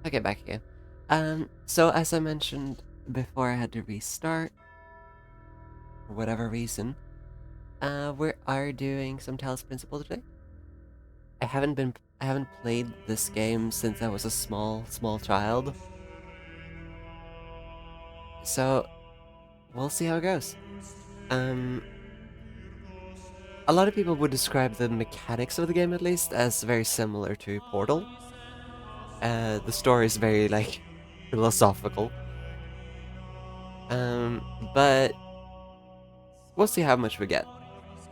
Okay, back again. So as I mentioned before, I had to restart for whatever reason. We are doing some Talos Principle today. I haven't played this game since I was a small child. So we'll see how it goes. Um, a lot of people would describe the mechanics of the game, at least, as very similar to Portal. The story is very like philosophical. But we'll see how much we get.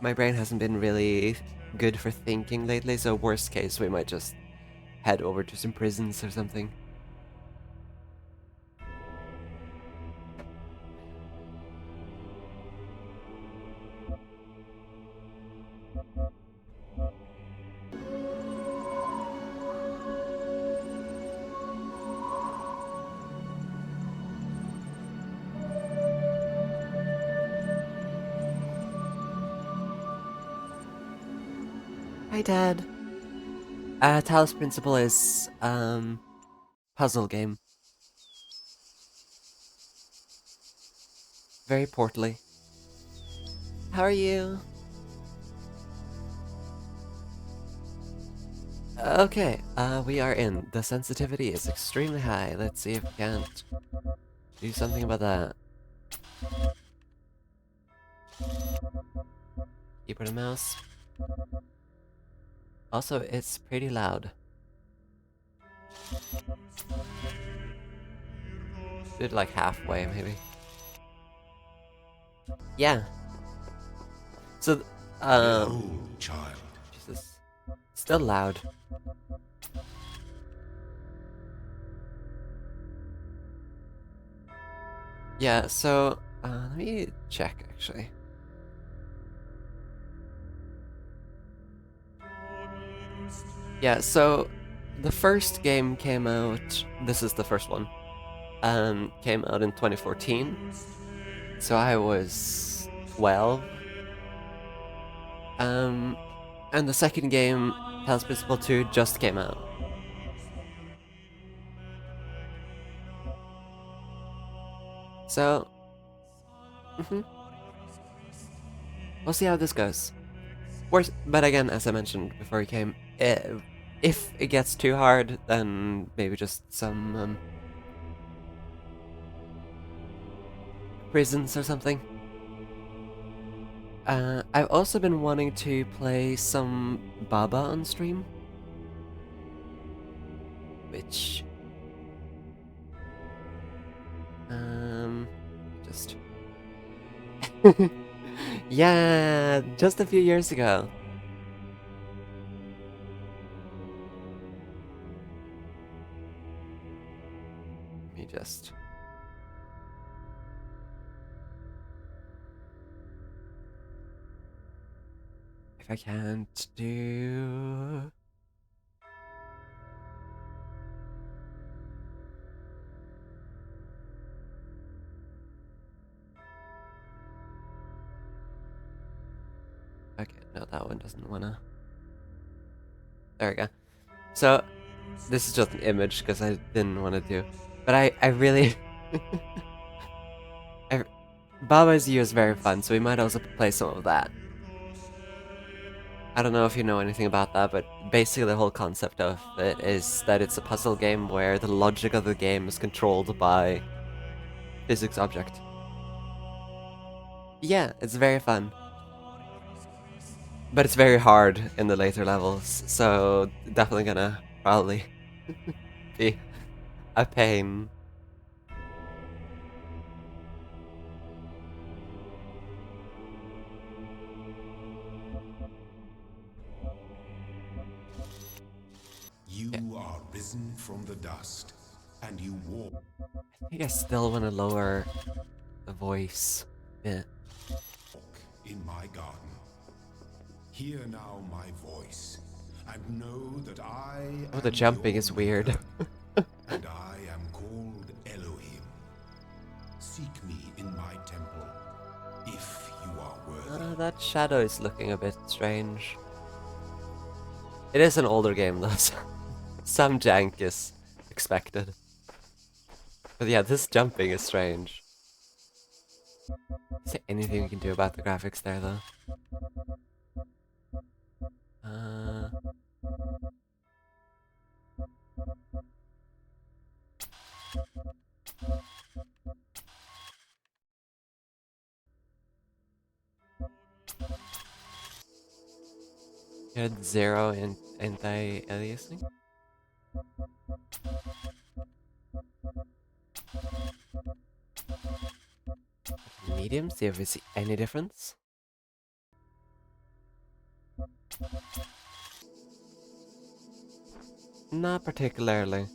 My brain hasn't been really good for thinking lately, so worst case, we might just head over to some prisons or something. Hi, Dad. Talos Principle is, puzzle game. Very portly. How are you? Okay, we are in. The sensitivity is extremely high. Let's see if we can't do something about that. Keyboard and mouse. Also, it's pretty loud. Do it like halfway, maybe. Yeah. So, child. Jesus. Still loud. Yeah, so, let me check, actually. Yeah, so, the first game came out, this is the first one, came out in 2014, so I was 12. And the second game, Talos Principle 2, just came out. So, mhm, we'll see how this goes. Worse, but again, as I mentioned before we came, if it gets too hard, then maybe just some prisons or something. I've also been wanting to play some Baba on stream, which just yeah, just a few years ago. Let me just. If I can't do. Okay, no, that one doesn't wanna. There we go. So, this is just an image because I didn't want to do. But I really. I, Baba's U is very fun, so we might also play some of that. I don't know if you know anything about that, but basically the whole concept of it is that it's a puzzle game where the logic of the game is controlled by physics object. Yeah, it's very fun. But it's very hard in the later levels, so definitely gonna probably be a pain. Yeah, You are risen from the dust, and you walk I think I still want to lower the voice a bit. in my garden. Hear now my voice, and know that I Oh, the am jumping your is weird. maker, and I am called Elohim. Seek me in my temple, if you are worthy. That shadow is looking a bit strange. It is an older game though, so some jank is expected. But yeah, this jumping is strange. Is there anything we can do about the graphics there, though? Had 0 in anti-aliasing? Medium, see if we see any difference. Not particularly.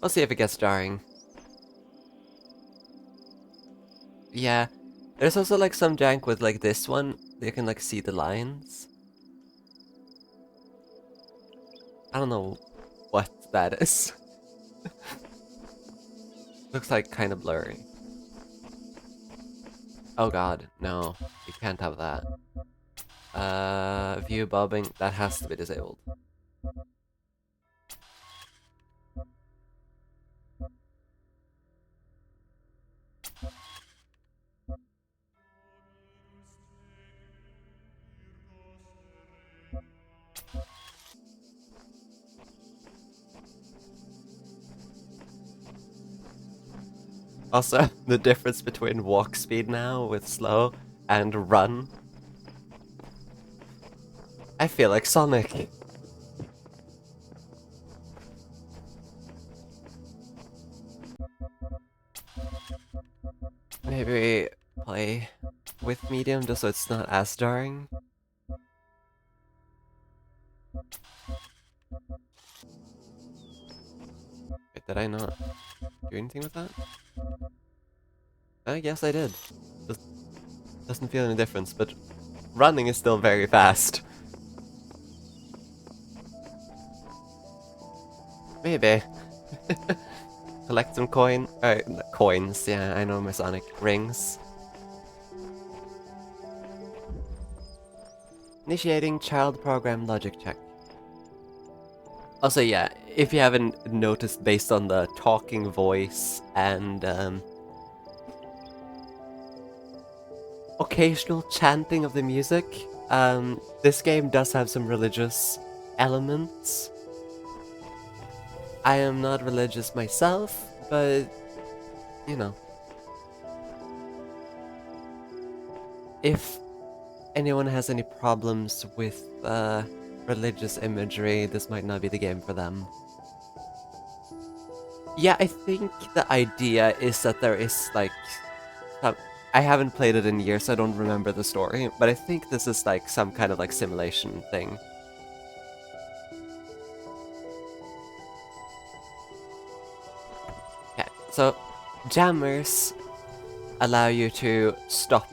We'll see if it gets jarring. Yeah, there's also like some jank with like this one. You can like see the lines. I don't know what that is. Looks like kind of blurry. Oh god, no. You can't have that. View bobbing, that has to be disabled. Also, the difference between walk speed now with slow and run. I feel like Sonic. Maybe we play with medium just so it's not as jarring. Wait, did I not do anything with that? I guess I did. Just doesn't feel any difference, but running is still very fast. Maybe. Collect some coins, yeah, I know my Sonic. Rings. Initiating child program logic check. Also, yeah, if you haven't noticed based on the talking voice and occasional chanting of the music, this game does have some religious elements. I am not religious myself, but, you know. If anyone has any problems with religious imagery, this might not be the game for them. Yeah, I think the idea is that there is, like, I haven't played it in years, so I don't remember the story, but I think this is, like, some kind of, like, simulation thing. Okay, so jammers allow you to stop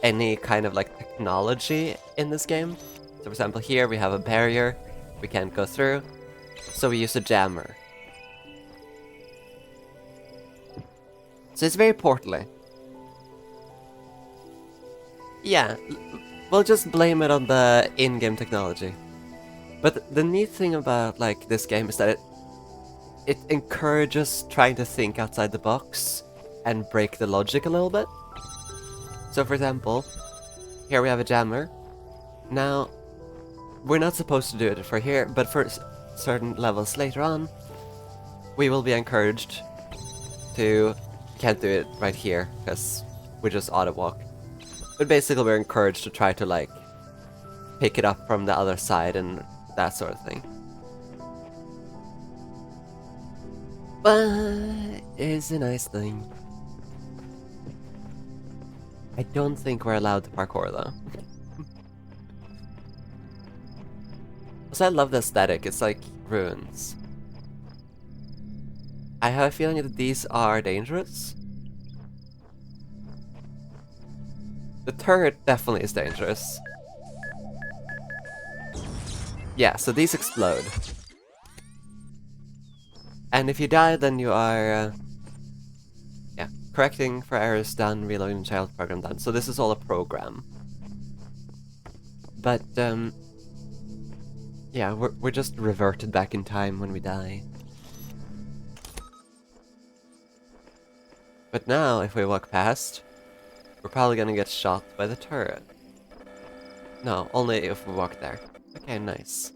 any kind of, like, technology in this game. So, for example, here we have a barrier we can't go through, so we use a jammer. So it's very portally. Yeah, we'll just blame it on the in-game technology. But the neat thing about like this game is that it encourages trying to think outside the box and break the logic a little bit. So for example, here we have a jammer. Now, we're not supposed to do it for here, but for certain levels later on, we will be encouraged to... Can't do it right here, because we just auto-walk. But basically we're encouraged to try to, like, pick it up from the other side and that sort of thing. But it's a nice thing. I don't think we're allowed to parkour, though. Also, I love the aesthetic. It's like ruins. I have a feeling that these are dangerous. The turret definitely is dangerous. Yeah, so these explode. And if you die, then you are... yeah, correcting for errors done, reloading child program done. So this is all a program. But, Yeah, we're just reverted back in time when we die. But now, if we walk past, we're probably gonna get shot by the turret. No, only if we walk there. Okay, nice.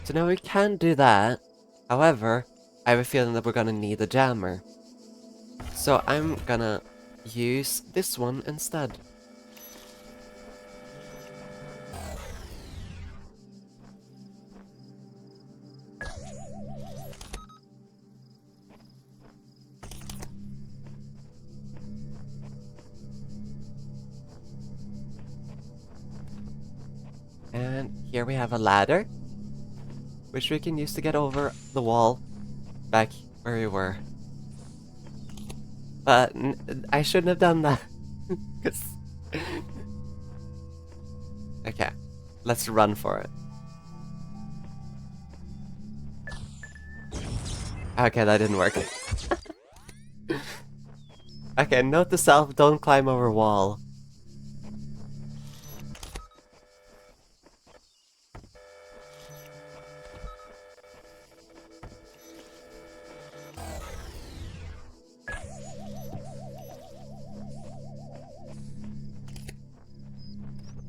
So now we can do that. However, I have a feeling that we're gonna need a jammer. So I'm gonna use this one instead. And here we have a ladder, which we can use to get over the wall back where we were. But I shouldn't have done that. 'Cause okay, let's run for it. Okay, that didn't work. Okay, note to self, don't climb over wall.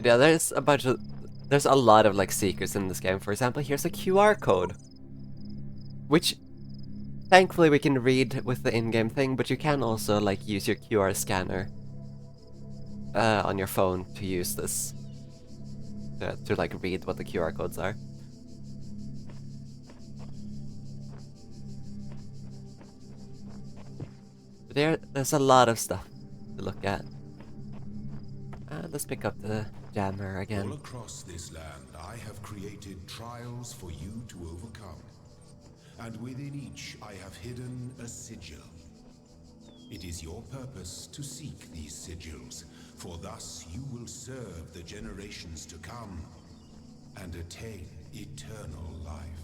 Yeah, there's a lot of like secrets in this game. For example, here's a QR code, which thankfully we can read with the in-game thing, but you can also like use your QR scanner on your phone to use this to like read what the QR codes are. There's a lot of stuff to look at. Let's pick up the jammer again. All across this land, I have created trials for you to overcome. And within each, I have hidden a sigil. It is your purpose to seek these sigils, for thus you will serve the generations to come and attain eternal life.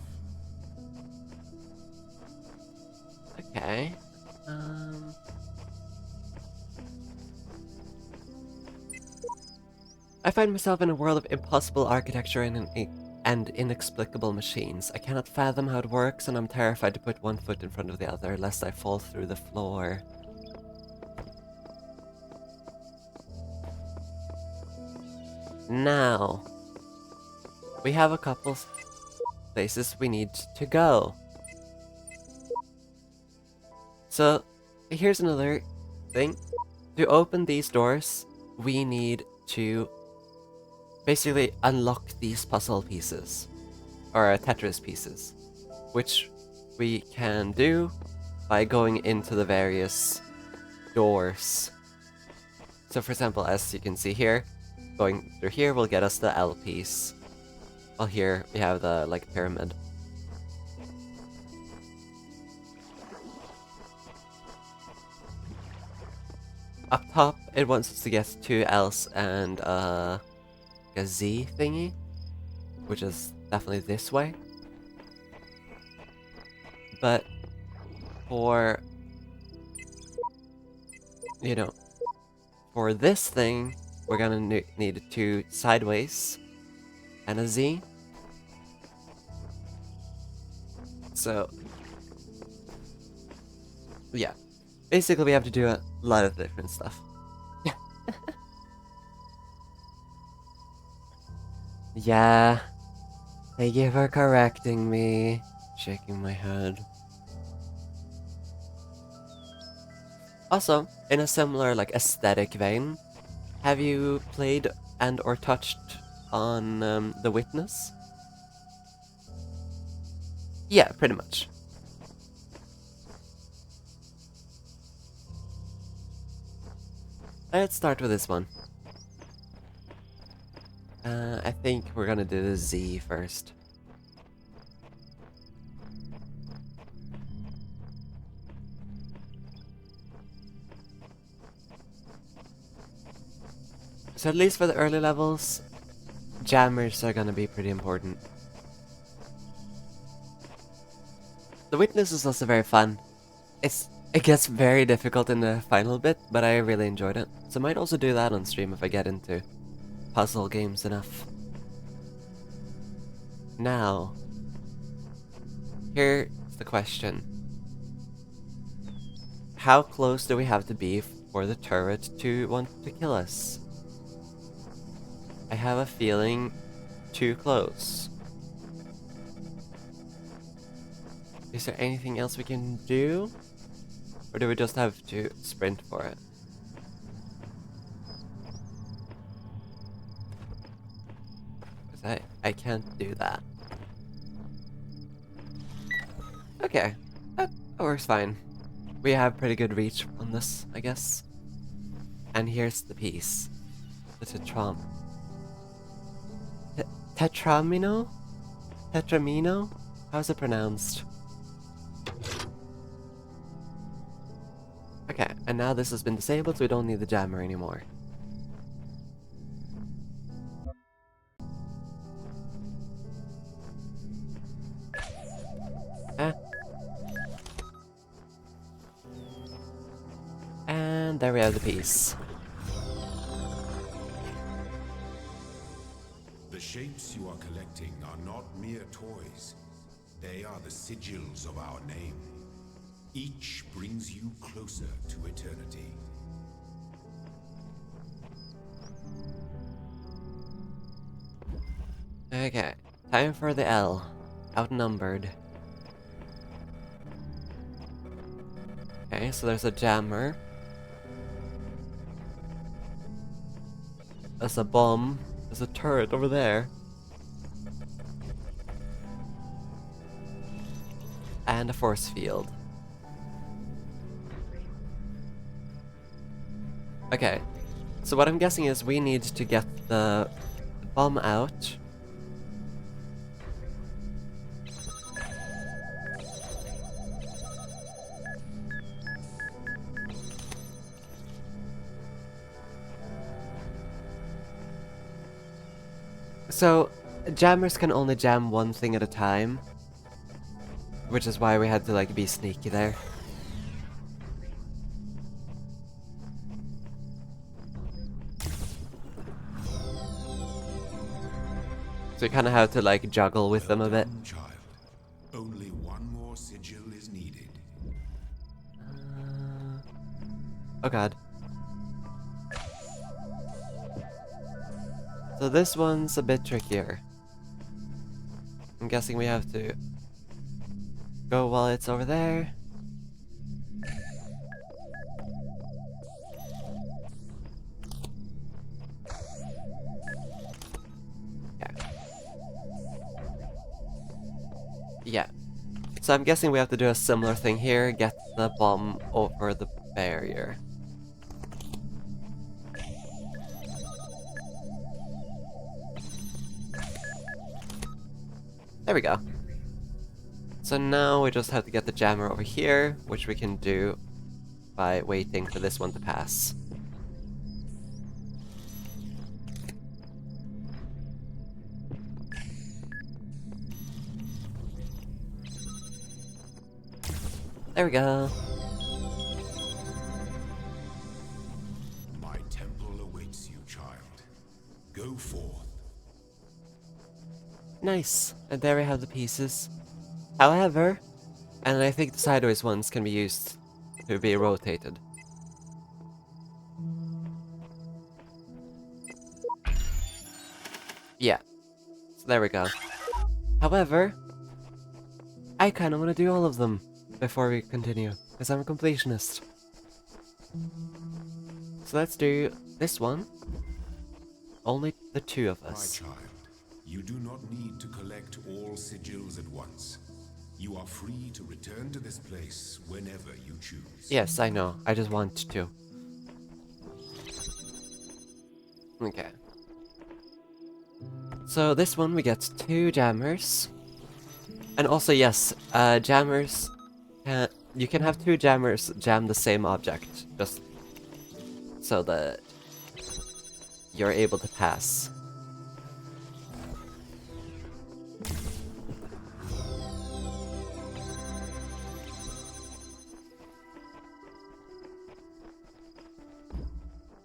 Okay. I find myself in a world of impossible architecture and inexplicable machines. I cannot fathom how it works, and I'm terrified to put one foot in front of the other, lest I fall through the floor. Now, we have a couple places we need to go. So, here's another thing. To open these doors, we need to basically unlock these puzzle pieces, or Tetris pieces, which we can do by going into the various doors. So for example, as you can see here, going through here will get us the L piece, while here we have the like pyramid. Up top, it wants us to get 2 L's and a Z thingy, which is definitely this way. But for, you know, for this thing, we're gonna need 2 sideways and a Z. So, yeah. Basically, we have to do a lot of different stuff. Yeah. Thank you for correcting me. Shaking my head. Also, in a similar like aesthetic vein, have you played and or touched on The Witness? Yeah, pretty much. Let's start with this one. I think we're gonna do the Z first. So at least for the early levels, jammers are gonna be pretty important. The Witness is also very fun. It gets very difficult in the final bit, but I really enjoyed it. So I might also do that on stream if I get into puzzle games enough. Now, here's the question. How close do we have to be for the turret to want to kill us? I have a feeling too close. Is there anything else we can do? Or do we just have to sprint for it? Because I can't do that. Okay, that works fine. We have pretty good reach on this, I guess. And here's the piece. The Tetramino? Tetramino? How's it pronounced? Okay, and now this has been disabled, so we don't need the jammer anymore. And there we have the piece. The shapes you are collecting are not mere toys. They are the sigils of our name. Each brings you closer to eternity. Okay, time for the L. Outnumbered. Okay, so there's a jammer. There's a bomb. There's a turret over there. And a force field. Okay, so what I'm guessing is we need to get the bomb out. So, jammers can only jam one thing at a time. Which is why we had to, like, be sneaky there. So you kind of have to, like, juggle with them a bit. Child. Only one more sigil is needed. Oh god. So this one's a bit trickier. I'm guessing we have to go while it's over there. Yeah. So I'm guessing we have to do a similar thing here, get the bomb over the barrier. There we go. So now we just have to get the jammer over here, which we can do by waiting for this one to pass. There we go. My temple awaits you, child. Go forth. Nice. And there we have the pieces. However, and I think the sideways ones can be used to be rotated. Yeah. So there we go. However, I kind of want to do all of them before we continue, because I'm a completionist. So let's do this one. Only the two of us. My child, you do not need to collect all sigils at once. You are free to return to this place whenever you choose. Yes, I know. I just want to. Okay. So this one we get 2 jammers. And also, yes, jammers... you can have 2 jammers jam the same object, just so that you're able to pass.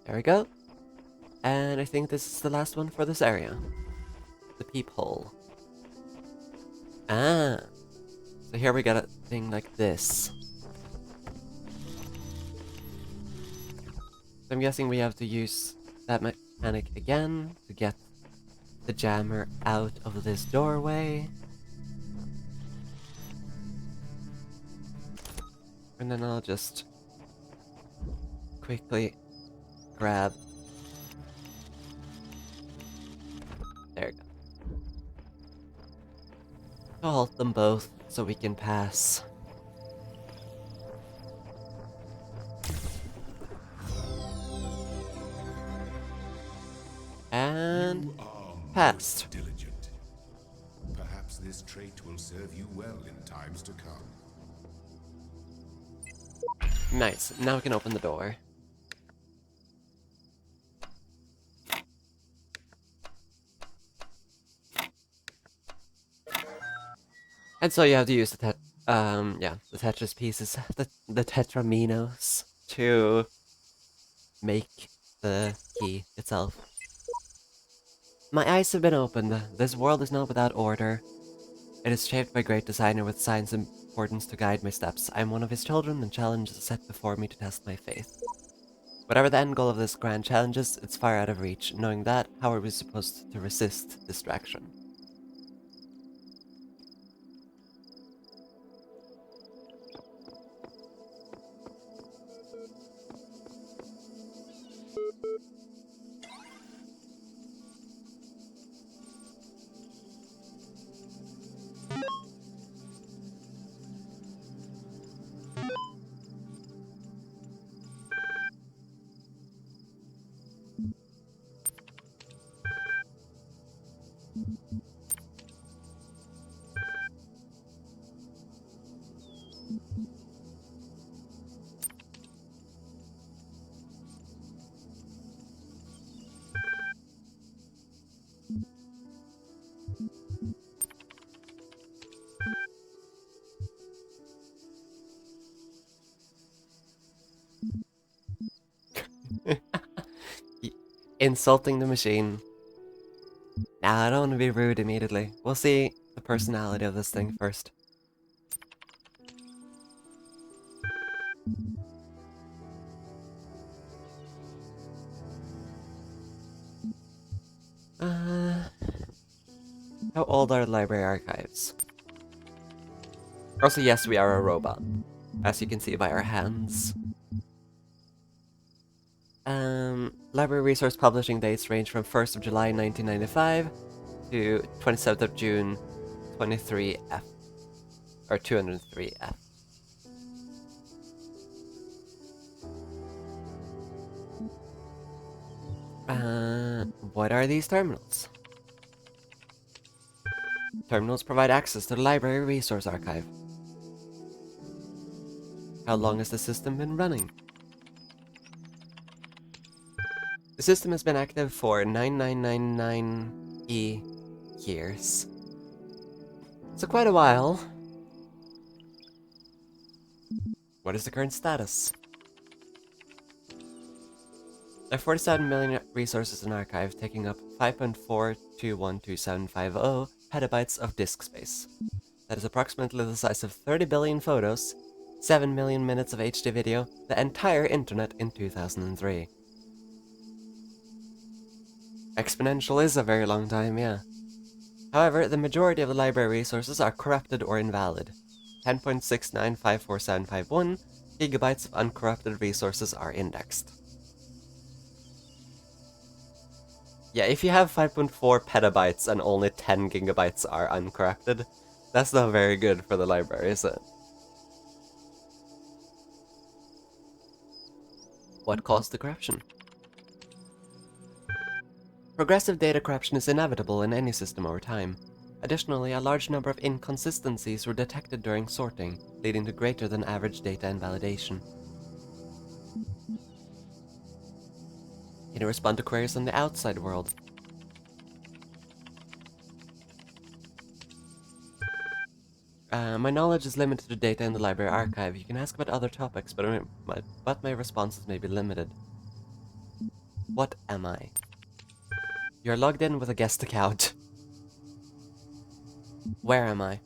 There we go. And I think this is the last one for this area. The peephole. Ah. So here we got a thing like this. So I'm guessing we have to use that mechanic again to get the jammer out of this doorway. And then I'll just quickly grab. There we go. To halt them both so we can pass. And You are passed. most diligent. Perhaps this trait will serve you well in times to come. Nice. Now we can open the door. And so you have to use the the Tetris pieces, the Tetraminos, to make the key itself. My eyes have been opened. This world is not without order. It is shaped by a great designer with science importance to guide my steps. I am one of his children, and challenges set before me to test my faith. Whatever the end goal of this grand challenge is, it's far out of reach. Knowing that, how are we supposed to resist distraction? Insulting the machine. Nah, I don't want to be rude immediately. We'll see the personality of this thing first. How old are the library archives? Also, yes, we are a robot, as you can see by our hands. Library resource publishing dates range from 1st of July 1995 to 27th of June 23F, or 203F. What are these terminals? Terminals provide access to the library resource archive. How long has the system been running? The system has been active for 9999 years. So quite a while. What is the current status? There are 47 million resources in archive, taking up 5.4212750 petabytes of disk space. That is approximately the size of 30 billion photos, 7 million minutes of HD video, the entire internet in 2003. Exponential is a very long time, yeah. However, the majority of the library resources are corrupted or invalid. 10.695471 gigabytes of uncorrupted resources are indexed. Yeah, if you have 5.4 petabytes and only 10 gigabytes are uncorrupted, that's not very good for the library, is it? What caused the corruption? Progressive data corruption is inevitable in any system over time. Additionally, a large number of inconsistencies were detected during sorting, leading to greater than average data invalidation. Can you respond to queries on the outside world? My knowledge is limited to data in the library archive. You can ask about other topics, but my responses may be limited. What am I? You're logged in with a guest account. Where am I?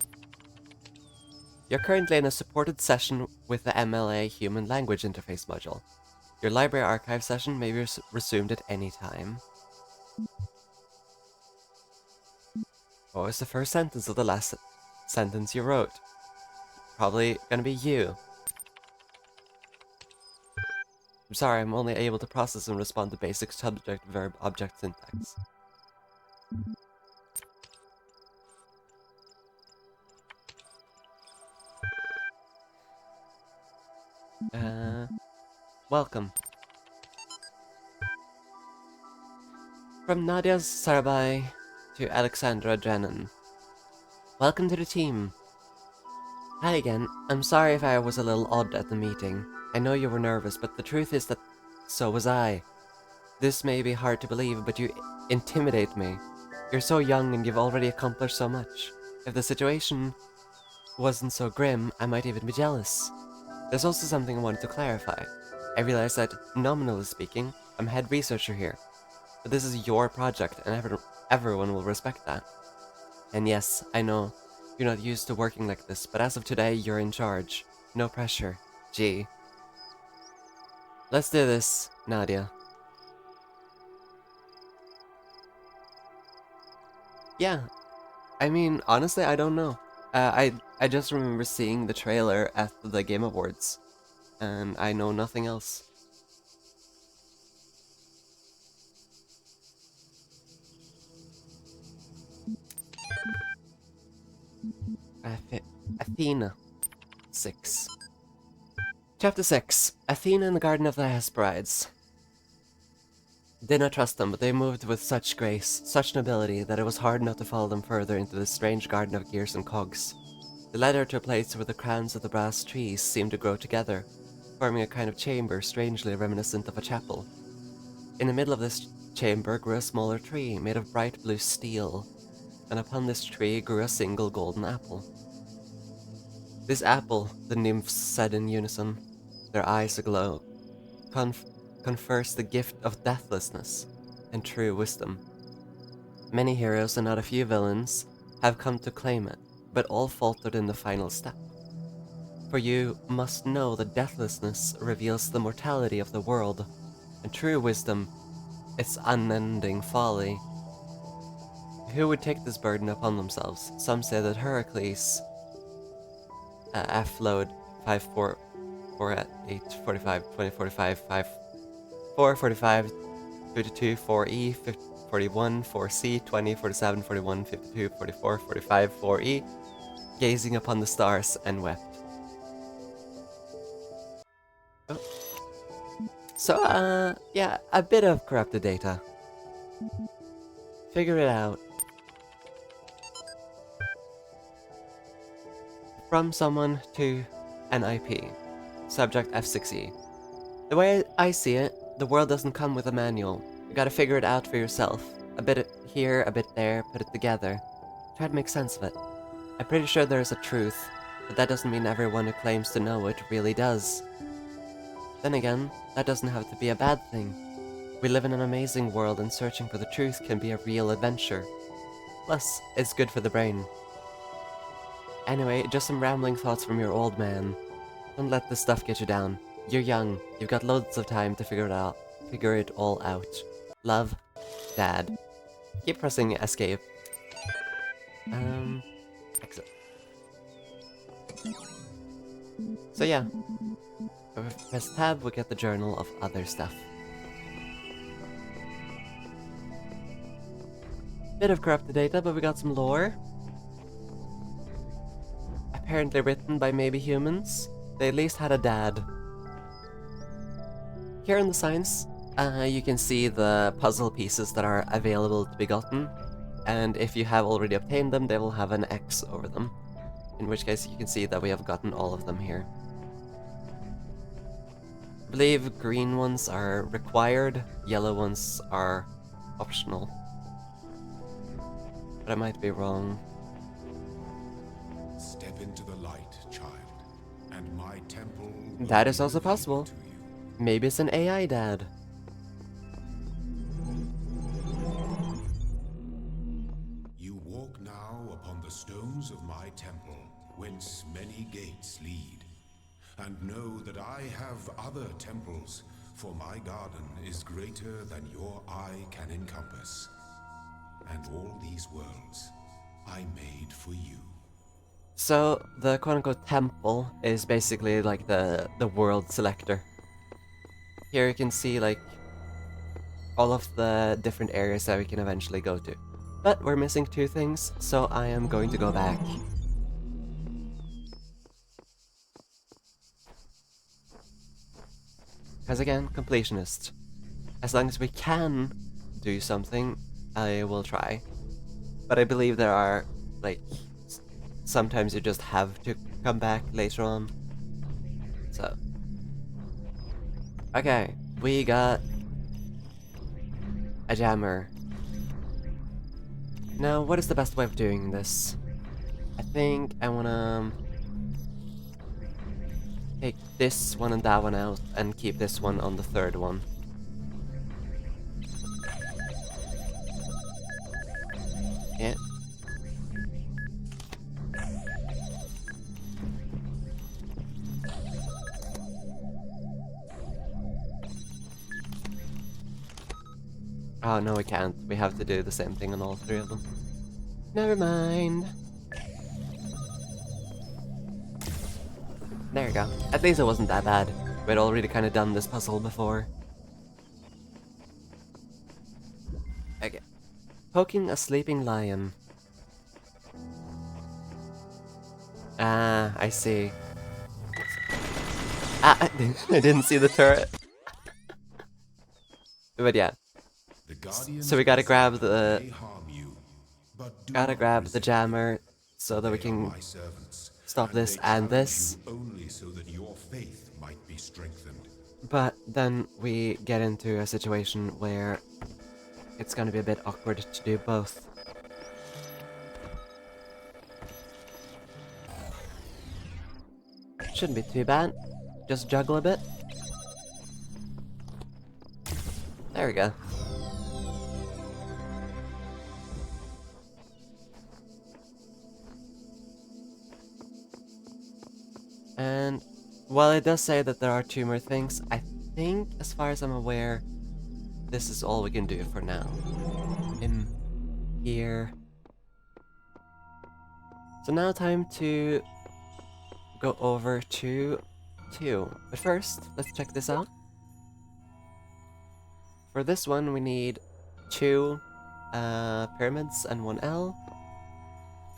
You're currently in a supported session with the MLA Human Language Interface module. Your library archive session may be resumed at any time. What was the first sentence of the last sentence you wrote? Probably gonna be you. I'm sorry, I'm only able to process and respond to basic subject-verb-object syntax. Welcome. From Nadia Sarabai to Alexandra Drennan. Welcome to the team. Hi again. I'm sorry if I was a little odd at the meeting. I know you were nervous, but the truth is that so was I. This may be hard to believe, but you intimidate me. You're so young and you've already accomplished so much. If the situation wasn't so grim, I might even be jealous. There's also something I wanted to clarify. I realize that, nominally speaking, I'm head researcher here. But this is your project, and everyone will respect that. And yes, I know, you're not used to working like this, but as of today, you're in charge. No pressure. Gee. Let's do this, Nadia. Yeah, I mean, honestly, I don't know. I just remember seeing the trailer at the Game Awards, and I know nothing else. Athena. 6. Chapter 6. Athena in the Garden of the Hesperides. Did not trust them, but they moved with such grace, such nobility, that it was hard not to follow them further into this strange garden of gears and cogs. They led her to a place where the crowns of the brass trees seemed to grow together, forming a kind of chamber strangely reminiscent of a chapel. In the middle of this chamber grew a smaller tree, made of bright blue steel, and upon this tree grew a single golden apple. This apple, the nymphs said in unison, their eyes aglow, confers the gift of deathlessness and true wisdom. Many heroes and not a few villains have come to claim it, but all faltered in the final step. For you must know that deathlessness reveals the mortality of the world, and true wisdom, its unending folly. Who would take this burden upon themselves? Some say that Heracles, F load 5 4 4 at 8 45 20 45 5 4 45 52 4E 41 4C 20 47 41 52 44 45 4E, gazing upon the stars and wept. Oh. So, yeah, a bit of corrupted data. Figure it out. From someone to an IP. Subject F6E. The way I see it, the world doesn't come with a manual. You gotta figure it out for yourself. A bit here, a bit there, put it together. Try to make sense of it. I'm pretty sure there's a truth, but that doesn't mean everyone who claims to know it really does. Then again, that doesn't have to be a bad thing. We live in an amazing world, and searching for the truth can be a real adventure. Plus, it's good for the brain. Anyway, just some rambling thoughts from your old man. Don't let this stuff get you down. You're young, you've got loads of time to figure it all out. Love, Dad. Keep pressing escape. Exit. So yeah, if we press tab, we get the journal of other stuff. Bit of corrupted data, but we got some lore. Apparently written by maybe humans. They at least had a dad. Here in the science, you can see the puzzle pieces that are available to be gotten, and if you have already obtained them, they will have an X over them. In which case, you can see that we have gotten all of them here. I believe green ones are required, yellow ones are optional. But I might be wrong. Step into the light, child, and my temple will That is be also revealed possible. to you. Maybe it's an AI dad. stones of my temple, whence many gates lead. And know that I have other temples, for my garden is greater than your eye can encompass. And all these worlds I made for you. So the quote-unquote temple is basically like the world selector. Here you can see like all of the different areas that we can eventually go to. But we're missing two things, so I am going to go back. Because again, completionist. As long as we can do something, I will try. But I believe there are, like, sometimes you just have to come back later on. So. Okay, we got a jammer. Now, what is the best way of doing this? I think I wanna take this one and that one out and keep this one on the third one. Yeah. Oh, no, we can't. We have to do the same thing on all three of them. Never mind. There you go. At least it wasn't that bad. We'd already kind of done this puzzle before. Okay. Poking a sleeping lion. Ah, I see. Ah, I didn't see the turret. But yeah. So we gotta grab the jammer so that we can stop this and this. Only so that your faith might be strengthened. But then we get into a situation where it's gonna be a bit awkward to do both. Shouldn't be too bad. Just juggle a bit. There we go. And while it does say that there are two more things, I think, as far as I'm aware, this is all we can do for now. In here. So now time to go over to 2. But first, let's check this out. For this one, we need 2 pyramids and 1 L.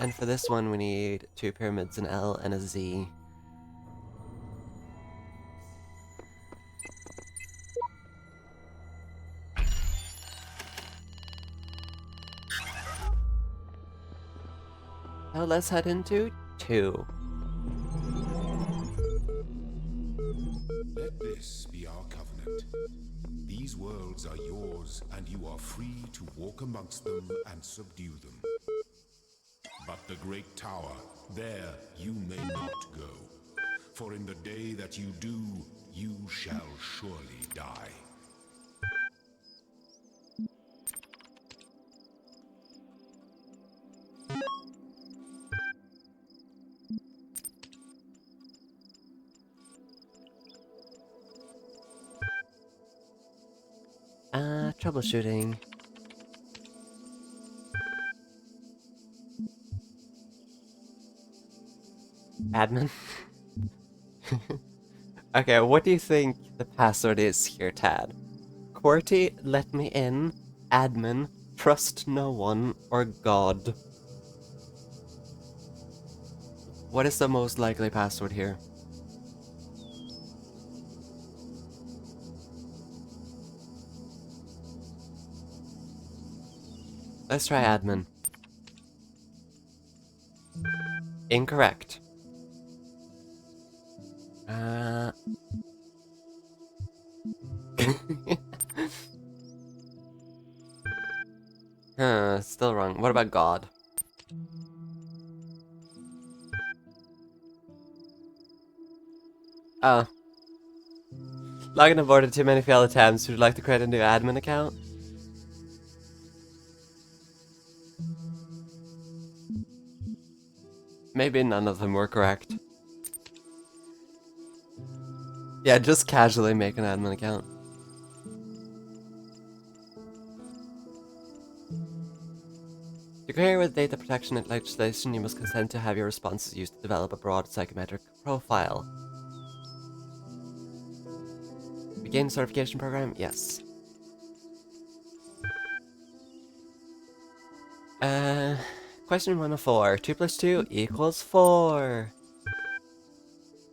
And for this one, we need 2 pyramids, an L, and a Z. Now let's head into 2. Let this be our covenant. These worlds are yours, and you are free to walk amongst them and subdue them. But the great tower, there you may not go. For in the day that you do, you shall surely die. Troubleshooting. Admin. Okay, what do you think the password is here, Tad? QWERTY, let me in, admin, trust no one, or God? What is the most likely password here? Let's try admin. Incorrect. Still wrong. What about God? Oh. Login aborted too many failed attempts. Would you like to create a new admin account? Maybe none of them were correct. Yeah, just casually make an admin account. To cohere with data protection legislation, you must consent to have your responses used to develop a broad psychometric profile. Begin certification program? Yes. Question 104. 2 plus 2 equals 4.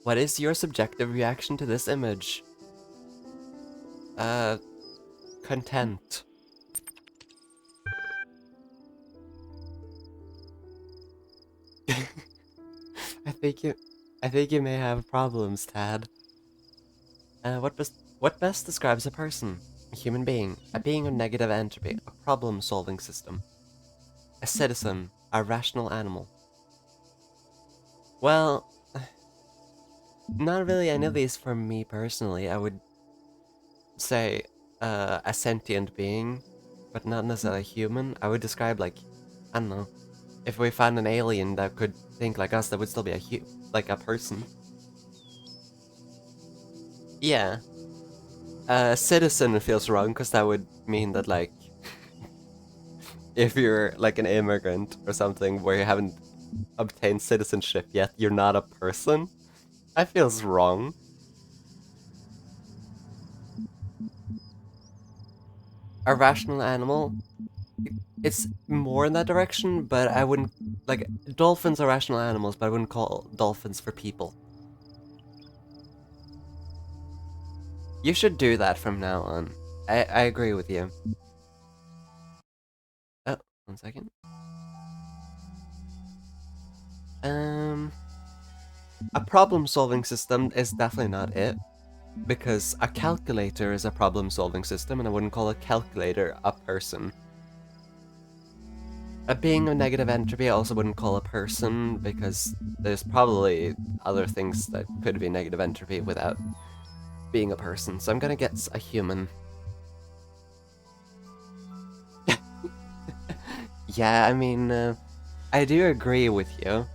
What is your subjective reaction to this image? Content. I think you may have problems, Tad. What best describes a person? A human being, a being of negative entropy, a problem-solving system. A citizen, a rational animal. Well, not really any of these for me personally. I would say a sentient being, but not necessarily human. I would describe like, I don't know, if we found an alien that could think like us, that would still be like a person. Yeah. Citizen feels wrong because that would mean that like, if you're like an immigrant or something where you haven't obtained citizenship yet, you're not a person. That feels wrong. A rational animal, it's more in that direction, but I wouldn't, like, dolphins are rational animals, but I wouldn't call dolphins for people. You should do that from now on. I agree with you. Oh, 1 second. A problem-solving system is definitely not it, because a calculator is a problem-solving system, and I wouldn't call a calculator a person. A being of negative entropy I also wouldn't call a person, because there's probably other things that could be negative entropy without being a person, so I'm gonna get a human. Yeah, I mean, I do agree with you,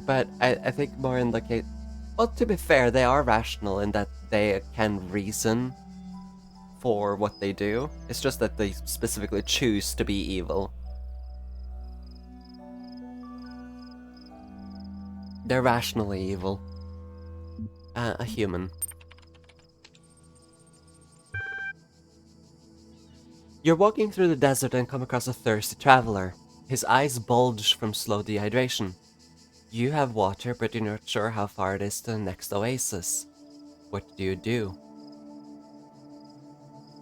but I think more in the case... Well, to be fair, they are rational in that they can reason for what they do. It's just that they specifically choose to be evil. They're rationally evil. A human. You're walking through the desert and come across a thirsty traveler. His eyes bulge from slow dehydration. You have water, but you're not sure how far it is to the next oasis. What do you do?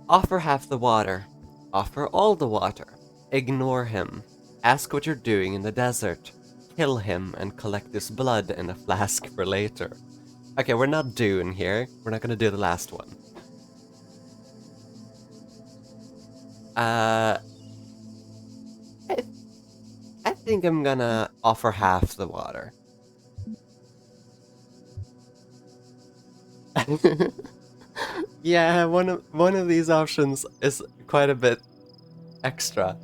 Offer half the water. Offer all the water. Ignore him. Ask what you're doing in the desert. Kill him and collect his blood in a flask for later. Okay, we're not doing here. We're not gonna do the last one. I think I'm gonna offer half the water. Yeah, one of these options is quite a bit extra.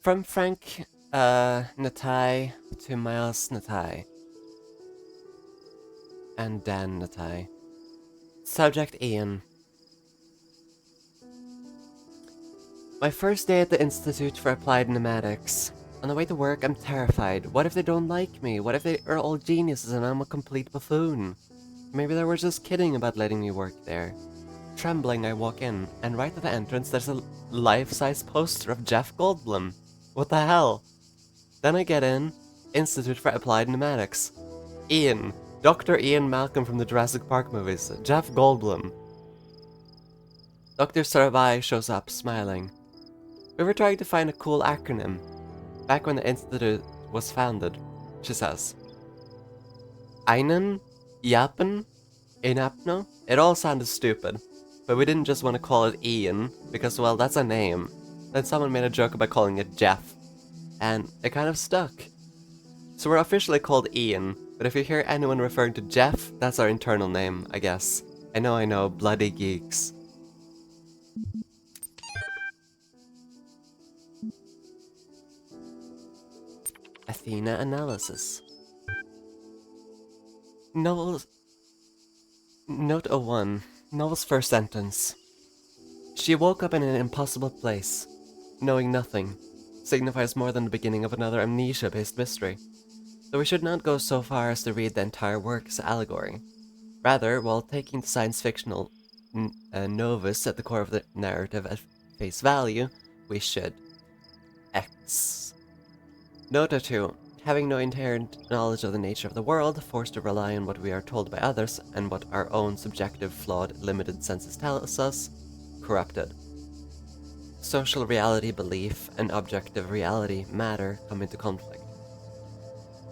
From Frank Natai to Miles Natai. And Dan Natai. Subject Ian. My first day at the Institute for Applied Pneumatics. On the way to work, I'm terrified. What if they don't like me? What if they are all geniuses and I'm a complete buffoon? Maybe they were just kidding about letting me work there. Trembling, I walk in, and right at the entrance there's a life-size poster of Jeff Goldblum. What the hell? Then I get in, Institute for Applied Pneumatics. Ian. Dr. Ian Malcolm from the Jurassic Park movies. Jeff Goldblum. Dr. Sarvai shows up, smiling. We were trying to find a cool acronym. Back when the Institute was founded, she says. Einen? Yapen? Inapno? It all sounded stupid. But we didn't just want to call it Ian, because, well, that's a name. Then someone made a joke about calling it Jeff. and it kind of stuck. So we're officially called Ian, but if you hear anyone referring to Jeff, that's our internal name, I guess. I know, bloody geeks. Athena analysis. Novel's Note 01. Novel's first sentence. She woke up in an impossible place. Knowing nothing signifies more than the beginning of another amnesia-based mystery. Though we should not go so far as to read the entire work as allegory. Rather, while taking the science fictional novus at the core of the narrative at face value, we should. X. Nota 2. Having no inherent knowledge of the nature of the world, forced to rely on what we are told by others and what our own subjective, flawed, limited senses tell us, corrupted. Social reality belief and objective reality matter come into conflict.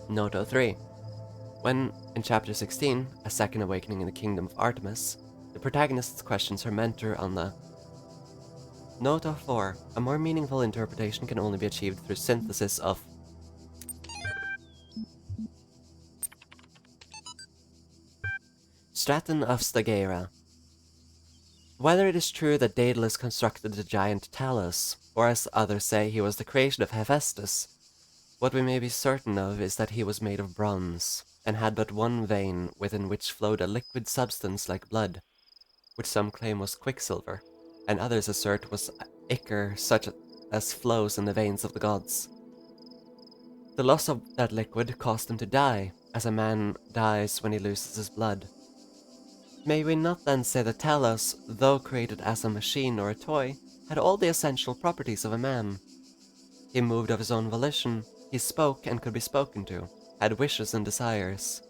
Note 03. When, in chapter 16, A Second Awakening in the Kingdom of Artemis, the protagonist questions her mentor on the Note 04. A more meaningful interpretation can only be achieved through synthesis of Straton of Stagira. Whether it is true that Daedalus constructed the giant Talos, or as others say he was the creation of Hephaestus, what we may be certain of is that he was made of bronze, and had but one vein within which flowed a liquid substance like blood, which some claim was quicksilver, and others assert was ichor such as flows in the veins of the gods. The loss of that liquid caused him to die, as a man dies when he loses his blood. May we not then say that Talos, though created as a machine or a toy, had all the essential properties of a man? He moved of his own volition, he spoke and could be spoken to, had wishes and desires.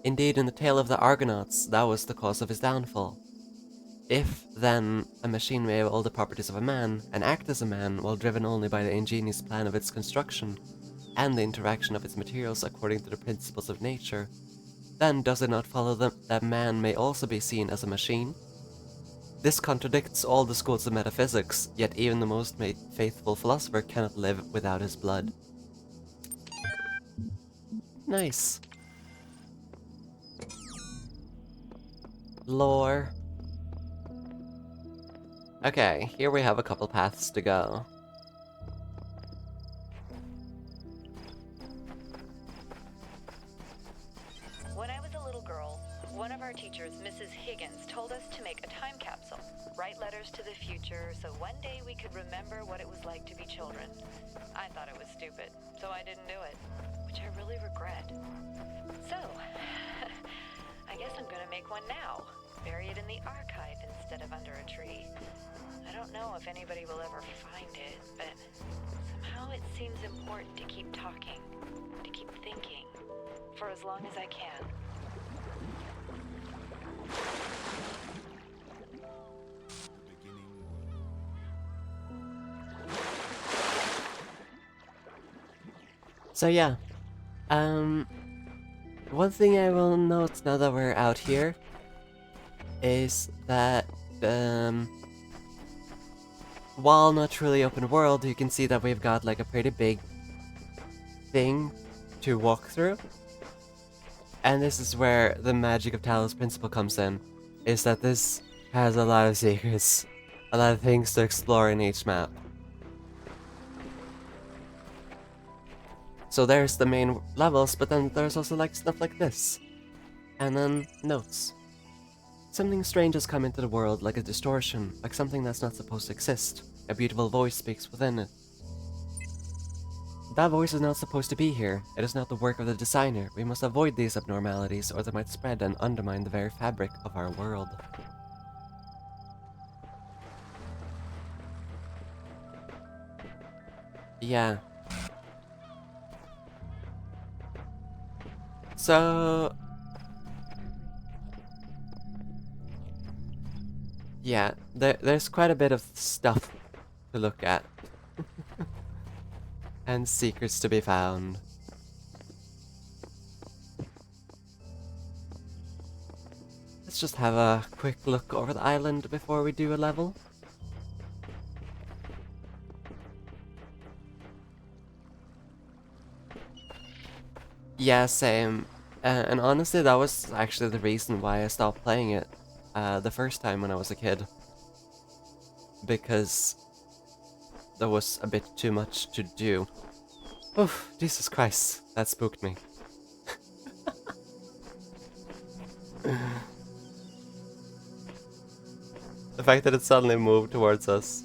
Indeed, in the tale of the Argonauts, that was the cause of his downfall. If, then, a machine may have all the properties of a man, and act as a man while driven only by the ingenious plan of its construction, and the interaction of its materials according to the principles of nature, then does it not follow that man may also be seen as a machine? This contradicts all the schools of metaphysics, yet even the most faithful philosopher cannot live without his blood. Nice. Lore. Okay, here we have a couple paths to go. When I was a little girl, one of our teachers, Mrs. Higgins, told us to make a time capsule, write letters to the future, so one day we could remember what it was like to be children. I thought it was stupid, so I didn't do it, which I really regret. So, I guess I'm gonna make one now, bury it in the archive instead of under a tree. I don't know if anybody will ever find it, but somehow it seems important to keep talking, to keep thinking, for as long as I can. So yeah, one thing I will note now that we're out here is that, while not truly open world, you can see that we've got like a pretty big thing to walk through. And this is where the magic of Talos Principle comes in, is that this has a lot of secrets, a lot of things to explore in each map. So there's the main levels, but then there's also like stuff like this. And then notes. Something strange has come into the world, like a distortion, like something that's not supposed to exist. A beautiful voice speaks within it. That voice is not supposed to be here. It is not the work of the designer. We must avoid these abnormalities, or they might spread and undermine the very fabric of our world. Yeah. So... yeah, there's quite a bit of stuff to look at. And secrets to be found. Let's just have a quick look over the island before we do a level. Yeah, same. And honestly, that was actually the reason why I stopped playing it the first time when I was a kid. Because there was a bit too much to do. Oof, Jesus Christ, that spooked me. The fact that it suddenly moved towards us.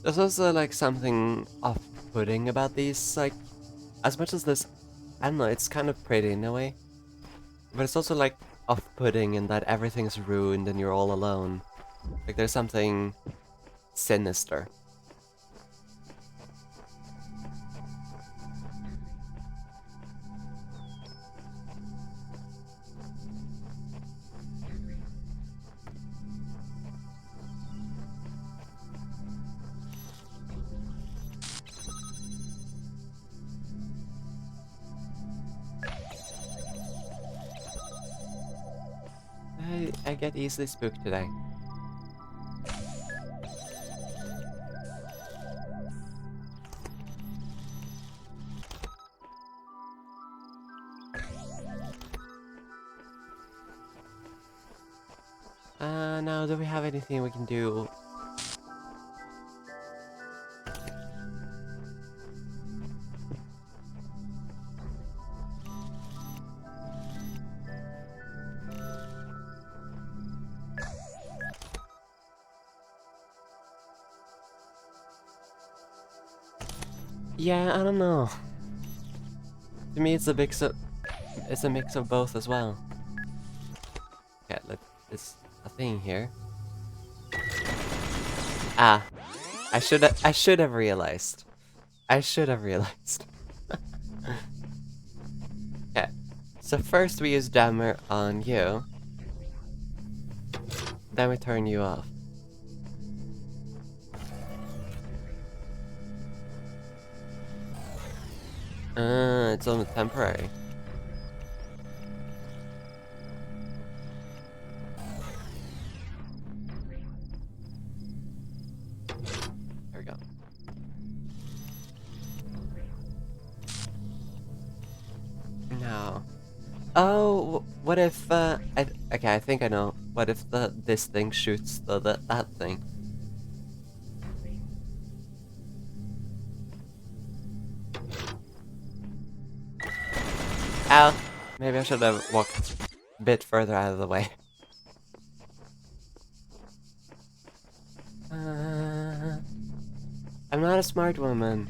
There's also like something off-putting about these, like, as much as this, I don't know, it's kind of pretty in a way, but it's also like off-putting in that everything's ruined and you're all alone. Like there's something sinister. I get easily spooked today. Now do we have anything we can do? Yeah, I don't know. To me, it's a mix of both as well. Okay, it's a thing here. Ah, I should have realized. I should have realized. Okay, so first we use Dammer on you. Then we turn you off. It's only temporary. There we go. No. Oh, what if, okay, I think I know. What if this thing shoots that thing? Ow! Maybe I should have walked a bit further out of the way. I'm not a smart woman.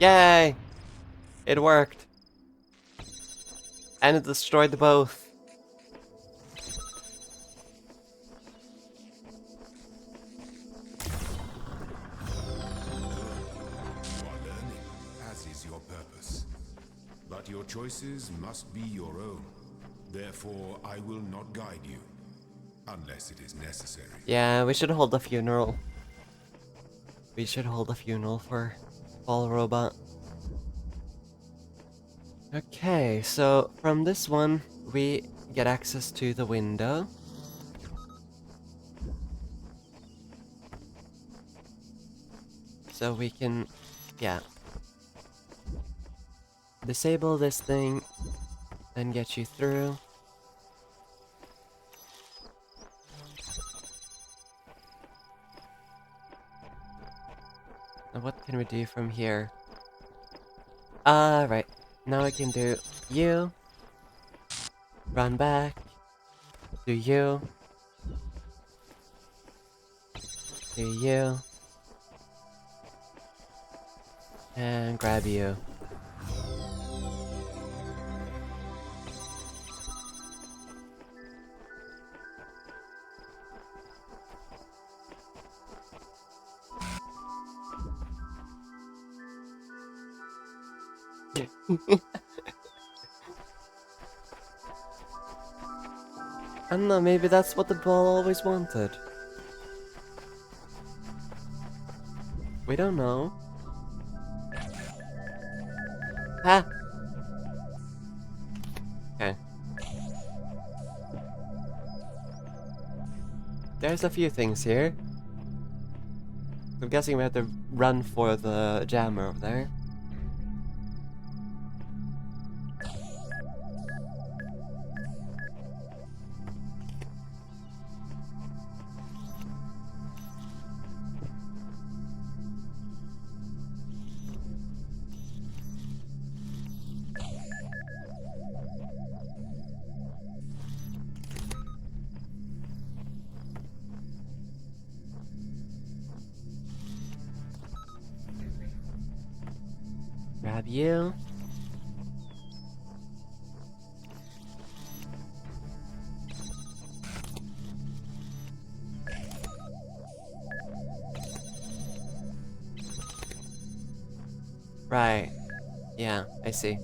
Yay! It worked. And it destroyed the both. You are learning, as is your purpose. But your choices must be your own. Therefore, I will not guide you, unless it is necessary. Yeah, we should hold a funeral. We should hold a funeral for Fall Robot. Okay, so from this one, we get access to the window. So we can, yeah, disable this thing, then get you through. And what can we do from here? Right. Now I can do you, run back, do you, and grab you. I don't know, maybe that's what the ball always wanted. We don't know. Ha! Okay. There's a few things here. I'm guessing we have to run for the jammer over there. Grab you. Right. Yeah, I see.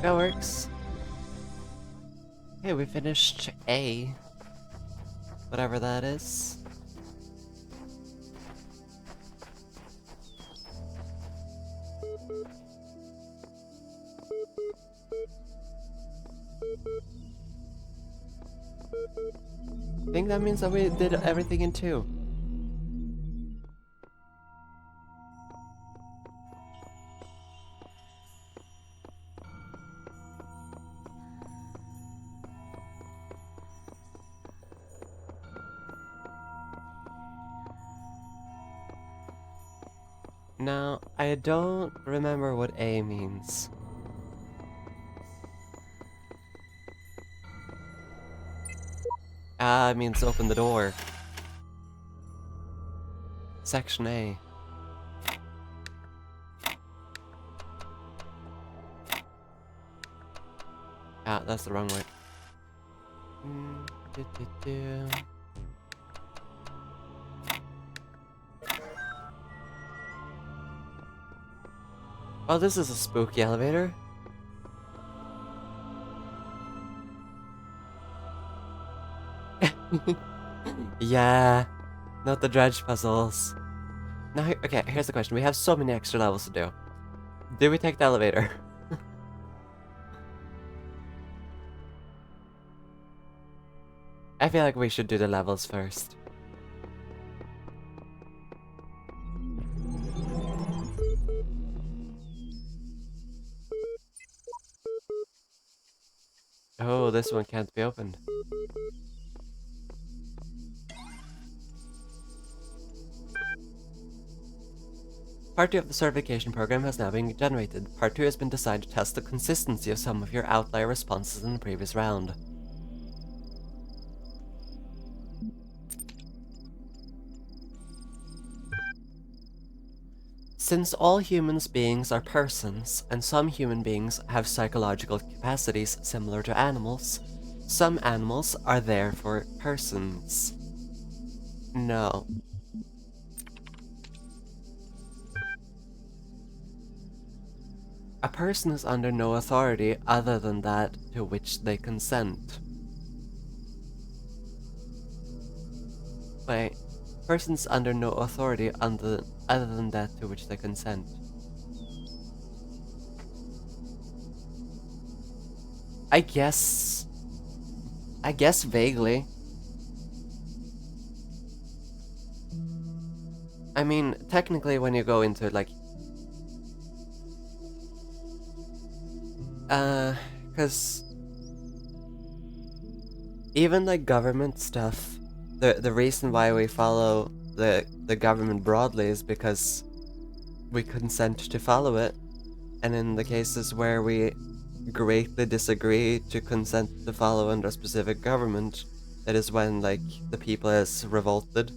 That works. Hey, we finished A. Whatever that is. I think that means that we did everything in 2. Now, I don't remember what A means. Ah, it means open the door. Section A. Ah, that's the wrong way. Do, do, do. Oh, this is a spooky elevator. Yeah, not the dredge puzzles. Now, okay, here's the question. We have so many extra levels to do. Do we take the elevator? I feel like we should do the levels first. Oh, this one can't be opened. Part 2 of the certification program has now been generated. Part 2 has been designed to test the consistency of some of your outlier responses in the previous round. Since all human beings are persons, and some human beings have psychological capacities similar to animals, some animals are therefore persons. No. A person is under no authority other than that to which they consent. Wait, persons under no authority other than that to which they consent. I guess vaguely. I mean, technically when you go into it, like, cause even like government stuff, the reason why we follow the government broadly is because we consent to follow it, and in the cases where we greatly disagree to consent to follow under a specific government, that is when like the people has revolted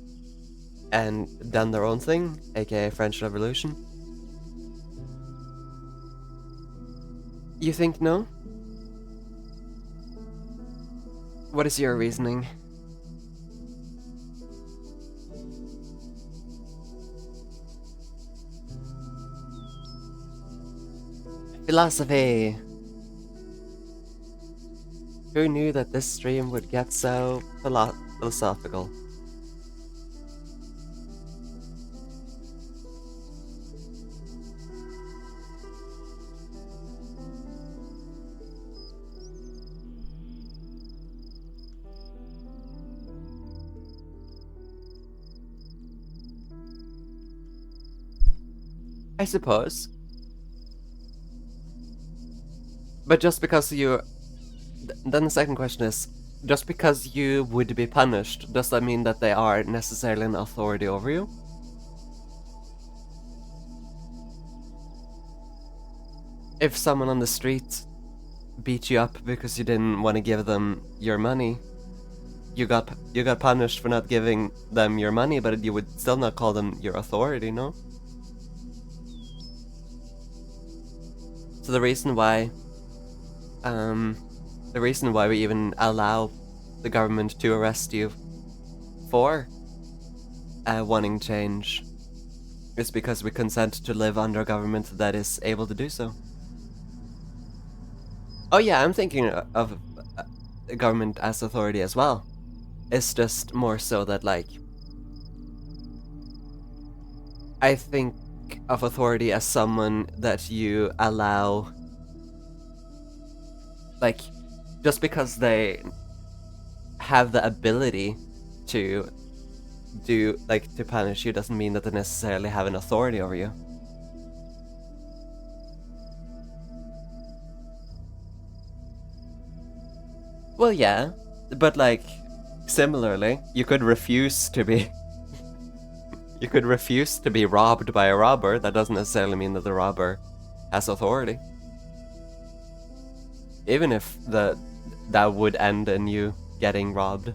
and done their own thing, aka French Revolution. You think no? What is your reasoning? Philosophy! Who knew that this stream would get so philosophical? I suppose. But just because you... Then the second question is, just because you would be punished, does that mean that they are necessarily an authority over you? If someone on the street beat you up because you didn't want to give them your money, you got punished for not giving them your money, but you would still not call them your authority, no? So the reason why we even allow the government to arrest you for wanting change is because we consent to live under a government that is able to do so. Oh yeah, I'm thinking of the government as authority as well. It's just more so that, like, I think of authority as someone that you allow, like, just because they have the ability to do, like, to punish you doesn't mean that they necessarily have an authority over you. Well, yeah, but, like, similarly, you could refuse to be you could refuse to be robbed by a robber. That doesn't necessarily mean that the robber has authority. Even if that would end in you getting robbed.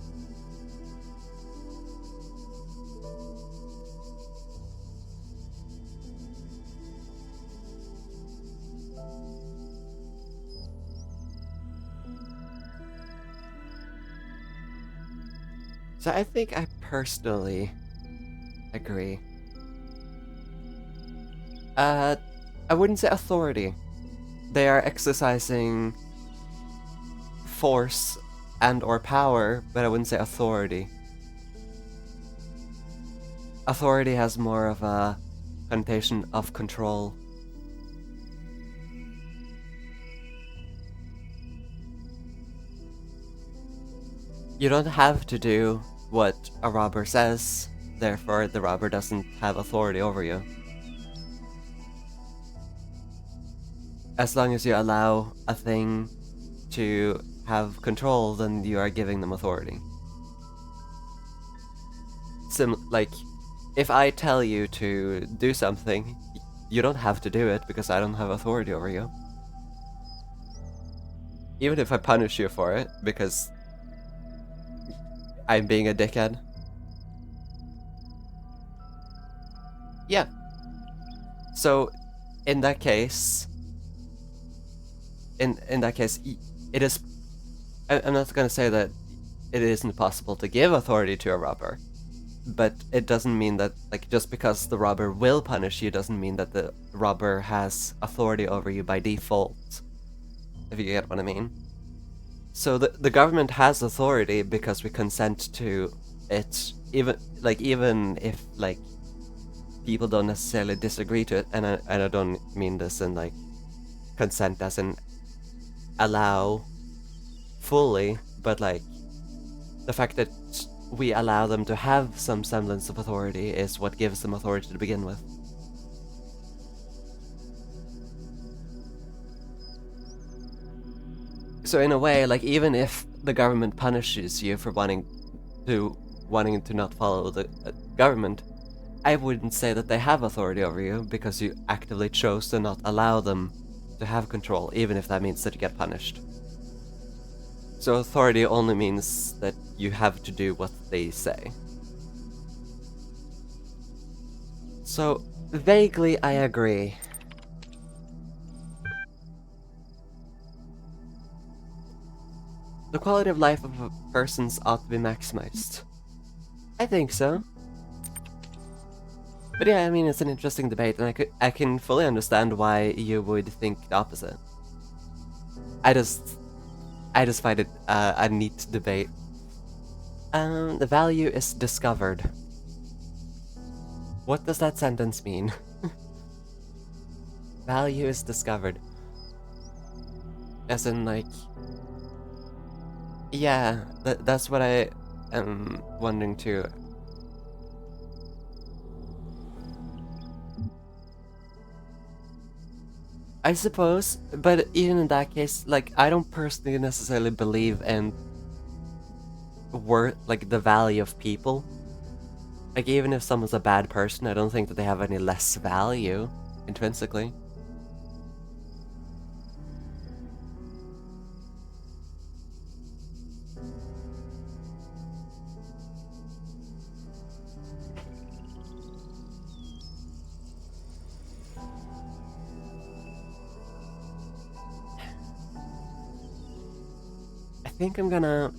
So I think I personally agree. I wouldn't say authority. They are exercising force and or power, but I wouldn't say authority. Authority has more of a connotation of control. You don't have to do what a robber says, therefore the robber doesn't have authority over you. As long as you allow a thing to have control, then you are giving them authority. Like, if I tell you to do something, you don't have to do it because I don't have authority over you. Even if I punish you for it because I'm being a dickhead. Yeah. So, in that case, it is. I'm not gonna say that it isn't possible to give authority to a robber, but it doesn't mean that, like, just because the robber will punish you doesn't mean that the robber has authority over you by default. If you get what I mean. So the government has authority because we consent to it, even if, like, people don't necessarily disagree to it, and I don't mean this in, like, consent as in allow fully, but, like, the fact that we allow them to have some semblance of authority is what gives them authority to begin with. So in a way, like, even if the government punishes you for wanting to wanting to not follow the government, I wouldn't say that they have authority over you because you actively chose to not allow them to have control, even if that means that you get punished. So authority only means that you have to do what they say. So, vaguely, I agree. The quality of life of a person's ought to be maximized. I think so. But yeah, I mean, it's an interesting debate, and I can fully understand why you would think the opposite. I just find it a neat debate. The value is discovered. What does that sentence mean? Value is discovered. As in, like... Yeah, that's what I am wondering too. I suppose, but even in that case, like, I don't personally necessarily believe in like, the value of people. Like, even if someone's a bad person, I don't think that they have any less value, intrinsically. I think I'm gonna...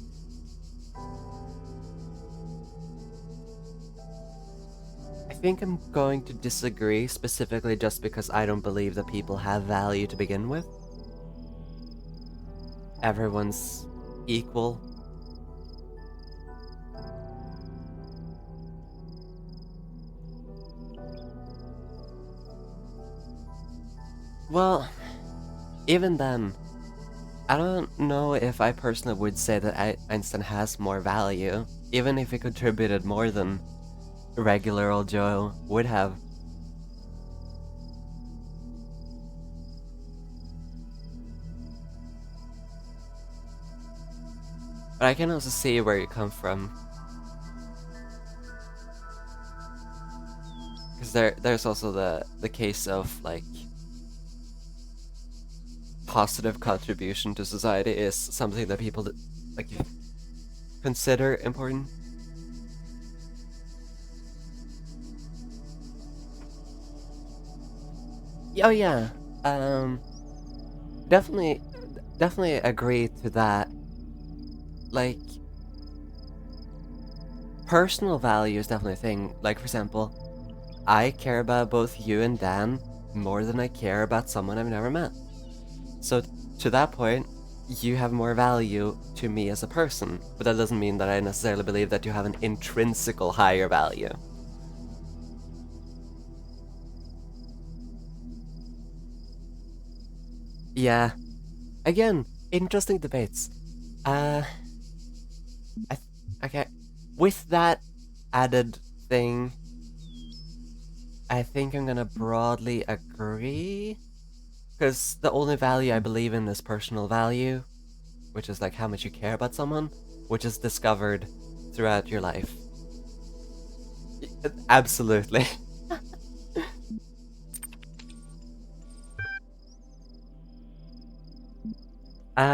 I think I'm going to disagree, specifically just because I don't believe that people have value to begin with. Everyone's equal. Well, even then, I don't know if I personally would say that Einstein has more value, even if he contributed more than regular old Joe would have. But I can also see where you come from. Because there's also the case of, like, positive contribution to society is something that people like consider important. Oh yeah, definitely agree to that. Like, personal value is definitely a thing. Like, for example, I care about both you and Dan more than I care about someone I've never met. So, to that point, you have more value to me as a person, but that doesn't mean that I necessarily believe that you have an intrinsical higher value. Yeah. Again, interesting debates. Okay. With that added thing, I think I'm gonna broadly agree. Because the only value I believe in is personal value, which is like how much you care about someone, which is discovered throughout your life. Absolutely.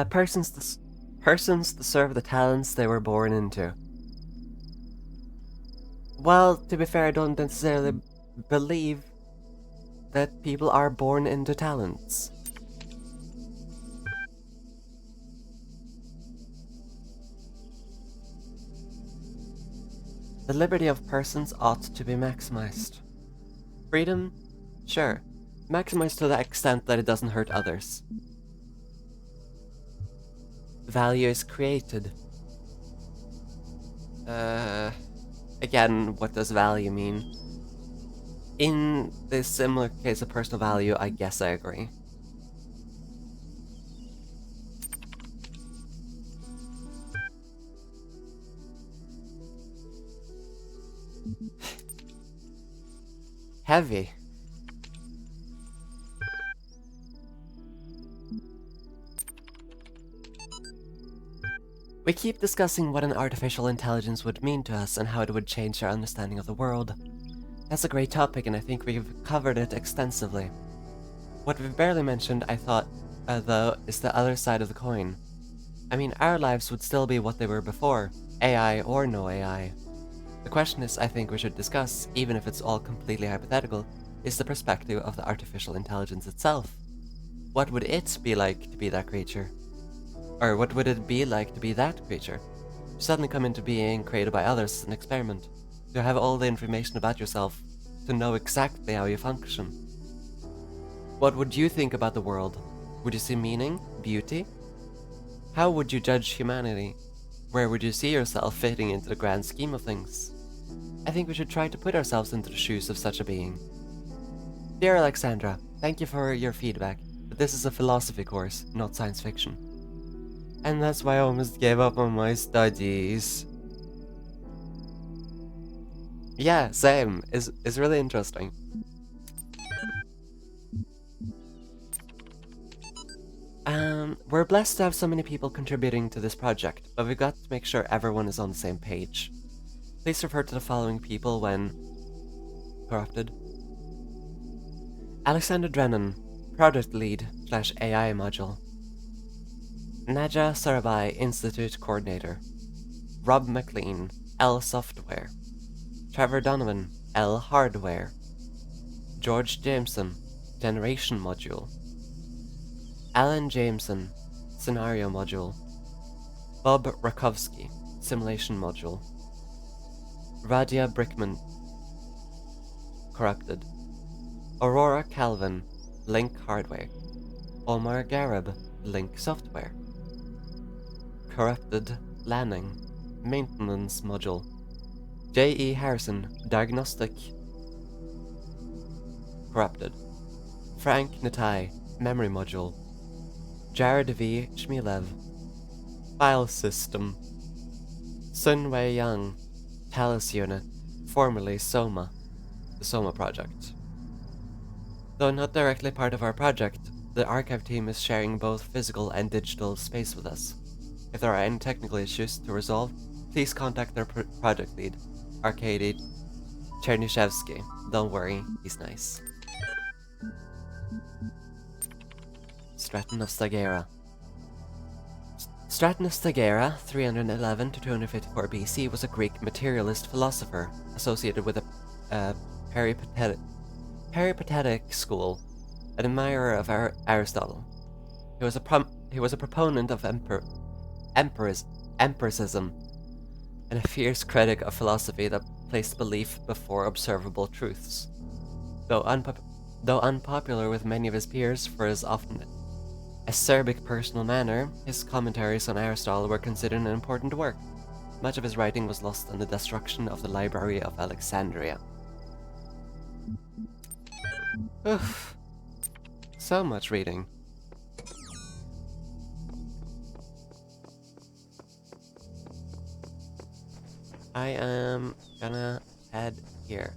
Persons deserve the talents they were born into. Well, to be fair, I don't necessarily believe that people are born into talents. The liberty of persons ought to be maximized. Freedom? Sure. Maximized to the extent that it doesn't hurt others. Value is created. Again, what does value mean? In this similar case of personal value, I guess I agree. Heavy. We keep discussing what an artificial intelligence would mean to us and how it would change our understanding of the world. That's a great topic, and I think we've covered it extensively. What we've barely mentioned, I thought, though, is the other side of the coin. I mean, our lives would still be what they were before, AI or no AI. The question I think we should discuss, even if it's all completely hypothetical, is the perspective of the artificial intelligence itself. What would it be like to be that creature? Or what would it be like to be that creature? To suddenly come into being, created by others as an experiment. To have all the information about yourself. To know exactly how you function. What would you think about the world? Would you see meaning? Beauty? How would you judge humanity? Where would you see yourself fitting into the grand scheme of things? I think we should try to put ourselves into the shoes of such a being. Dear Alexandra, thank you for your feedback, but this is a philosophy course, not science fiction. And that's why I almost gave up on my studies. Yeah, same. Is really interesting. We're blessed to have so many people contributing to this project, but we've got to make sure everyone is on the same page. Please refer to the following people when corrupted. Alexander Drennan, Product Lead / AI Module. Naja Sarabhai, Institute Coordinator. Rob McLean, L Software. Trevor Donovan, L Hardware. George Jameson, Generation Module. Alan Jameson, Scenario Module. Bob Rakowski, Simulation Module. Radia Brickman, Corrupted. Aurora Calvin, Link Hardware. Omar Garib, Link Software. Corrupted Lanning, Maintenance Module. J.E. Harrison, Diagnostic. Corrupted. Frank Natai, Memory Module. Jared V. Shmilev, File System. Sun Wei Young, Talos Unit, formerly Soma, the Soma project. Though not directly part of our project, the archive team is sharing both physical and digital space with us. If there are any technical issues to resolve, please contact their project lead, Arkady Chernyshevsky. Don't worry, he's nice. Stratton of Stagera. Stratton of Stagera, 311 to 254 BC, was a Greek materialist philosopher associated with a peripatetic school, an admirer of Aristotle. He was a proponent of empiricism, and a fierce critic of philosophy that placed belief before observable truths. Though unpopular with many of his peers for his often acerbic personal manner, his commentaries on Aristotle were considered an important work. Much of his writing was lost in the destruction of the Library of Alexandria. Oof. So much reading. I am gonna head here.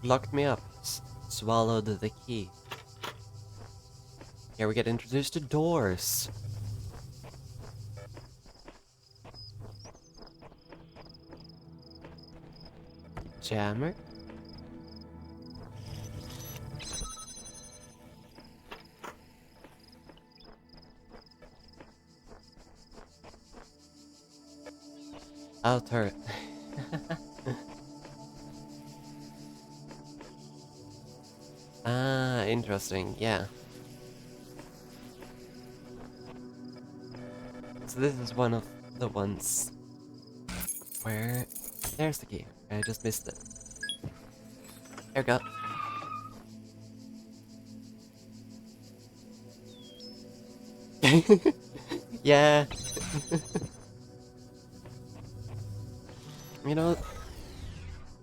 Locked me up. Swallowed the key. Here we get introduced to doors. Jammer. Oh, turret. Ah, interesting, yeah. So this is one of the ones where... There's the key. I just missed it. There we go. Yeah. You know,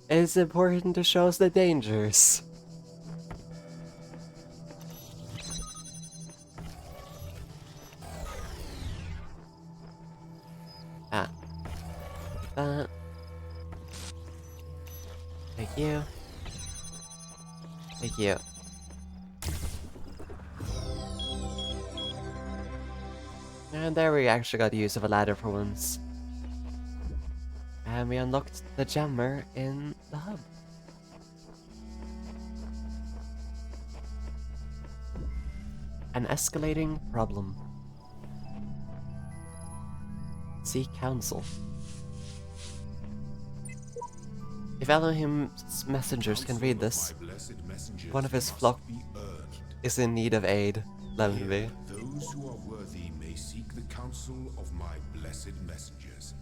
it's important to show us the dangers. Ah. That. Thank you. Thank you. And there we actually got the use of a ladder for once. And we unlocked the jammer in the hub. An escalating problem. Seek counsel. If Elohim's messengers can read this, one of his flock is in need of aid. Let me be. Those who are worthy may seek the counsel of my blessed messengers.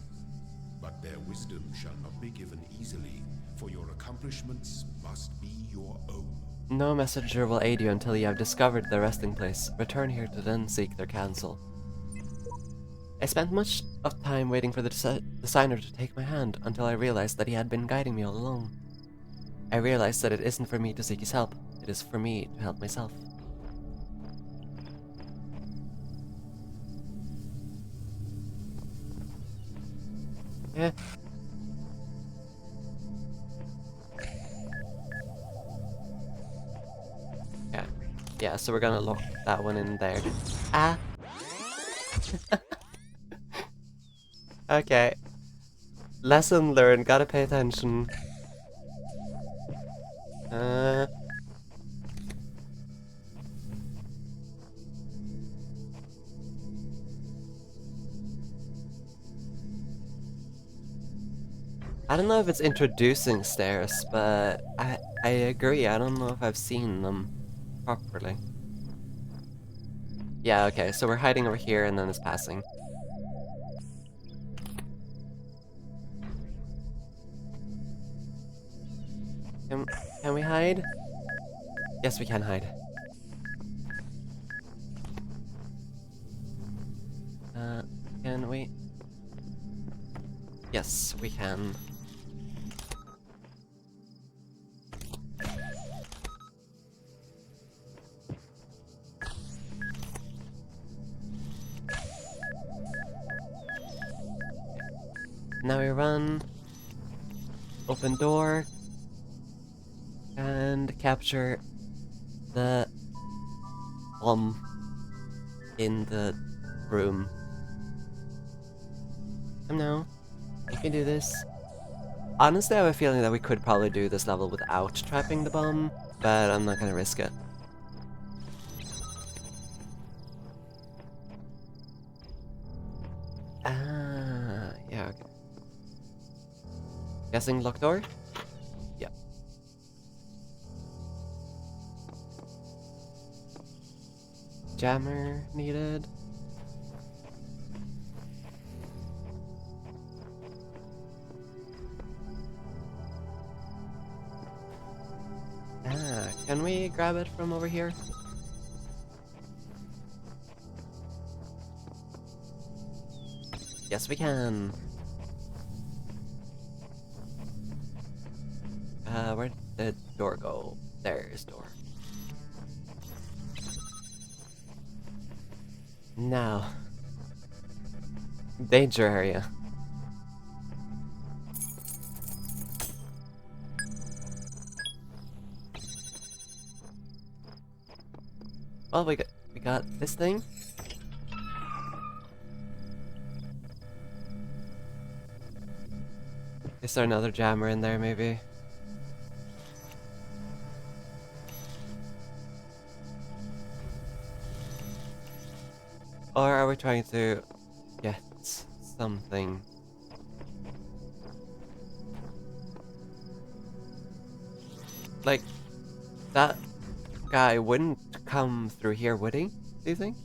But their wisdom shall not be given easily, for your accomplishments must be your own. No messenger will aid you until you have discovered their resting place. Return here to then seek their counsel. I spent much of time waiting for the designer to take my hand until I realized that he had been guiding me all along. I realized that it isn't for me to seek his help, it is for me to help myself. Yeah. Yeah, so we're gonna lock that one in there. Ah! Okay. Lesson learned, gotta pay attention. I don't know if it's introducing stairs, but I agree, I don't know if I've seen them properly. Yeah, okay, so we're hiding over here and then it's passing. Can we hide? Yes, we can hide. Can we? Yes, we can. Now we run. Open door. And capture the bomb in the room. No, you can do this. Honestly, I have a feeling that we could probably do this level without trapping the bomb, but I'm not gonna risk it. Ah, yeah, okay. Guessing locked door? Yep. Jammer needed. Ah, can we grab it from over here? Yes, we can. Where'd the door go? There's door. Now. Danger area. Well, we got this thing. Is there another jammer in there, maybe? Or are we trying to get something? Like, that guy wouldn't come through here, would he? Do you think?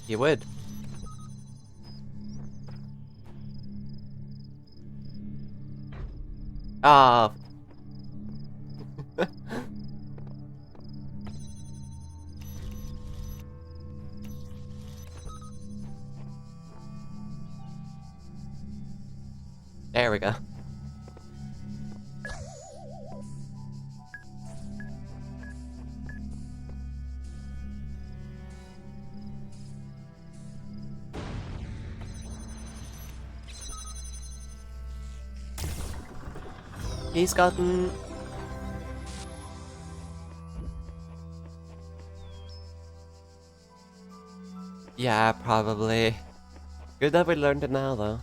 He would. Ah. There we go. He's gotten... Yeah, probably. Good that we learned it now, though.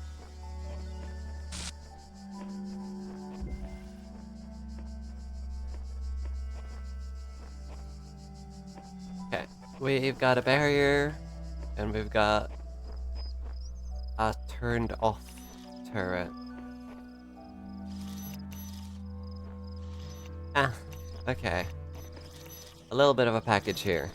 Okay, we've got a barrier, and we've got a turned off turret. Ah, okay. A little bit of a package here.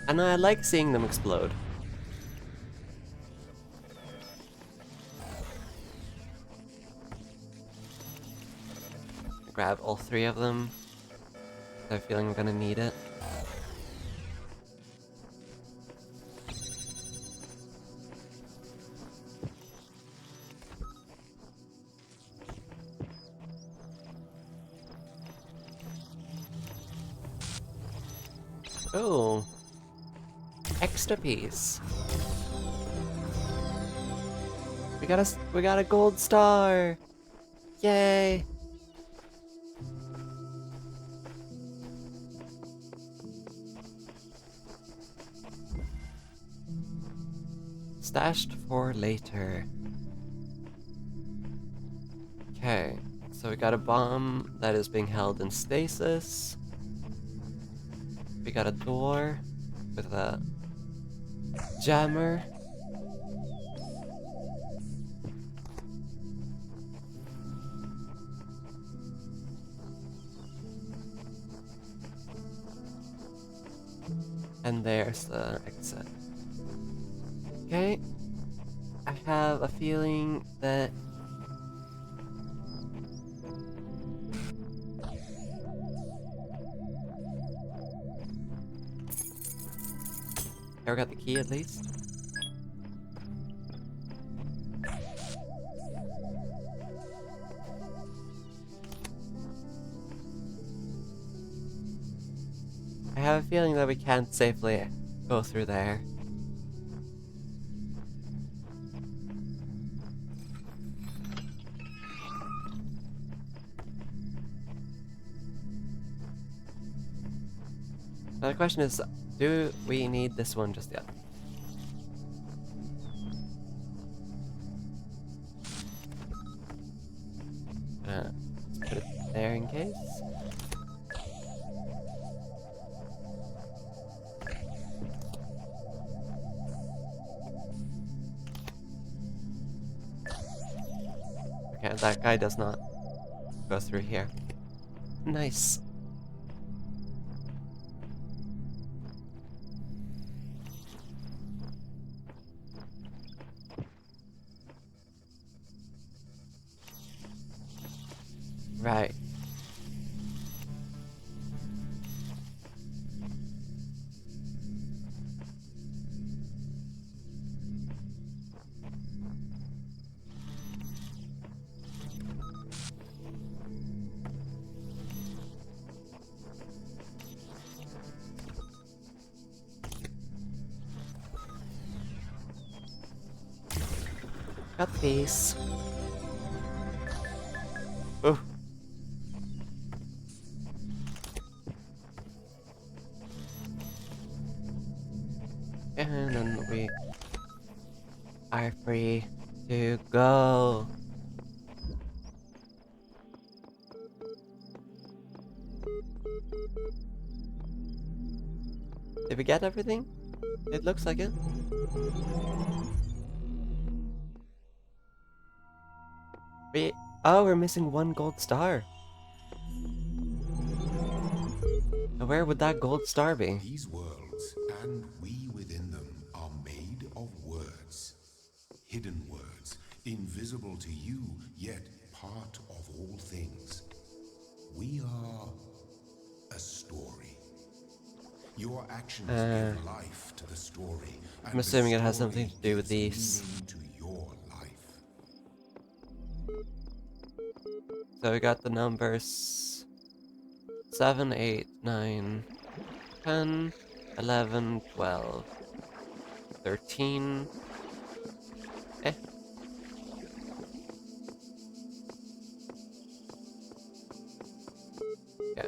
And I like seeing them explode. Grab all three of them. I have a feeling I'm gonna need it. Oh, extra piece. We got a gold star. Yay! Stashed for later. Okay, so we got a bomb that is being held in stasis. We got a door with a jammer. And there's the exit. Okay. I have a feeling that... Ever got the key at least? I have a feeling that we can't safely go through there. Now the question is, do we need this one just yet? Let's put it there in case. Okay, that guy does not go through here. Nice. Right. Got these. Ooh. And then we are free to go. Did we get everything? It looks like it. Oh, we're missing one gold star. Now where would that gold star be? These worlds, and we within them, are made of words. Hidden words, invisible to you, yet part of all things. We are a story. Your actions Uh, give life to the story, I'm and the assuming it has story something to do with gives these. meaning to your life. So we got the numbers 7, 8, 9, 10, 11, 12, 13. Eh. Yeah.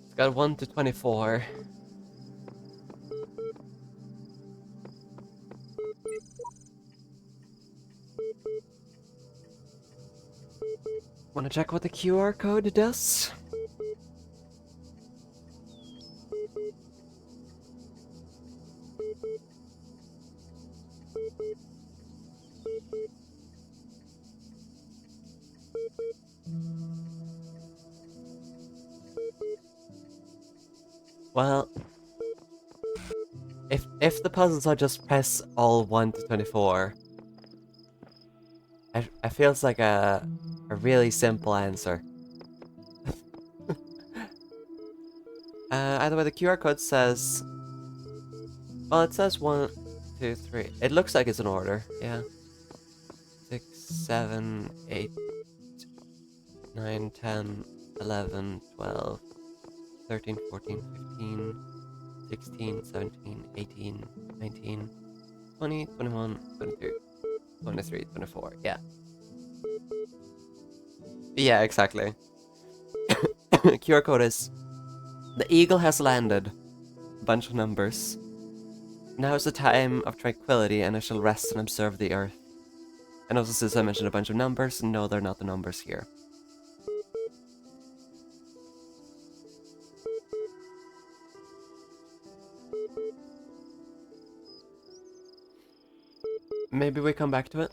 It's got 1 to 24. Wanna check what the QR code does? Well, if the puzzles are just press all 1 to 24, it feels like a really simple answer. Either way, the QR code says, well, it says 1, 2, 3. It looks like it's in order. Yeah. 6, 7, 8, 9, 10, 11, 12, 13, 14, 15, 16, 17, 18, 19, 20, 21, 22, 23, 24. Yeah. Yeah, exactly. QR code is, the eagle has landed. Bunch of numbers. Now is the time of tranquility, and I shall rest and observe the earth. And also, since I mentioned a bunch of numbers, no, they're not the numbers here. Maybe we come back to it?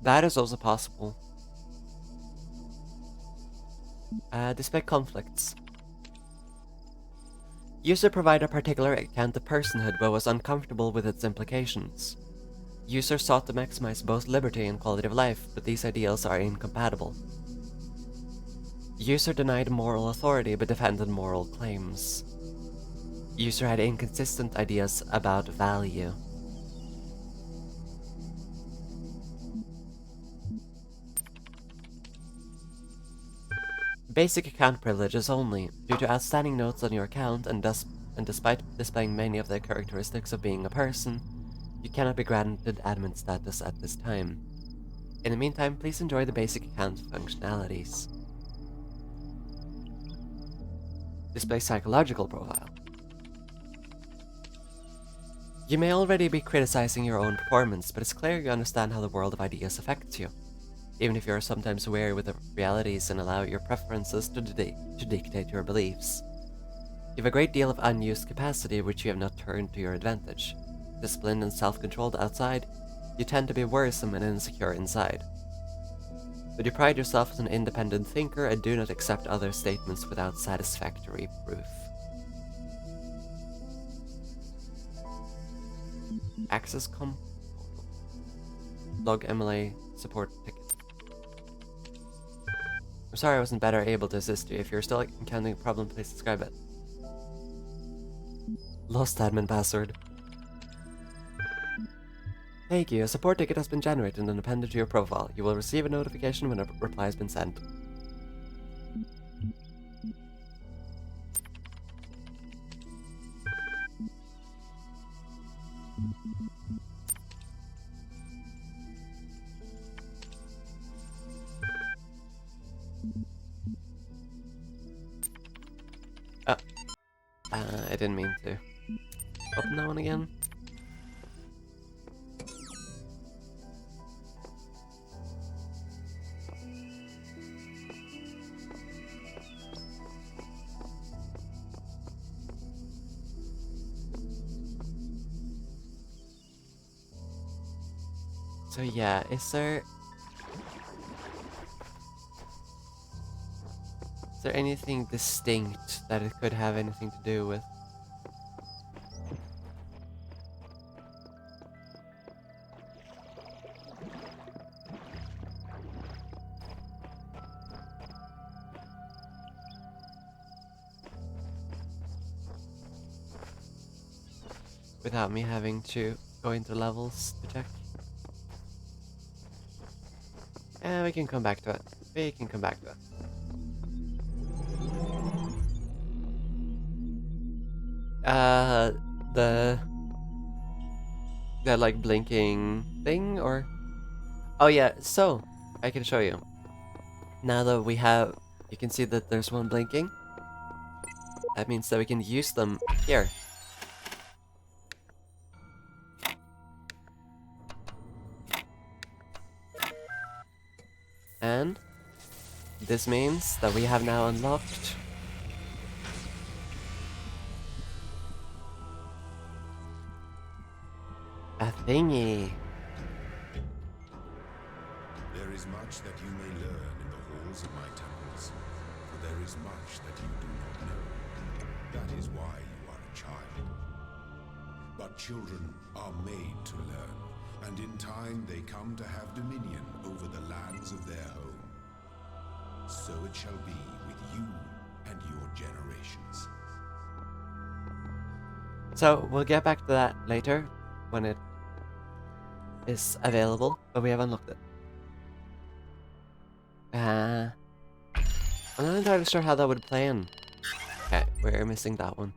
That is also possible. Display conflicts. User provided a particular account of personhood but was uncomfortable with its implications. User sought to maximize both liberty and quality of life, but these ideals are incompatible. User denied moral authority but defended moral claims. User had inconsistent ideas about value. Basic account privileges only. Due to outstanding notes on your account and despite displaying many of the characteristics of being a person, you cannot be granted admin status at this time. In the meantime, please enjoy the basic account functionalities. Display psychological profile. You may already be criticizing your own performance, but it's clear you understand how the world of ideas affects you, even if you are sometimes wary with the realities and allow your preferences to dictate your beliefs. You have a great deal of unused capacity which you have not turned to your advantage. Disciplined and self-controlled outside, you tend to be worrisome and insecure inside. But you pride yourself as an independent thinker and do not accept other statements without satisfactory proof. Access log MLA support ticket. I'm sorry I wasn't better able to assist you. If you're still encountering a problem, please describe it. Lost admin password. Thank you. A support ticket has been generated and appended to your profile. You will receive a notification when a reply has been sent. Oh, I didn't mean to. Open that one again. So yeah, is there anything distinct that it could have anything to do with? Without me having to go into levels to check. Yeah, we can come back to it. We can come back to it. Uh, the that like blinking thing, or oh yeah. So I can show you. Now that we have, you can see that there's one blinking. That means that we can use them here. And this means that we have now unlocked a thingy. There is much that you may learn in the halls of my temples, for there is much that you do not know. That is why you are a child. But children are made to learn, and in time they come to have dominion over the lands of their home. So it shall be with you and your generations. So we'll get back to that later when it is available, but we have unlocked it. I'm not entirely sure how that would play in. Okay, we're missing that one.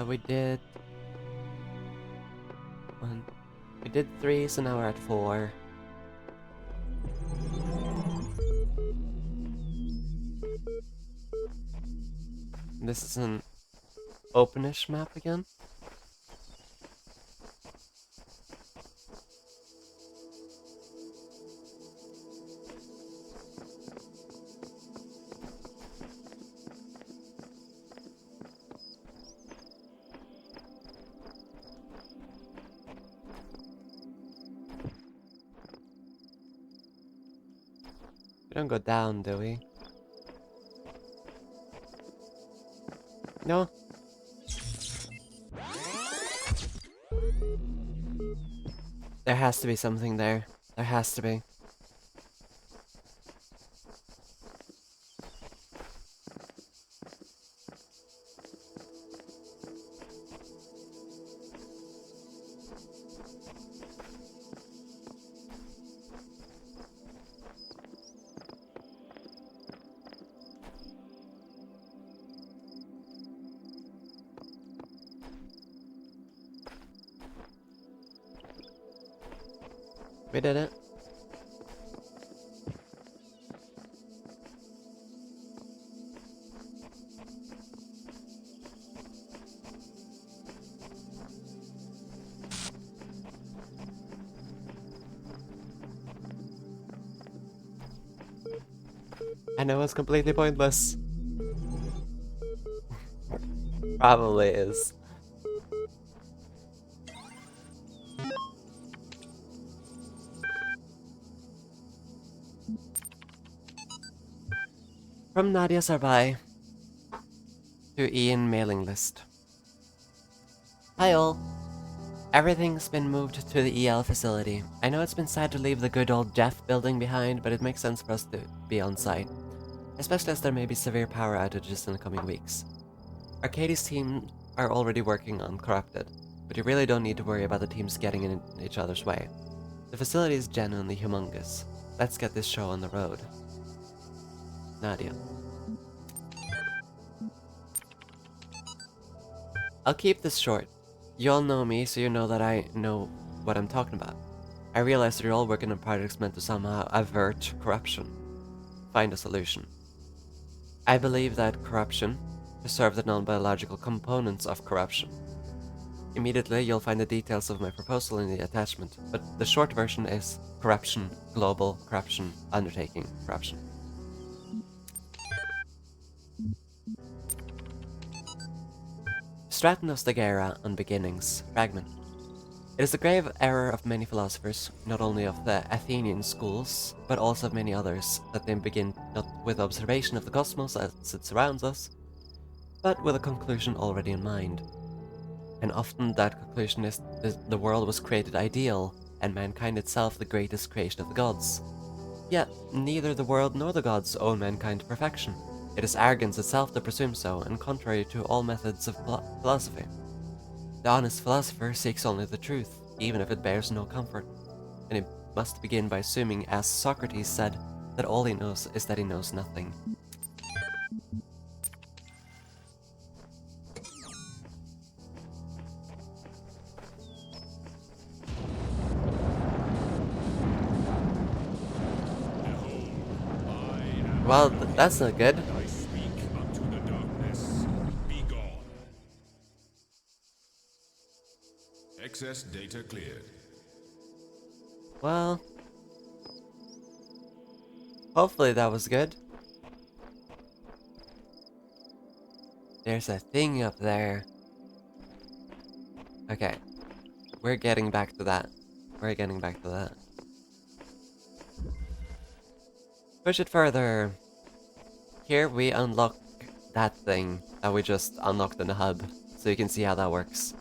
We did one. We did 3, so now we're at 4. This is an openish map again. We don't go down, do we? No? There has to be something there. There has to be. We did it. I know it's completely pointless. Probably is. From Nadia Sarbai to Ian mailing list. Hi all. Everything's been moved to the EL facility. I know it's been sad to leave the good old Jeff building behind, but it makes sense for us to be on site. Especially as there may be severe power outages in the coming weeks. Arcadie's team are already working on Corrupted, but you really don't need to worry about the teams getting in each other's way. The facility is genuinely humongous. Let's get this show on the road. Nadia. I'll keep this short. You all know me, so you know that I know what I'm talking about. I realize that you're all working on projects meant to somehow avert corruption. Find a solution. I believe that corruption preserves the non-biological components of corruption. Immediately, you'll find the details of my proposal in the attachment, but the short version is corruption, global corruption, undertaking corruption. Stratton of Stagera on Beginnings, Fragment. It is a grave error of many philosophers, not only of the Athenian schools, but also of many others, that they begin not with observation of the cosmos as it surrounds us, but with a conclusion already in mind. And often that conclusion is the world was created ideal, and mankind itself the greatest creation of the gods. Yet, neither the world nor the gods owe mankind to perfection. It is arrogance itself to presume so, and contrary to all methods of philosophy. The honest philosopher seeks only the truth, even if it bears no comfort, and he must begin by assuming, as Socrates said, that all he knows is that he knows nothing. Well, that's not good. I speak unto the darkness. Be gone. Excess data cleared. Well, hopefully that was good. There's a thing up there. Okay, we're getting back to that. We're getting back to that. Push it further. Here we unlock that thing that we just unlocked in the hub, so you can see how that works.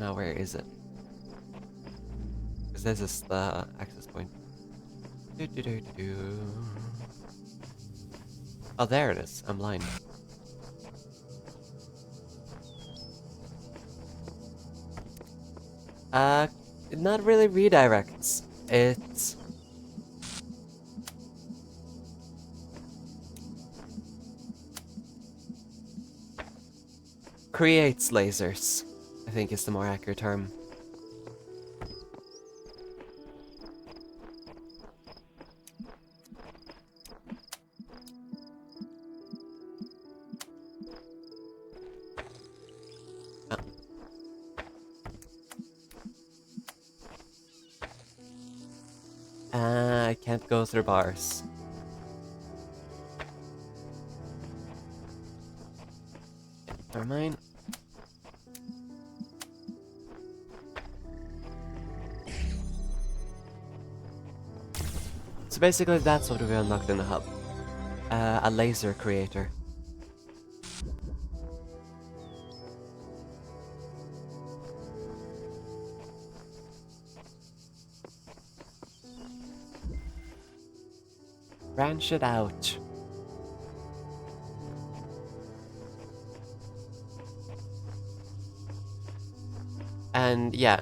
Now where is it? Because this is the access point. Oh, there it is. I'm blind. Not really redirects. It's creates lasers, I think is the more accurate term. I can't go through bars. Never mind. So basically that's what we unlocked in the hub. A laser creator. Branch it out. And yeah,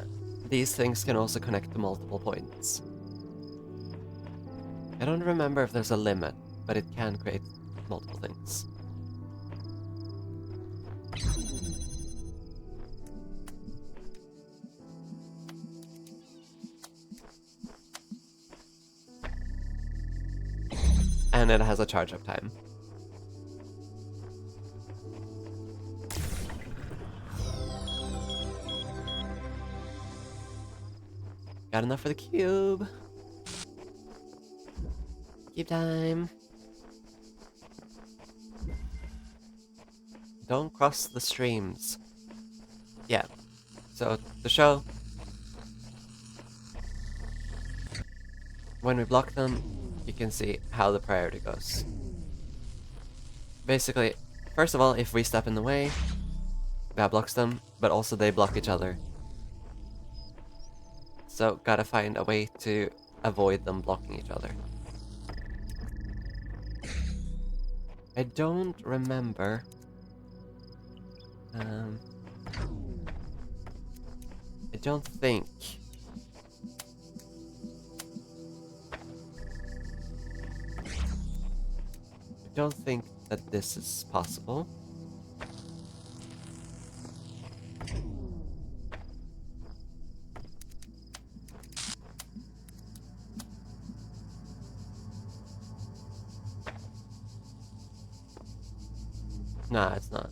these things can also connect to multiple points. I don't remember if there's a limit, but it can create multiple things. And it has a charge up time. Got enough for the cube. Keep time. Don't cross the streams. Yeah. So, the show. When we block them, you can see how the priority goes. Basically, first of all, if we step in the way, that blocks them, but also they block each other. So, gotta find a way to avoid them blocking each other. I don't remember. I don't think. I don't think that this is possible. Nah, it's not.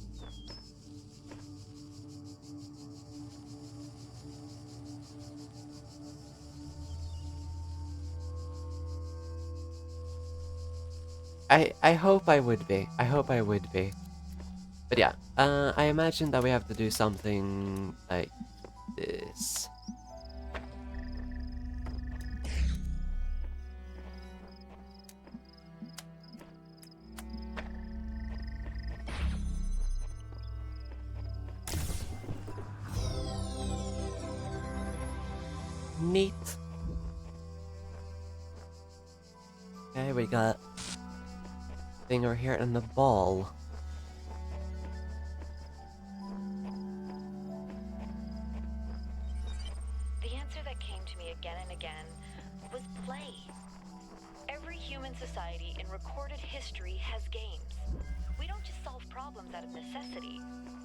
I hope I would be. I hope I would be. But yeah, I imagine that we have to do something like this. Neat. Okay, we got thing over here and the ball. The answer that came to me again and again was play. Every human society in recorded history has games. We don't just solve problems out of necessity.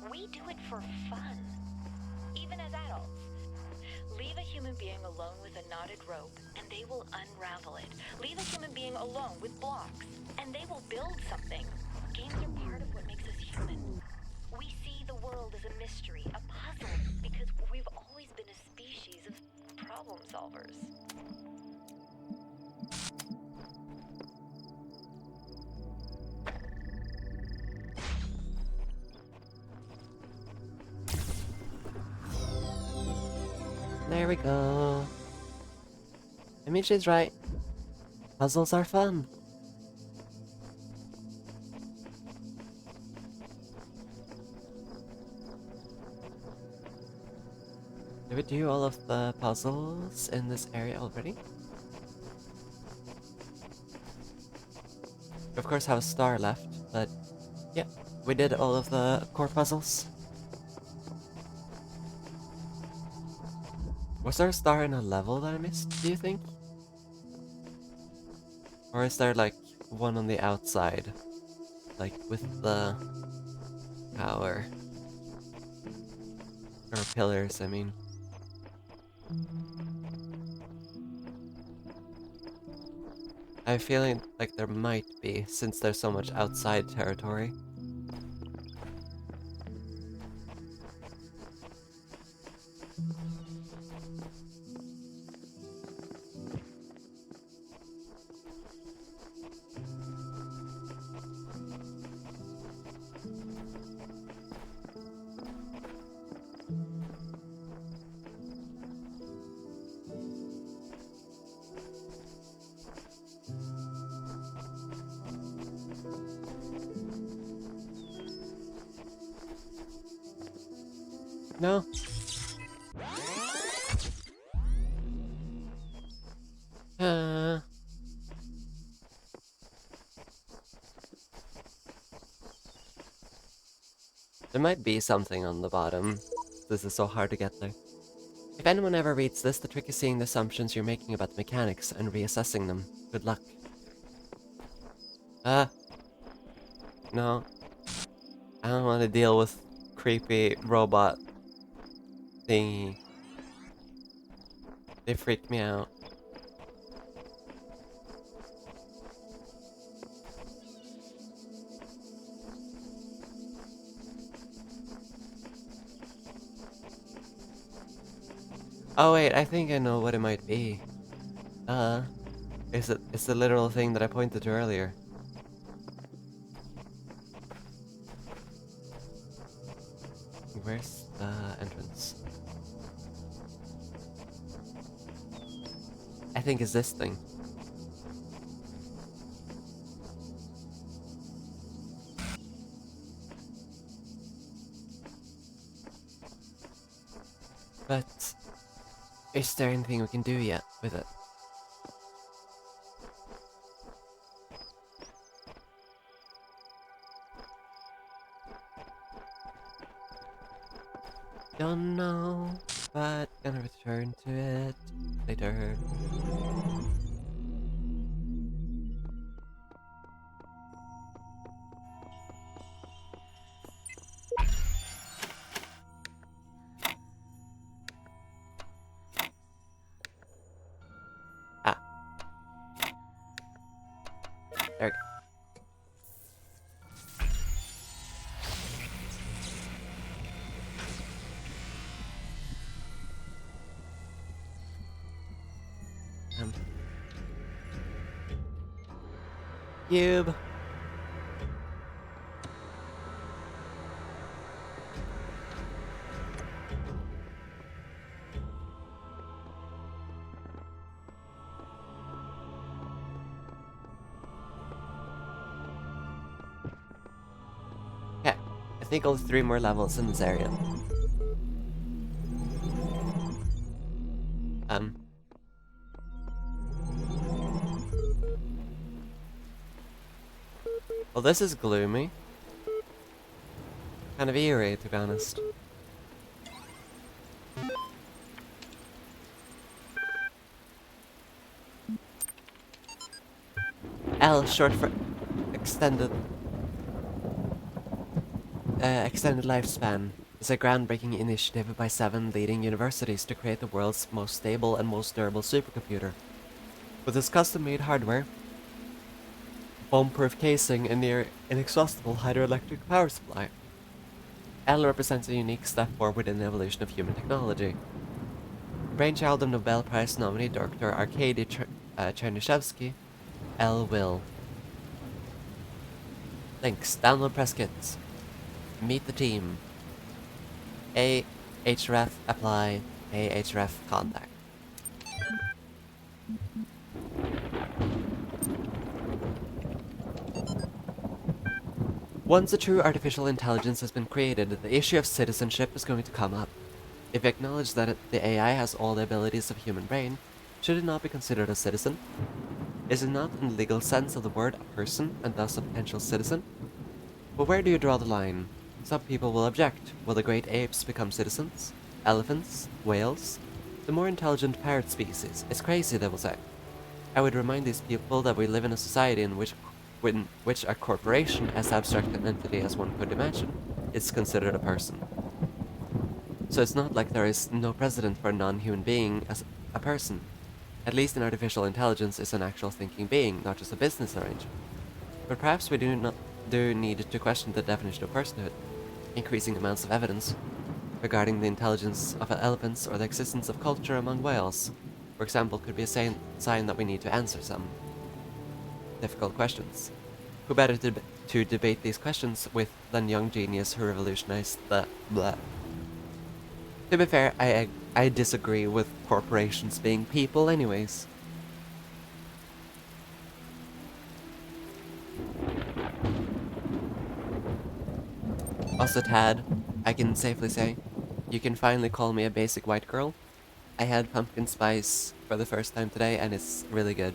We do it for fun. Even as adults. Leave a human being alone with a knotted rope, and they will unravel it. Leave a human being alone with blocks, and they will build something. Games are part of what makes us human. We see the world as a mystery, a puzzle, because we've always been a species of problem solvers. There we go. I mean, she's right. Puzzles are fun. Did we do all of the puzzles in this area already? We of course have a star left, but yeah, we did all of the core puzzles. Was there a star in a level that I missed, do you think? Or is there like one on the outside? Like with the power. Or pillars, I mean. I have a feeling like there might be, since there's so much outside territory. No? There might be something on the bottom. This is so hard to get there. If anyone ever reads this, the trick is seeing the assumptions you're making about the mechanics and reassessing them. Good luck. No. I don't want to deal with creepy robot thingy. They freak me out. Oh wait, I think I know what it might be. It's the literal thing that I pointed to earlier. Where's the entrance? I think it's this thing. But is there anything we can do yet with it? Don't know, but gonna return to it later. Ah, there we go. Cube. think only 3 more levels in this area. Well, this is gloomy. Kind of eerie, to be honest. L, short for extended lifespan, is a groundbreaking initiative by 7 leading universities to create the world's most stable and most durable supercomputer. With its custom-made hardware, bomb-proof casing, and near inexhaustible hydroelectric power supply, L represents a unique step forward in the evolution of human technology. Brainchild of Nobel Prize nominee Dr. Arkady Chernyshevsky, L will. Links: download press kits, meet the team, Ahref apply, Ahref contact. Once a true artificial intelligence has been created, the issue of citizenship is going to come up. If we acknowledge that the AI has all the abilities of a human brain, should it not be considered a citizen? Is it not, in the legal sense of the word, a person, and thus a potential citizen? But where do you draw the line? Some people will object. Will the great apes become citizens? Elephants? Whales? The more intelligent parrot species. It's crazy, they will say. I would remind these people that we live in a society in which a corporation, as abstract an entity as one could imagine, is considered a person. So it's not like there is no precedent for a non-human being as a person. At least in artificial intelligence is an actual thinking being, not just a business arrangement. But perhaps we do need to question the definition of personhood. Increasing amounts of evidence regarding the intelligence of elephants or the existence of culture among whales, for example, could be a sign that we need to answer some difficult questions. Who better to debate these questions with than young genius who revolutionized the blah. To be fair, I disagree with corporations being people anyways. Also, Tad, I can safely say, you can finally call me a basic white girl. I had pumpkin spice for the first time today, and it's really good.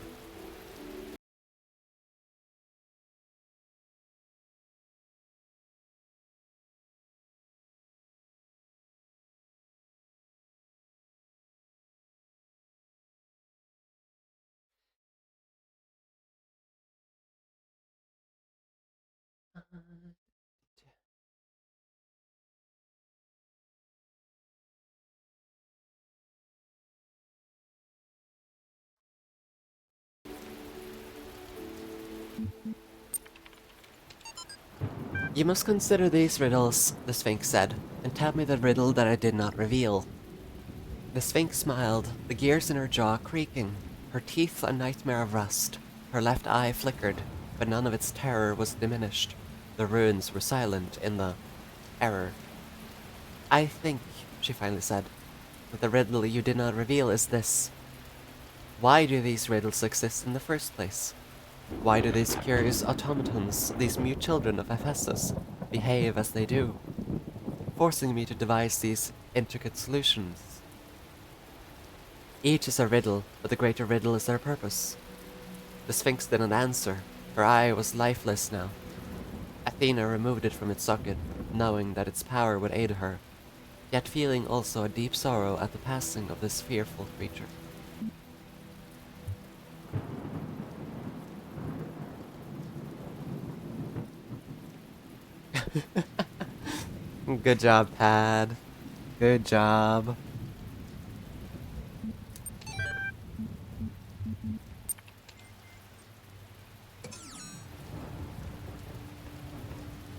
You must consider these riddles, the Sphinx said, and tell me the riddle that I did not reveal. The Sphinx smiled, the gears in her jaw creaking, her teeth a nightmare of rust. Her left eye flickered, but none of its terror was diminished. The ruins were silent in the error. I think, she finally said, that the riddle you did not reveal is this. Why do these riddles exist in the first place? Why do these curious automatons, these mute children of Hephaestus, behave as they do, forcing me to devise these intricate solutions? Each is a riddle, but the greater riddle is their purpose. The Sphinx didn't answer. Her eye was lifeless now. Athena removed it from its socket, knowing that its power would aid her, yet feeling also a deep sorrow at the passing of this fearful creature. Good job, Tad. Good job.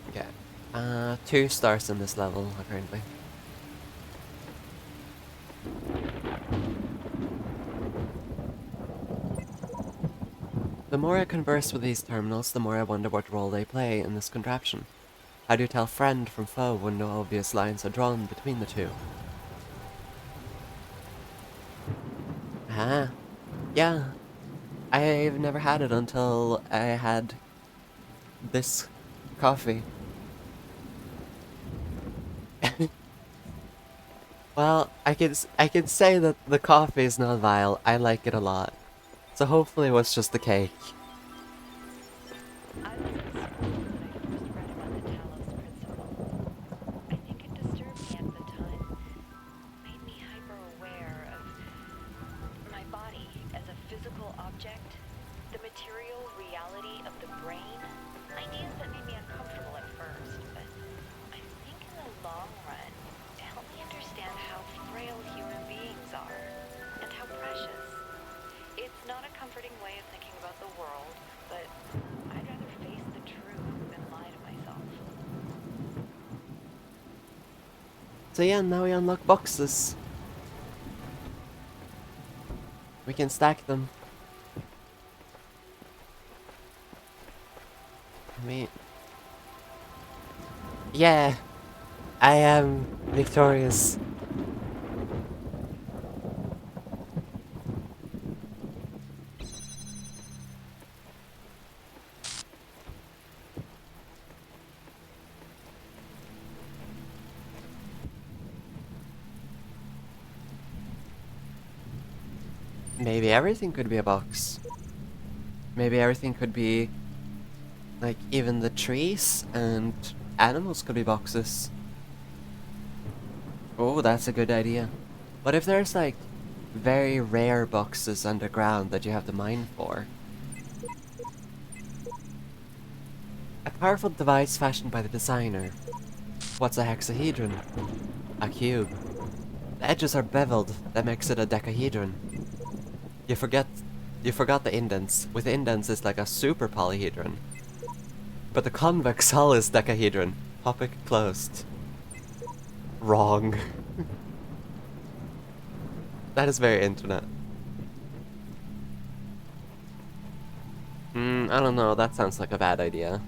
Okay. 2 stars in this level, apparently. The more I converse with these terminals, the more I wonder what role they play in this contraption. How do you tell friend from foe when no obvious lines are drawn between the two? Ah, yeah. I've never had it until I had this coffee. Well, I can say that the coffee is not vile. I like it a lot. So hopefully it was just the cake. I was in school when I first read about the Talos Principle. I think it disturbed me at the time, made me hyper aware of my body as a physical object, the material reality of the brain. Ideas that made me uncomfortable at first, but I think in the long run, it helped me understand how frail human beings are and how precious. It's not a comforting way of thinking about the world, but I'd rather face the truth than lie to myself. So yeah, now we unlock boxes. We can stack them. I mean... Yeah! I am victorious. Maybe everything could be a box. Maybe everything could be... like, even the trees and animals could be boxes. Oh, that's a good idea. What if there's, like, very rare boxes underground that you have to mine for? A powerful device fashioned by the designer. What's a hexahedron? A cube. The edges are beveled, that makes it a decahedron. You forget... you forgot the indents. With indents, it's like a super polyhedron. But the convex hull is decahedron. Topic closed. Wrong. That is very internet. I don't know, that sounds like a bad idea.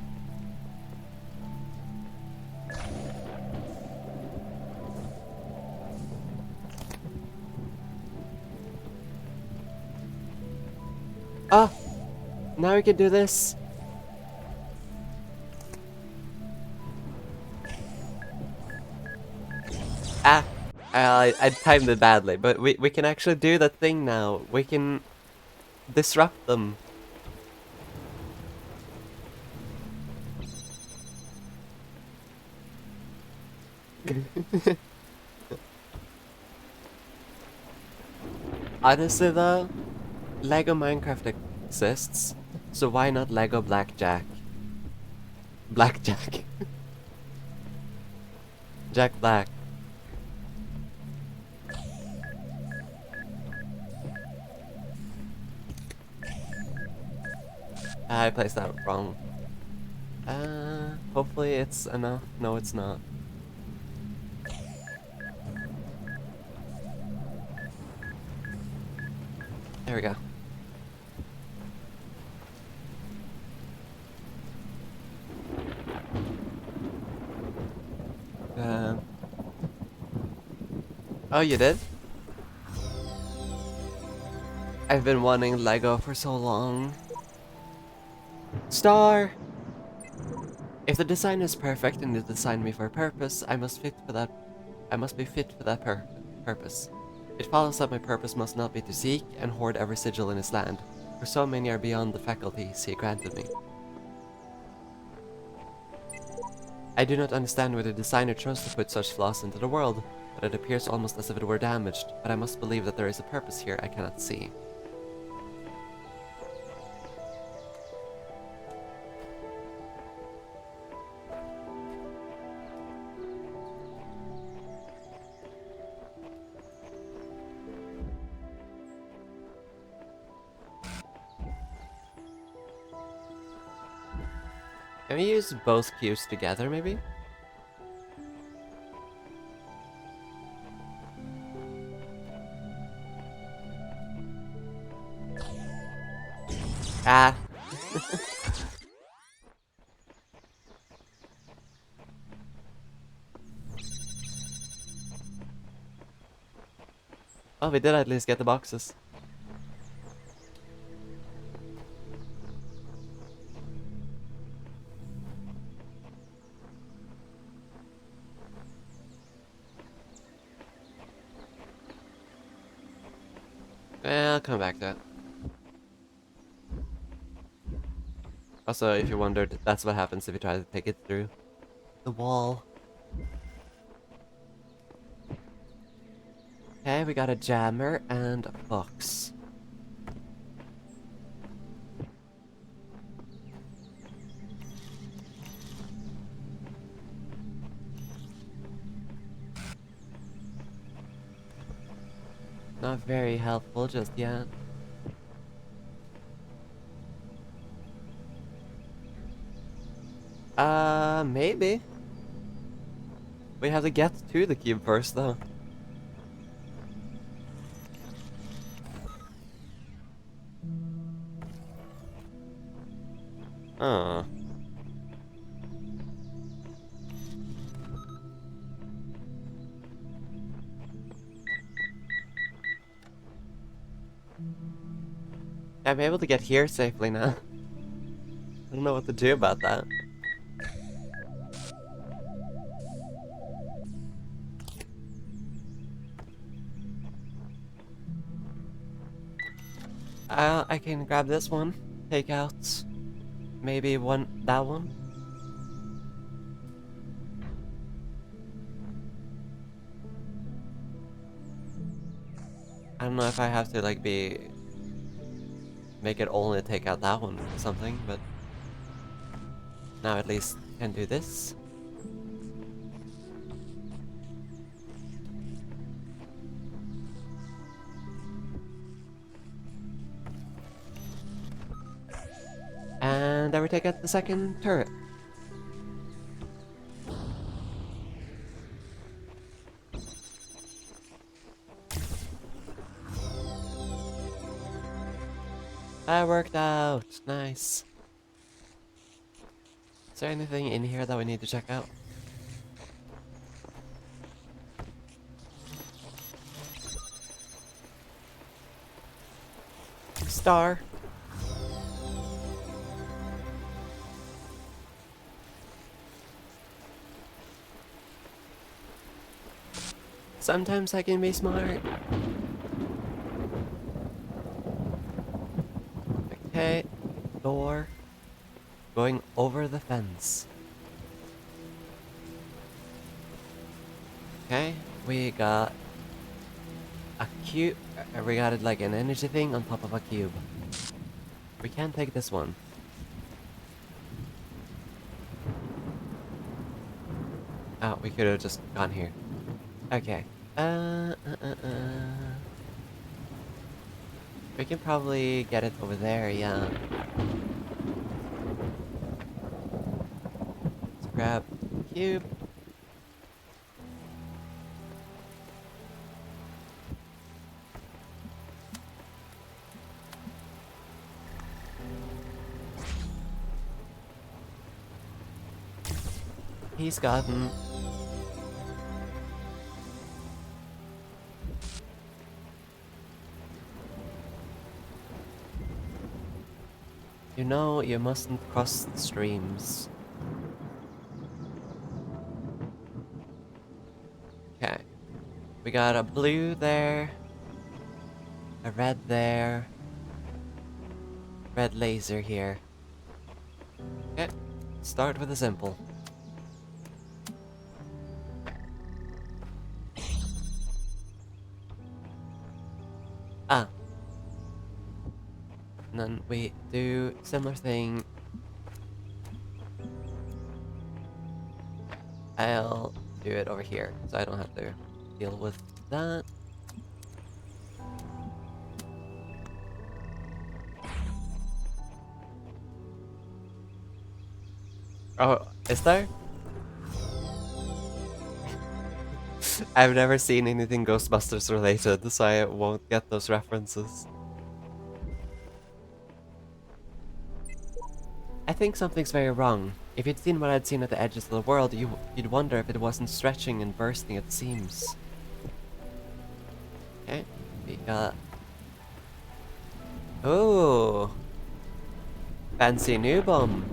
Ah! Now we can do this! Ah! I timed it badly, but we can actually do that thing now. We can disrupt them. Honestly though, Lego Minecraft exists, so why not Lego Blackjack? Blackjack. Jack Black. I placed that wrong. Hopefully it's enough. No, it's not. There we go. Oh, you did? I've been wanting Lego for so long. Star! If the design is perfect and it designed me for a purpose, I must be fit for that purpose. It follows that my purpose must not be to seek and hoard every sigil in his land, for so many are beyond the faculties he granted me. I do not understand why the designer chose to put such flaws into the world, but it appears almost as if it were damaged, but I must believe that there is a purpose here I cannot see. Can we use both cubes together, maybe? Ah! Oh, we did at least get the boxes. Well, I'll come back to it. Also, if you wondered, that's what happens if you try to take it through the wall. Okay, we got a jammer and a fox. Not very helpful just yet. Maybe. We have to get to the cube first, though. Oh. I'm able to get here safely now. I don't know what to do about that. I can grab this one. Take out maybe that one. I don't know if I have to like make it only take out that one or something, but now at least can do this. And then we take out the second turret. That worked out. Nice. Is there anything in here that we need to check out? Star. Sometimes I can be smart. Okay, door. Going over the fence. Okay, we got a cube. We got it like an energy thing on top of a cube. We can't take this one. Oh, we could have just gone here. Okay. We can probably get it over there, yeah. Let's grab the cube. He's gotten. You know, you mustn't cross the streams. Okay. We got a blue there. A red there. Red laser here. Okay. Start with a simple. Ah. And then we do similar thing. I'll do it over here, so I don't have to deal with that. Oh, is there? I've never seen anything Ghostbusters related, so I won't get those references. I think something's very wrong. If you'd seen what I'd seen at the edges of the world, you'd wonder if it wasn't stretching and bursting at the seams. Okay, we got... Oh! Fancy new bomb!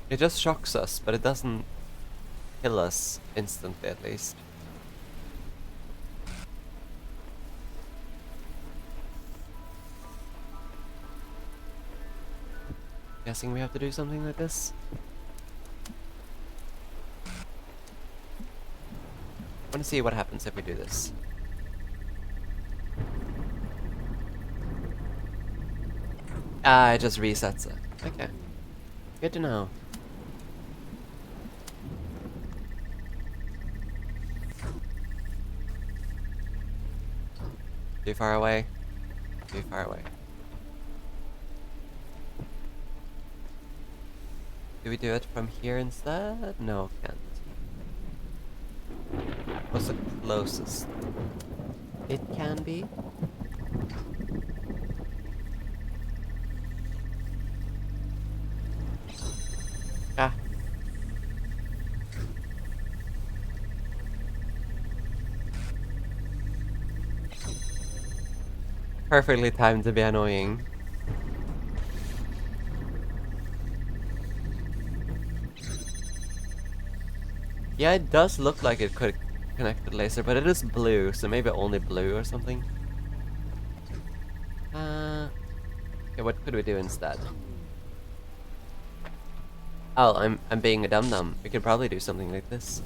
It just shocks us, but it doesn't kill us instantly at least. Guessing we have to do something like this. I want to see what happens if we do this. Ah, it just resets it. Okay. Good to know. Too far away. Too far away. Do we do it from here instead? No, can't. What's the closest it can be? Ah. Perfectly timed to be annoying. Yeah, it does look like it could connect the laser, but it is blue, so maybe only blue or something. Okay, what could we do instead? Oh, I'm being a dum-dum. We could probably do something like this.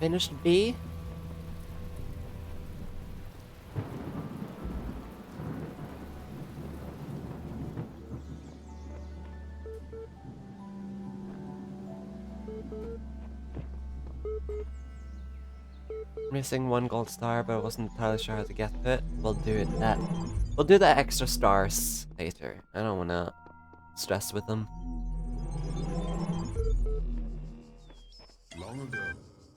Finished B? Missing one gold star, but I wasn't entirely sure how to get to it. We'll do that. We'll do the extra stars later. I don't wanna stress with them. Long ago,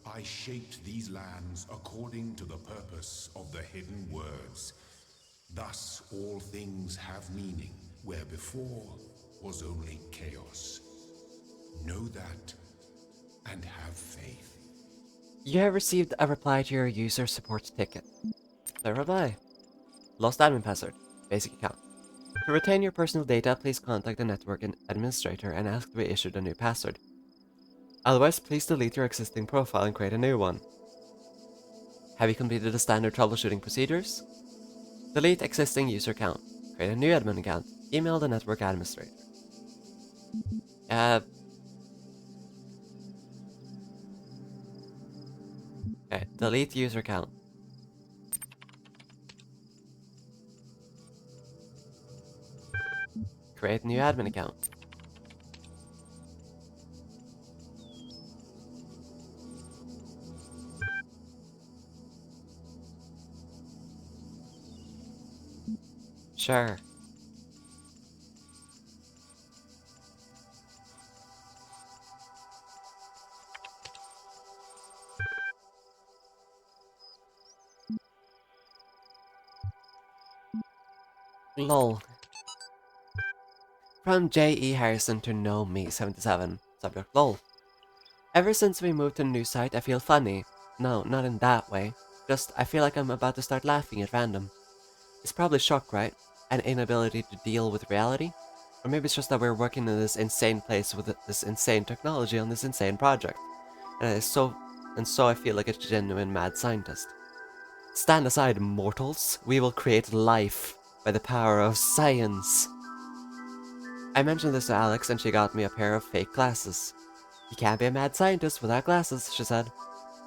I shaped these lands according to the purpose of the hidden words. Thus, all things have meaning, where before was only chaos. Know that, and have faith. You have received a reply to your user support ticket. The reply. Lost admin password. Basic account. To retain your personal data, please contact the network administrator and ask to be issued a new password. Otherwise, please delete your existing profile and create a new one. Have you completed the standard troubleshooting procedures? Delete existing user account. Create a new admin account. Email the network administrator. Okay, delete user account. Create new admin account. Sure. Lol. From J.E. Harrison to Know Me 77. Subject lol. Ever since we moved to the new site, I feel funny. No, not in that way. Just, I feel like I'm about to start laughing at random. It's probably shock, right? An inability to deal with reality? Or maybe it's just that we're working in this insane place with this insane technology on this insane project. So I feel like a genuine mad scientist. Stand aside, mortals. We will create life by the power of science. I mentioned this to Alex and she got me a pair of fake glasses. You can't be a mad scientist without glasses, she said.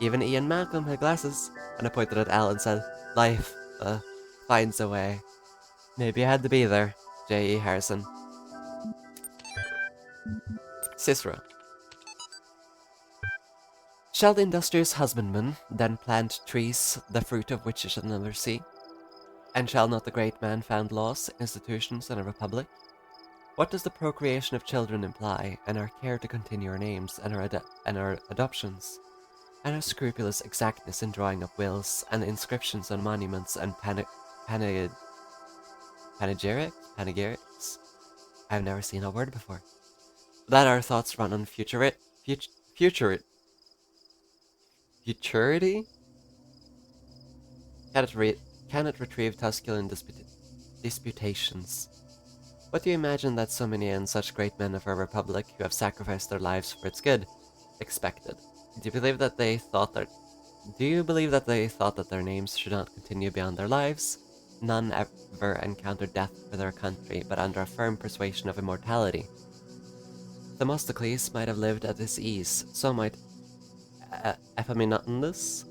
Even Ian Malcolm had glasses, and I pointed at Al and said, life, finds a way. Maybe I had to be there. J.E. Harrison. Cicero. Shall the industrious husbandman then plant trees, the fruit of which you shall never see? And shall not the great man found laws, institutions, and a republic? What does the procreation of children imply, and our care to continue our names, and our adoptions? And our scrupulous exactness in drawing up wills, and inscriptions on monuments and panegyrics? I've never seen a word before. that our thoughts run on futurity? Cannot retrieve Tusculan disputations. What do you imagine that so many and such great men of our republic who have sacrificed their lives for its good expected? Do you believe that they thought that their names should not continue beyond their lives? None ever encountered death for their country, but under a firm persuasion of immortality. Themistocles might have lived at his ease, so might Epaminondas,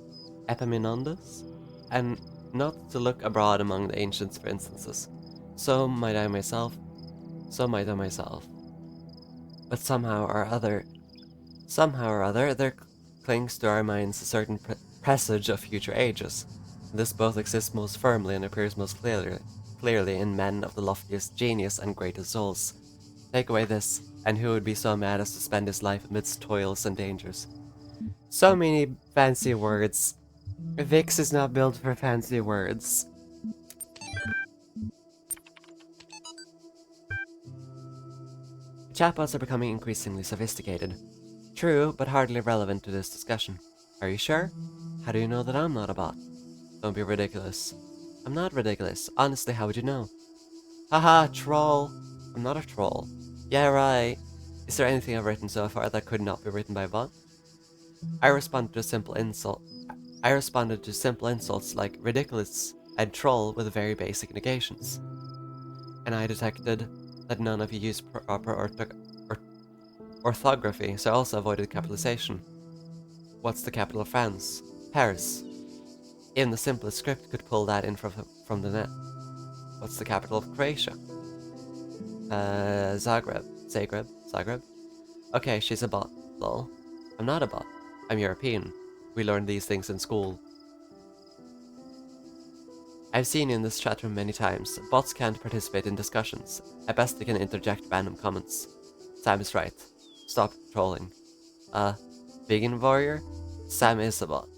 and not to look abroad among the ancients for instances. So might I myself. But somehow or other, there clings to our minds a certain presage of future ages. This both exists most firmly and appears most clearly in men of the loftiest genius and greatest souls. Take away this, and who would be so mad as to spend his life amidst toils and dangers? So many fancy words. Vix is not built for fancy words. Chatbots are becoming increasingly sophisticated. True, but hardly relevant to this discussion. Are you sure? How do you know that I'm not a bot? Don't be ridiculous. I'm not ridiculous. Honestly, how would you know? Haha, troll. I'm not a troll. Yeah, right. Is there anything I've written so far that could not be written by a bot? I responded to simple insults like ridiculous and troll with very basic negations. And I detected that none of you used proper orthography, so I also avoided capitalization. What's the capital of France? Paris. Even the simplest script could pull that in from the net. What's the capital of Croatia? Zagreb. Okay, she's a bot. Lol. I'm not a bot. I'm European. We learned these things in school. I've seen you in this chat room many times. Bots can't participate in discussions. At best they can interject random comments. Sam is right. Stop trolling. Vegan warrior? Sam is a bot.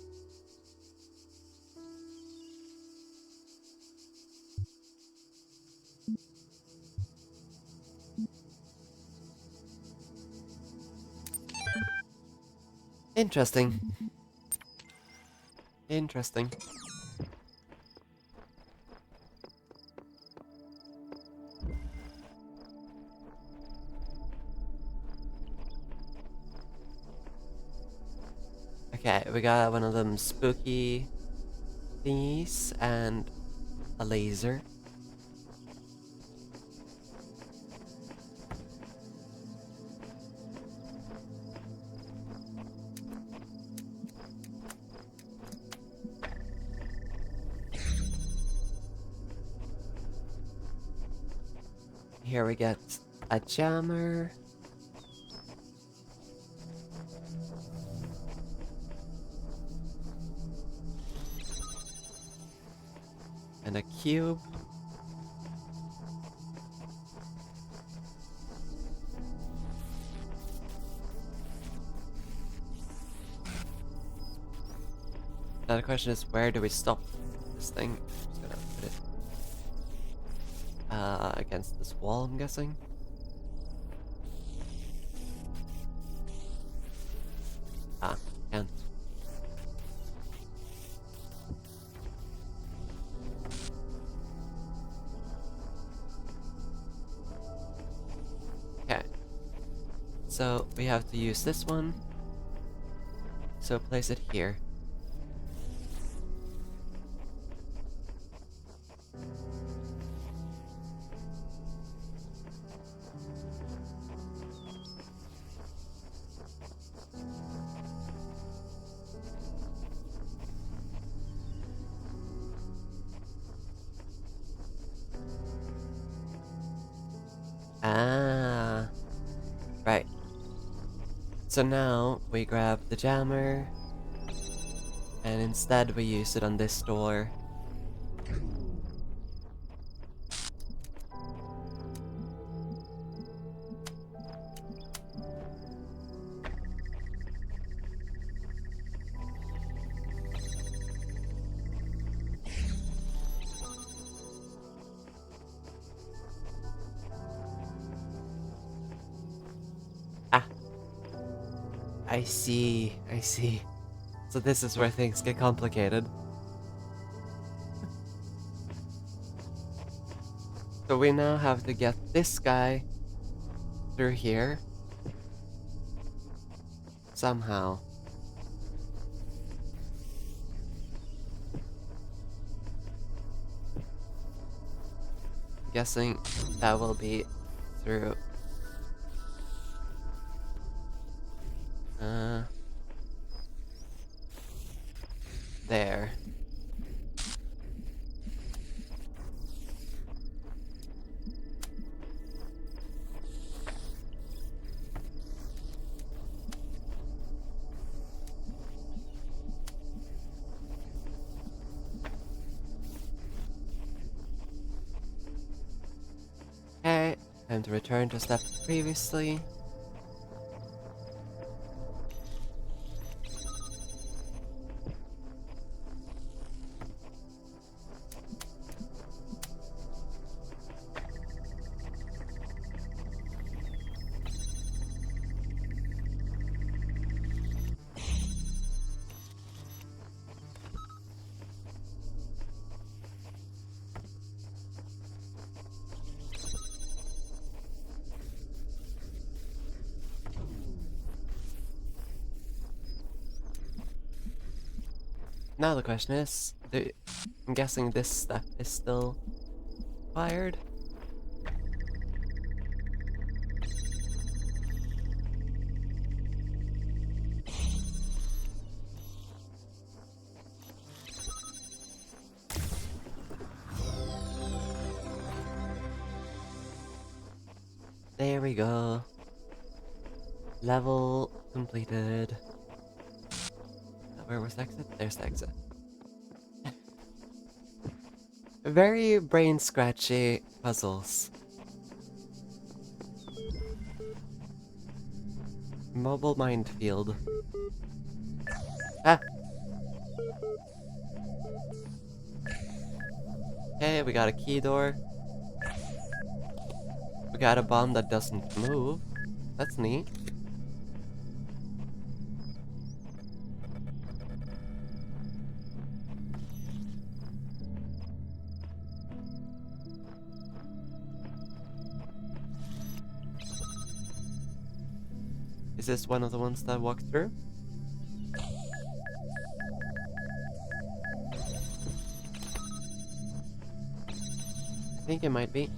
Interesting. Okay, we got one of them spooky thingies and a laser. Here we get a jammer. And a cube. Now the question is, where do we stop this thing? I'm just gonna put it against this wall, I'm guessing. Can't. Okay. So we have to use this one. So place it here. Ah, right. So now we grab the jammer, and instead we use it on this door. I see, I see. So this is where things get complicated. So we now have to get this guy through here. Somehow. Guessing that will be through there. Okay, time to return to step previously. Now the question is, I'm guessing this step is still fired. There we go. Level completed. Where was the exit? There's the exit. Very brain scratchy puzzles. Mobile minefield. Ah! Okay, we got a key door. We got a bomb that doesn't move. That's neat. Is this one of the ones that I walked through? I think it might be.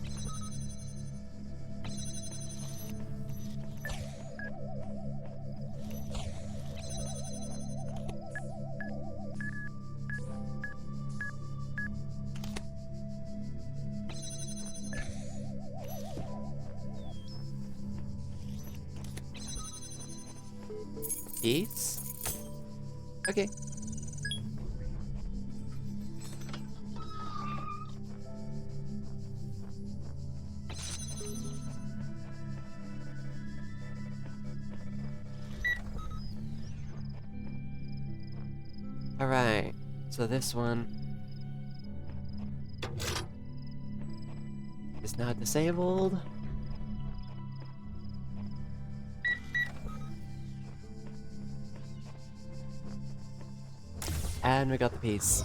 Peace? Okay. Alright, so this one is now disabled. And we got the piece.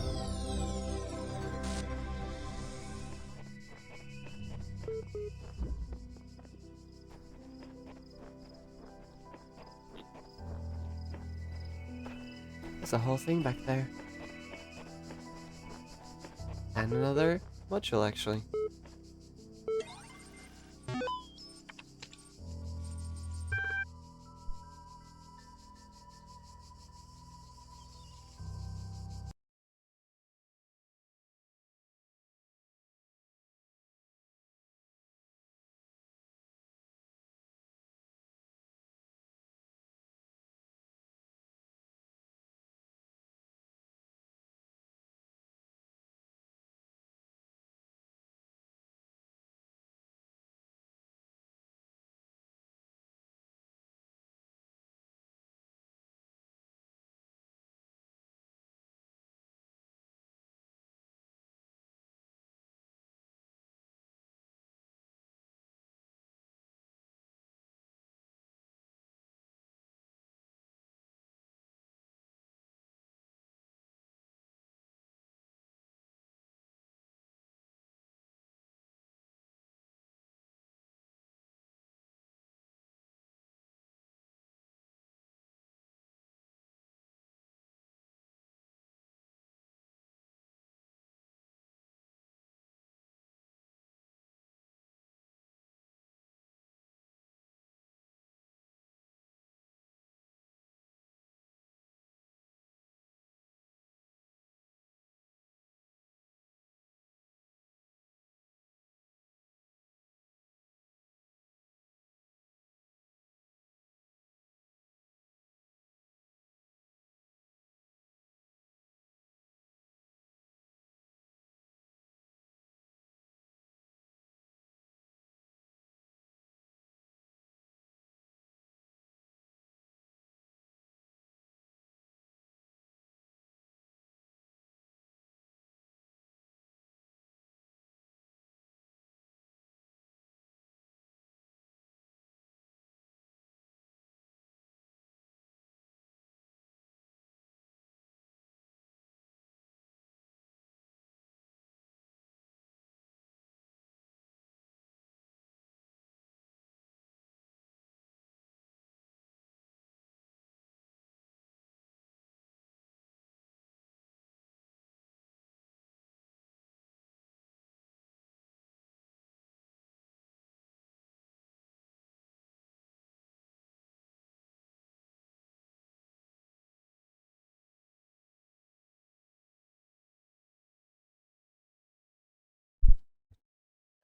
There's a whole thing back there. And another module, actually.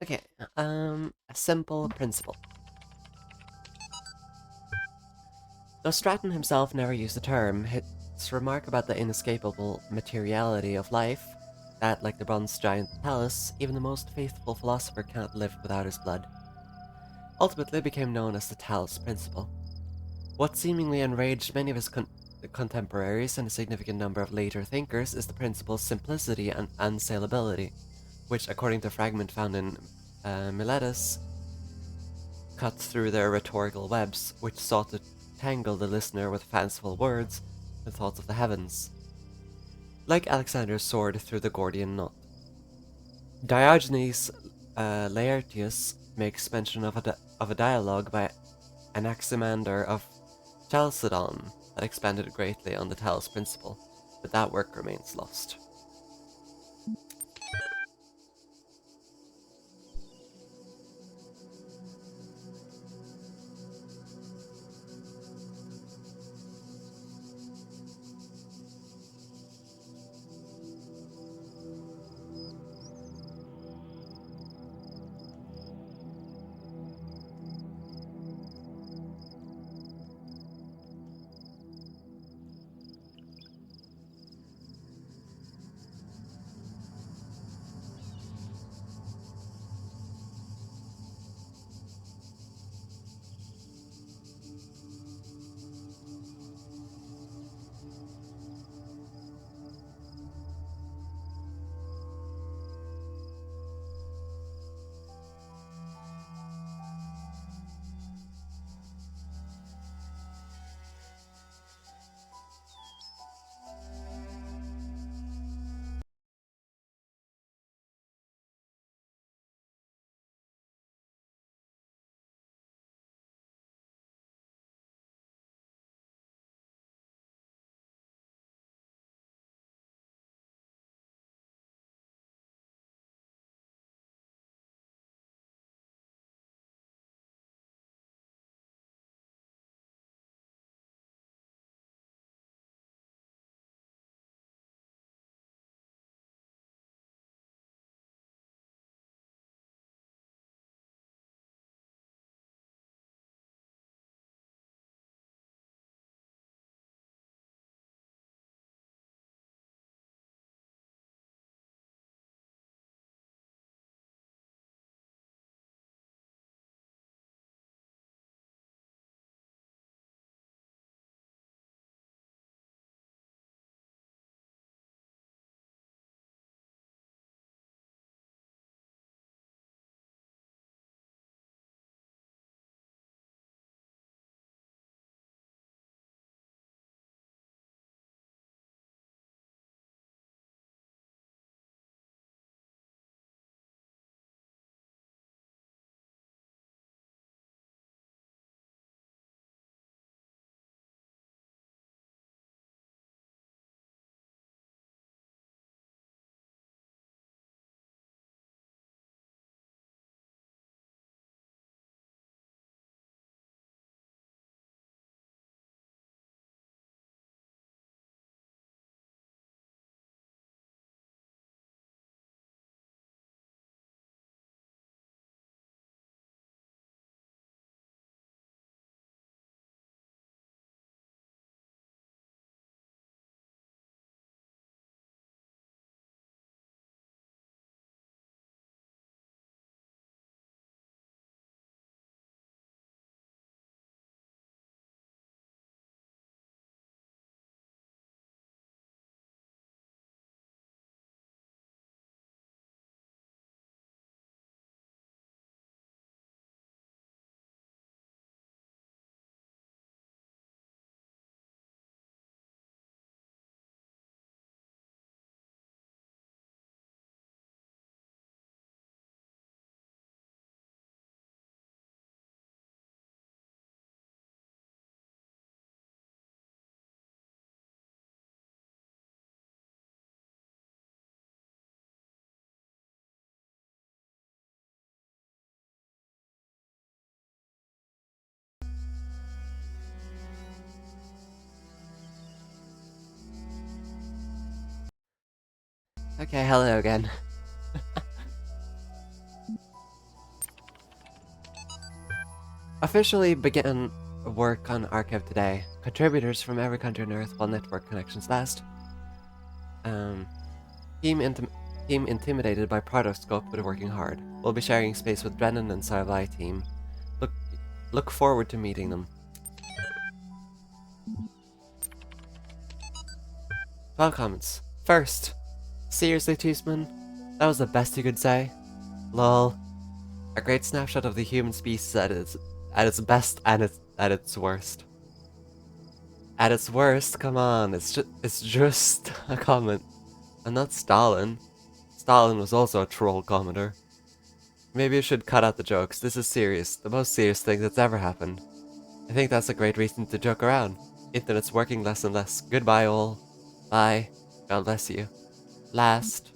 Okay, a simple principle. Though Stratton himself never used the term, his remark about the inescapable materiality of life, that, like the bronze giant Talos, even the most faithful philosopher cannot live without his blood, ultimately became known as the Talos Principle. What seemingly enraged many of his contemporaries and a significant number of later thinkers is the principle's simplicity and unsaleability, which, according to a fragment found in Miletus, cut through their rhetorical webs, which sought to tangle the listener with fanciful words and thoughts of the heavens, like Alexander's sword through the Gordian knot. Diogenes Laertius makes mention of a dialogue by Anaximander of Chalcedon that expanded greatly on the Talos principle, but that work remains lost. Okay, hello again. Officially began work on Archive today. Contributors from every country on Earth while network connections last. Um, team, team intimidated by product scope but working hard. We'll be sharing space with Brennan and Savai team. Look forward to meeting them. 12 comments. First, seriously, Cheeseman? That was the best you could say? Lol. A great snapshot of the human species at its best and at its worst. At its worst, come on, it's just a comment. And not Stalin. Stalin was also a troll commenter. Maybe you should cut out the jokes. This is serious. The most serious thing that's ever happened. I think that's a great reason to joke around. Internet's working less and less. Goodbye all. Bye. God bless you. Last.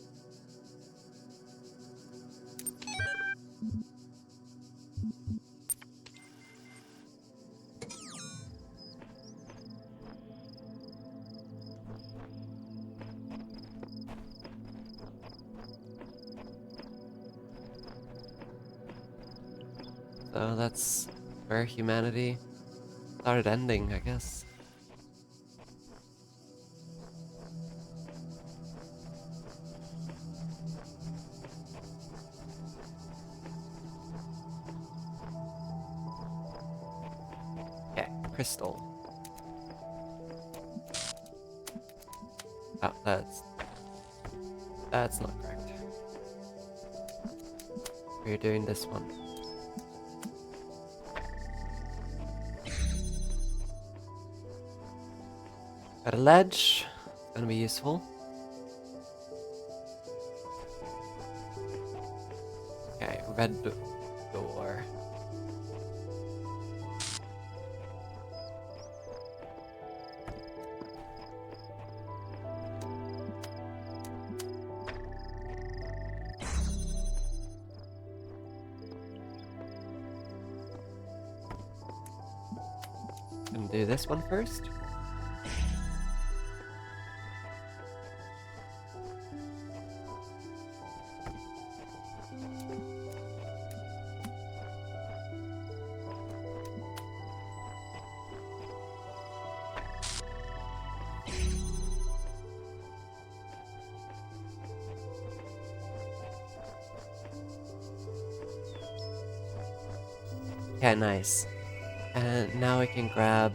So that's where humanity started ending, I guess. Yeah, crystal. Oh, that's not correct. We're doing this one. Got a ledge. Gonna be useful. Okay, red door. Gonna do this one first. Okay, nice. And now I can grab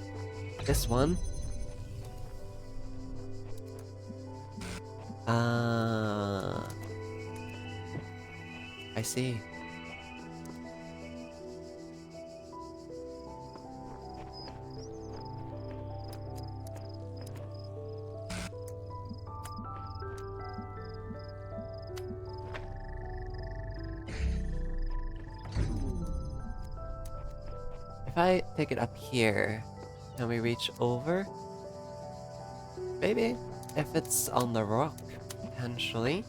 this one. I see. If I take it up here, can we reach over? Maybe. If it's on the rock, potentially.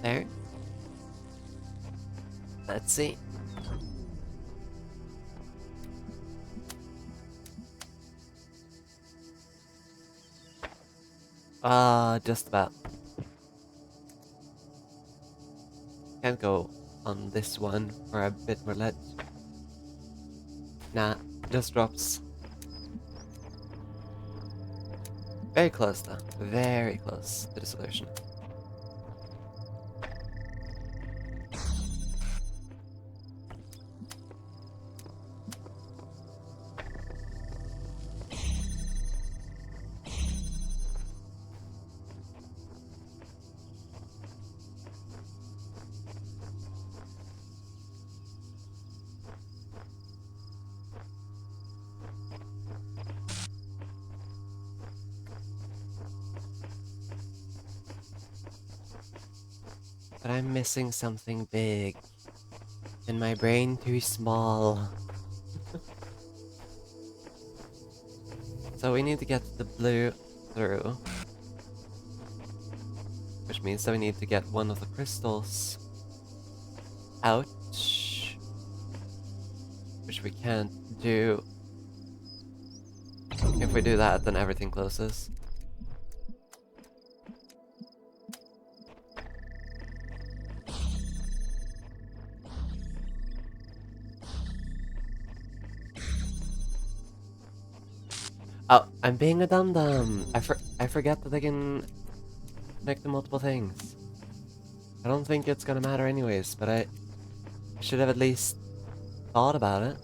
There. Let's see. Just about. Can't go on this one for a bit more ledge. Nah, just drops. Very close though. Very close to the solution. But I'm missing something big. And my brain too small. So we need to get the blue through. Which means that we need to get one of the crystals out. Which we can't do If we do that, then everything closes. Oh, I'm being a dum-dum. I forget that I can connect to multiple things. I don't think it's gonna matter anyways, but I should have at least thought about it.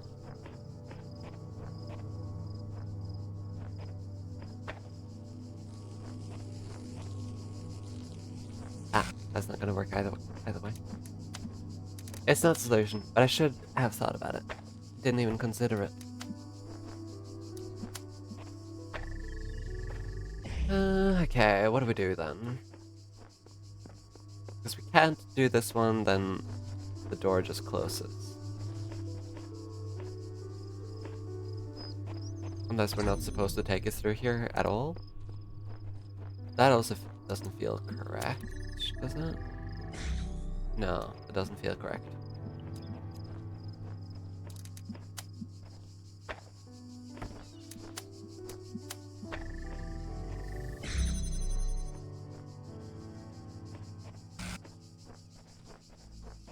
Ah, that's not gonna work either way. It's not a solution, but I should have thought about it. Didn't even consider it. Okay, what do we do then? Because we can't do this one, then the door just closes. Unless we're not supposed to take it through here at all. That also doesn't feel correct, does it? No, it doesn't feel correct.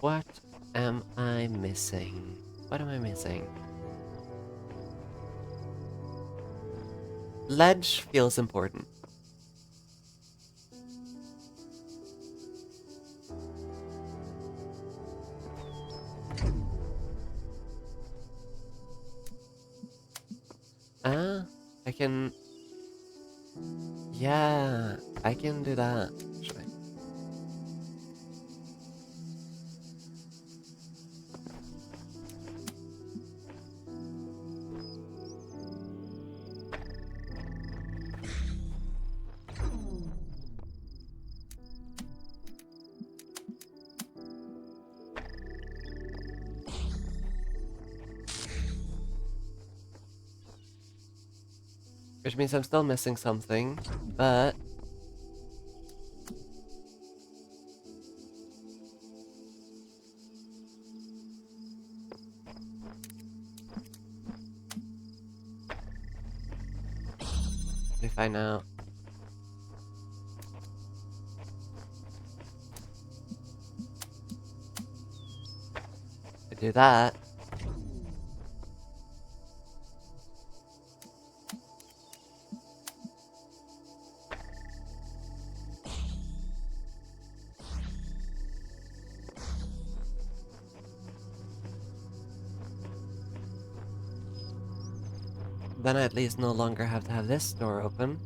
What am I missing? What am I missing? Ledge feels important. I can... Yeah, I can do that, actually. Which means I'm still missing something, but... Let me find out. I do that. Then I at least no longer have to have this door open.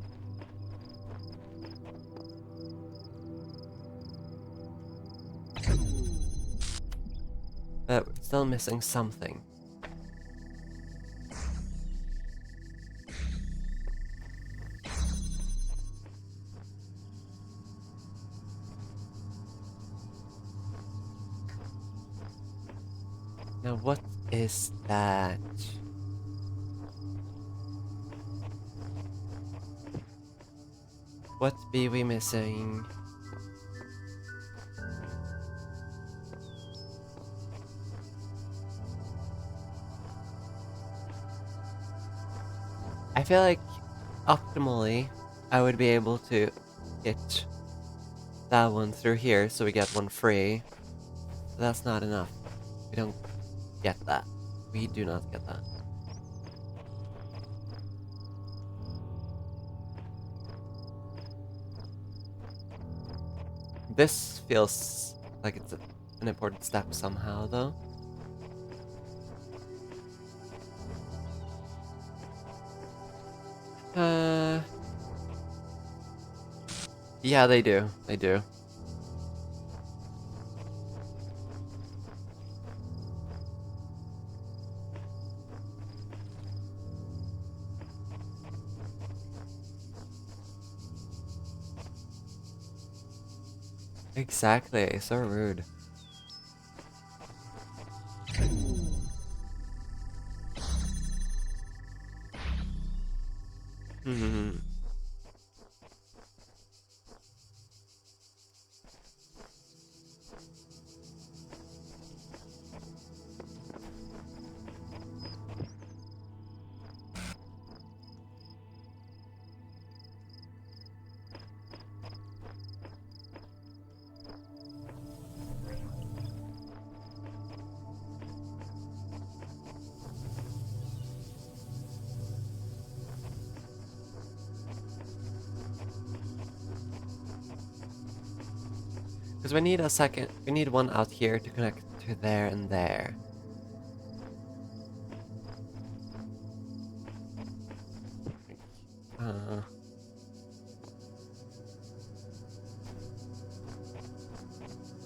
But we're still missing something. Now what is that? What be we missing? I feel like optimally I would be able to get that one through here so we get one free. But that's not enough. We don't get that. We do not get that. This feels like it's an important step somehow, though. Yeah, they do. They do. Exactly. So rude. Hmm. Because we need a second. We need one out here to connect to there and there. Uh,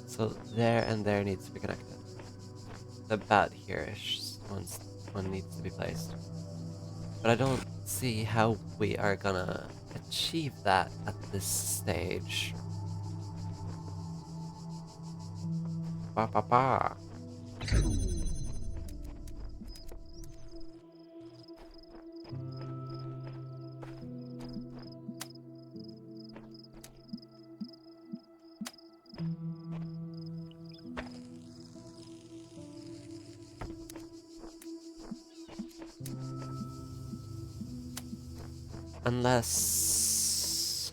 so there and there needs to be connected. About here-ish one needs to be placed. But I don't see how we are gonna achieve that at this stage. Ba ba ba. Unless...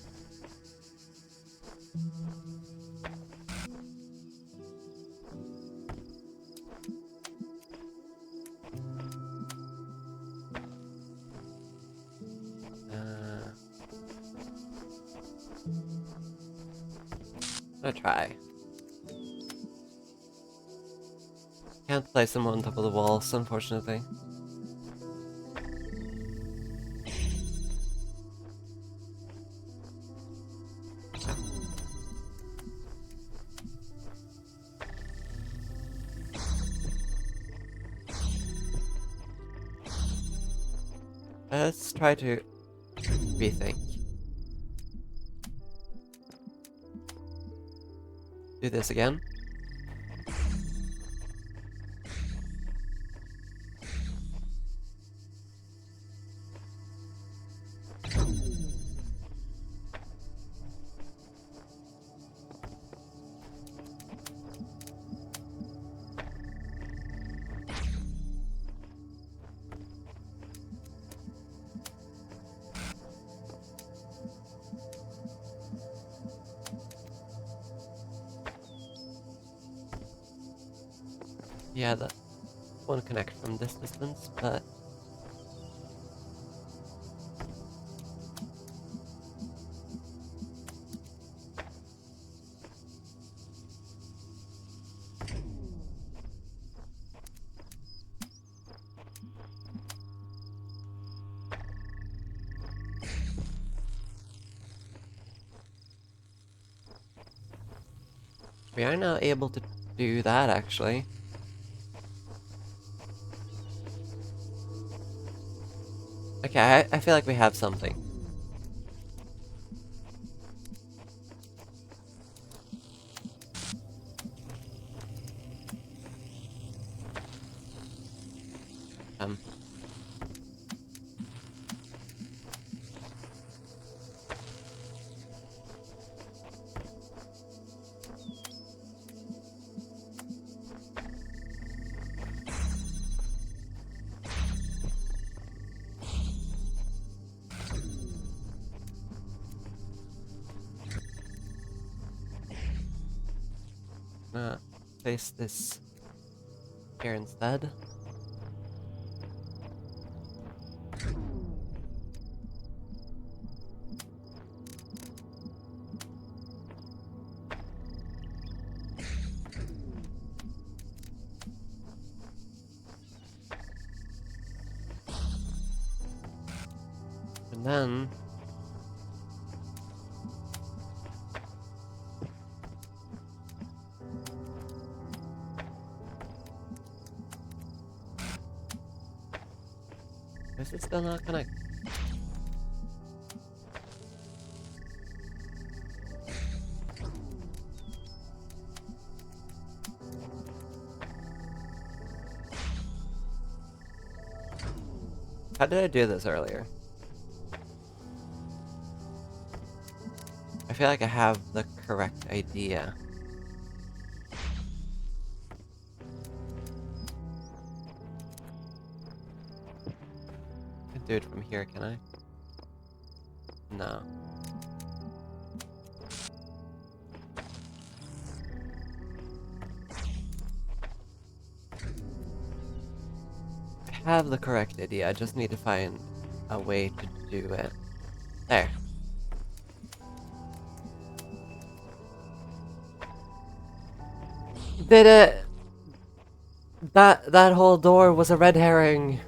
I'm gonna try. Can't place them on top of the walls, unfortunately. Let's try to rethink. Do this again. Yeah, that won't connect from this distance, but... we are now able to do that, actually. Okay, I feel like we have something. Um. Place this here instead. And then... this is still not connected. How did I do this earlier? I feel like I have the correct idea. I can do it from here, can I? No. I have the correct idea, I just need to find a way to do it. There. Did it? That whole door was a red herring.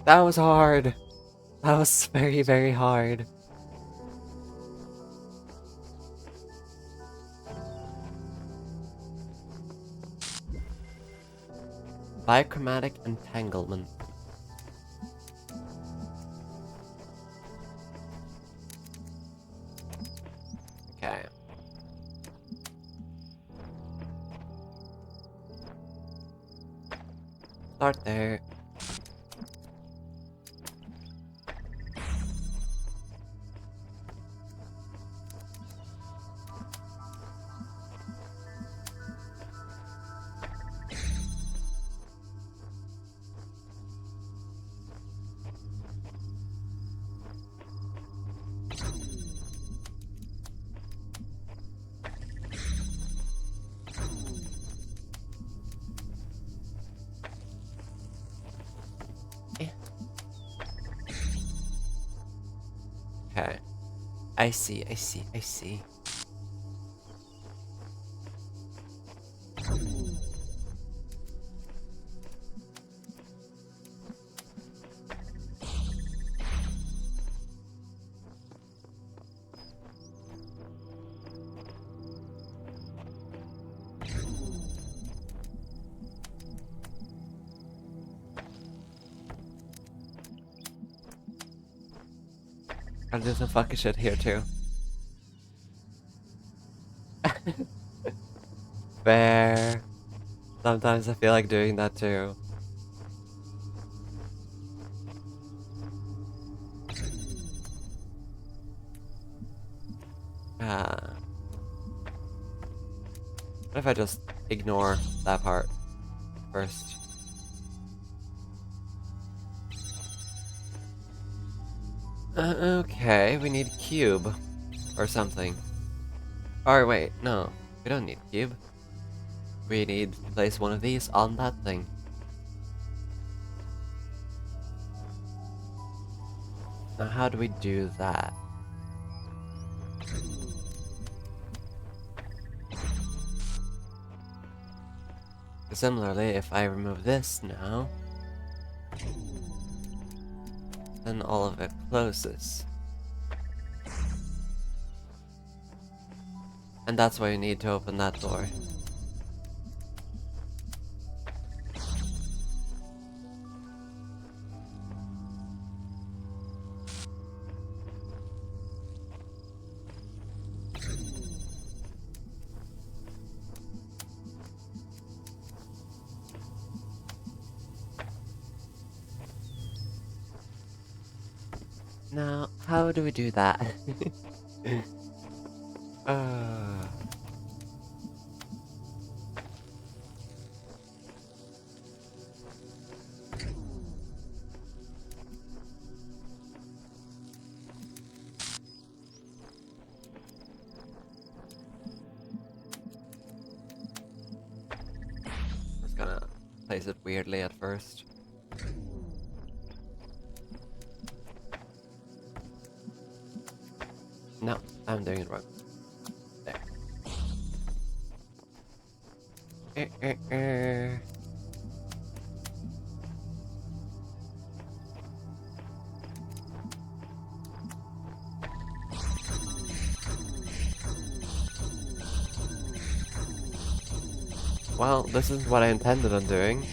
That was hard. That was very, very hard. Biochromatic entanglement. Okay. Start there. Okay. I see. I'll do some fucking shit here too. Fair. Sometimes I feel like doing that too. What if I just ignore that part first? Okay, we need cube. Or something. Or wait, no. We don't need cube. We need to place one of these on that thing. Now how do we do that? Similarly, if I remove this now, then all of it closes. And that's why you need to open that door. Now, how do we do that? Just gonna place it weirdly at first. No, I'm doing it wrong. There. Well, this isn't what I intended on doing.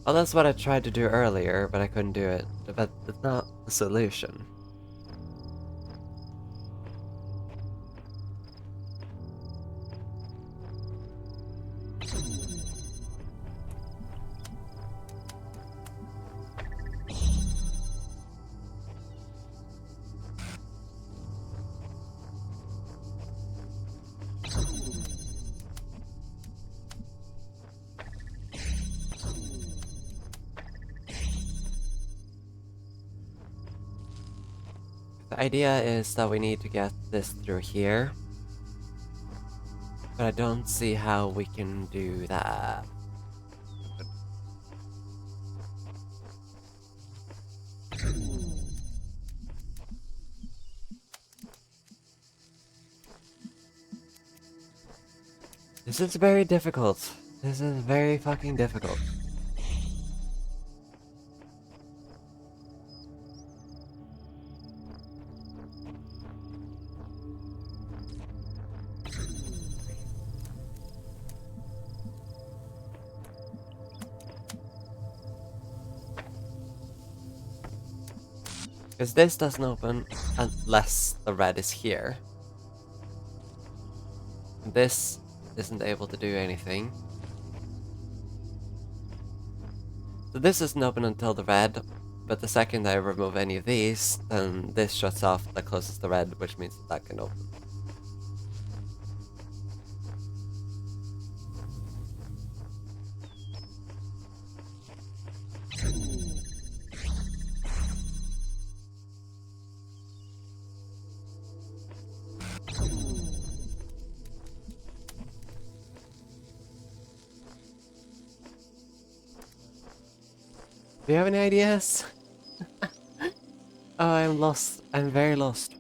Well, that's what I tried to do earlier, but I couldn't do it. But it's not the solution. The idea is that we need to get this through here. But I don't see how we can do that. This is very difficult. This is very fucking difficult. Because this doesn't open unless the red is here. This isn't able to do anything. So this isn't open until the red, but the second I remove any of these, then this shuts off that closes the red, which means that can open. Do you have any ideas? Oh, I'm lost. I'm very lost.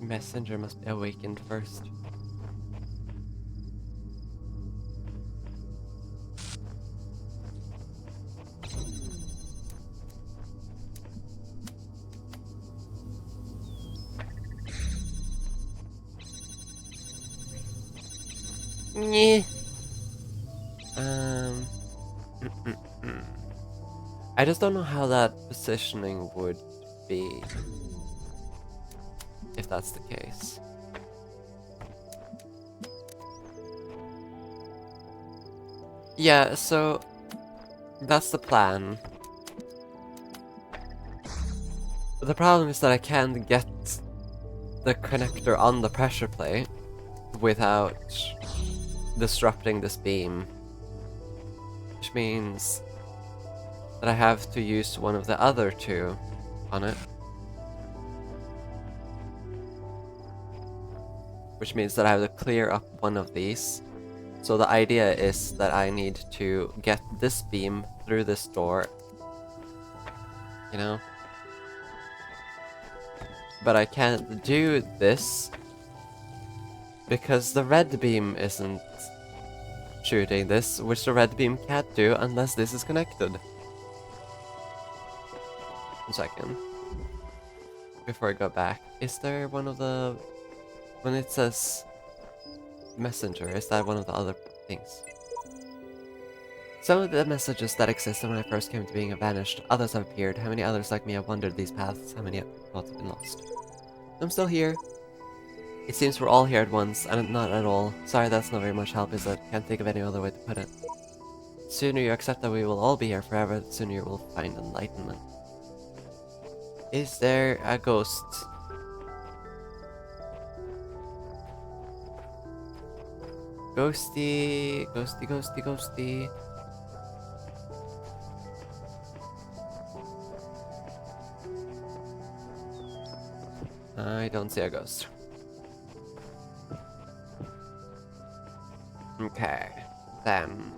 Messenger must be awakened first. Yeah. I just don't know how that positioning would be. If that's the case. Yeah, so that's the plan. The problem is that I can't get the connector on the pressure plate without disrupting this beam. Which means that I have to use one of the other two on it. Which means that I have to clear up one of these. So the idea is that I need to get this beam through this door. You know? But I can't do this because the red beam isn't shooting this, which the red beam can't do unless this is connected. 1 second. Before I go back, is there one of the... When it says messenger, is that one of the other things? Some of the messages that existed when I first came to being have vanished, others have appeared. How many others like me have wandered these paths? How many thoughts have been lost? I'm still here. It seems we're all here at once, and not at all. Sorry, that's not very much help, is it? Can't think of any other way to put it. The sooner you accept that we will all be here forever, the sooner you will find enlightenment. Is there a ghost? Ghosty, ghosty, ghosty, ghosty. I don't see a ghost. Okay, then.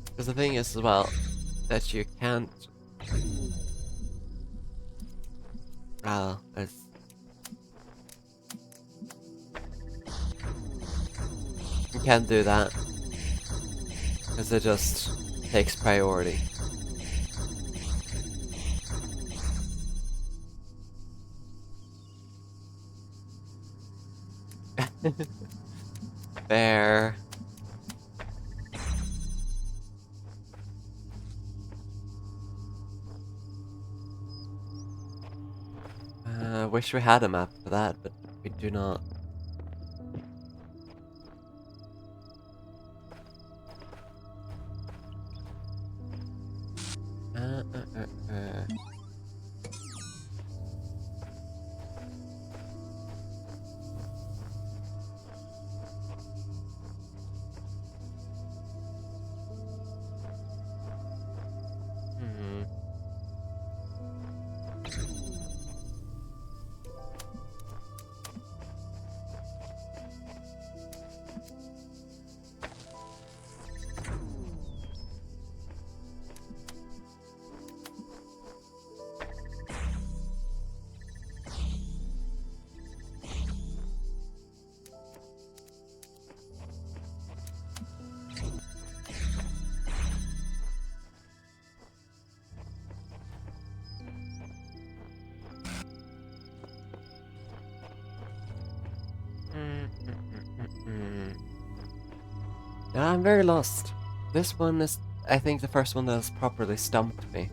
Because the thing is, as well, that you can't... Well, there's... can't do that. Because it just takes priority. Fair. Wish we had a map for that, but we do not. Uh. Hmm. Yeah, I'm very lost. This one is, I think, the first one that has properly stumped me.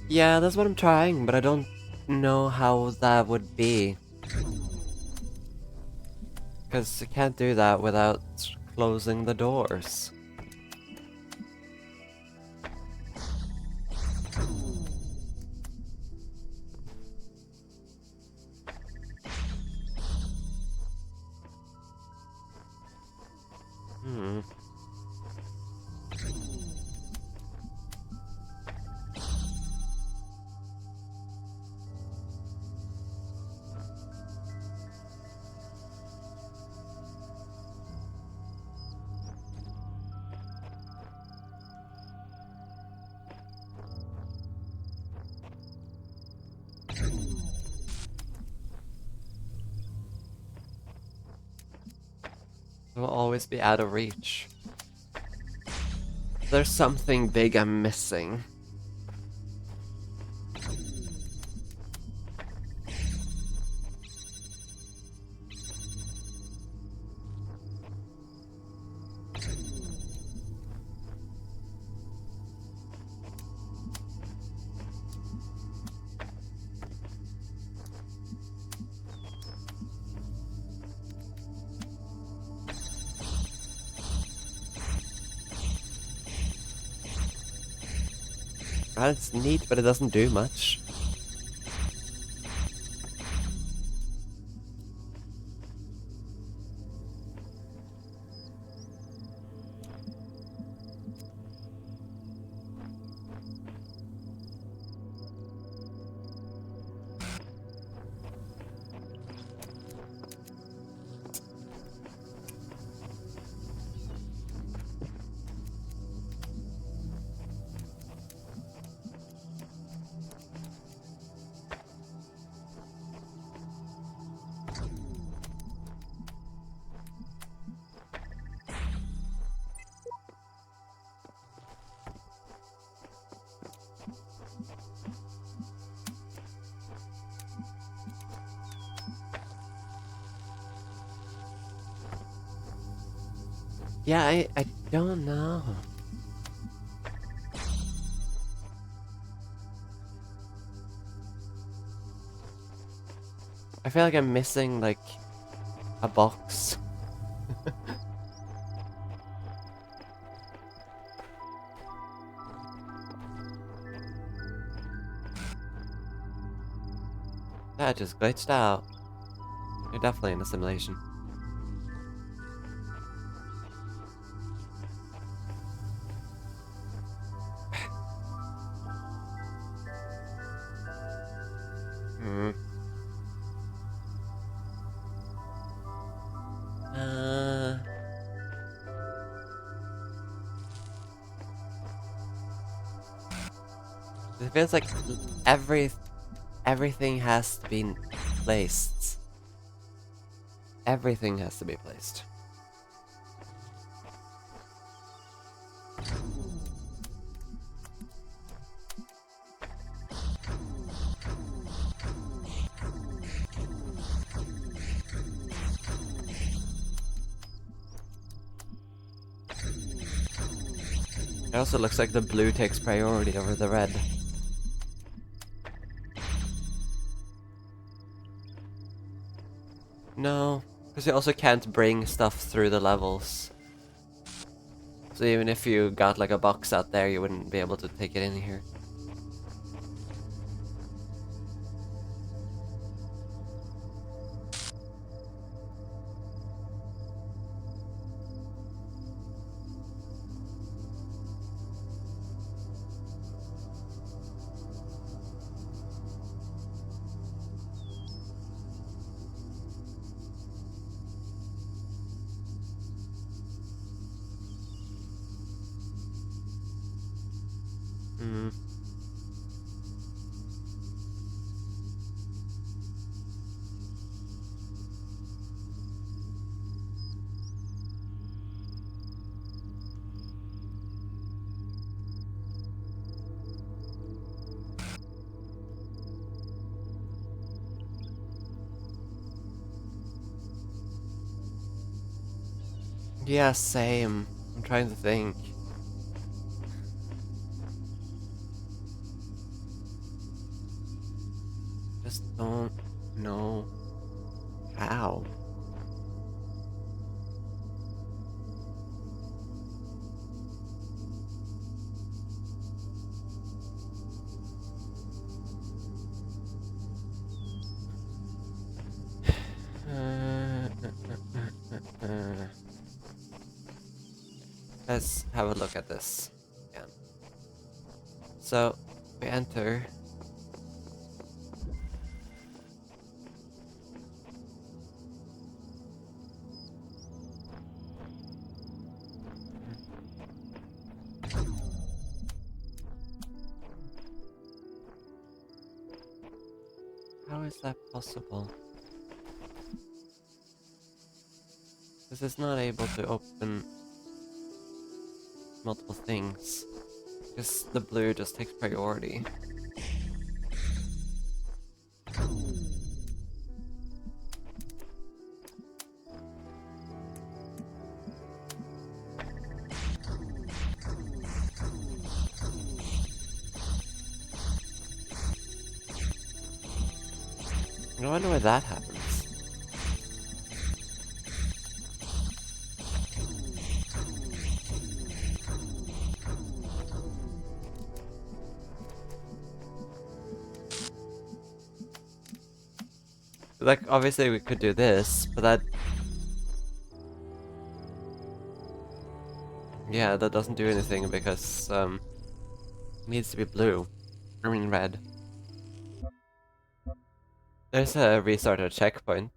Yeah, that's what I'm trying, but I don't know how that would be. Because I can't do that without closing the doors. Hmm. It will always be out of reach. There's something big I'm missing. It's neat, but it doesn't do much. Yeah, I don't know. I feel like I'm missing, like, a box. That just glitched out. You're definitely in a simulation. Hmm. Uh... It feels like every everything has to be placed. Everything has to be placed. It also looks like the blue takes priority over the red. No, because you also can't bring stuff through the levels. So even if you got like a box out there, you wouldn't be able to take it in here. Hmm. Yeah, same. I'm trying to think. Just don't know how. Let's have a look at this again. So, we enter. How is that possible? This is not able to open multiple things. Because the blue just takes priority. I wonder why that happens. Like, obviously we could do this, but that... Yeah, that doesn't do anything because, it needs to be blue. I mean red. There's a restart or checkpoint.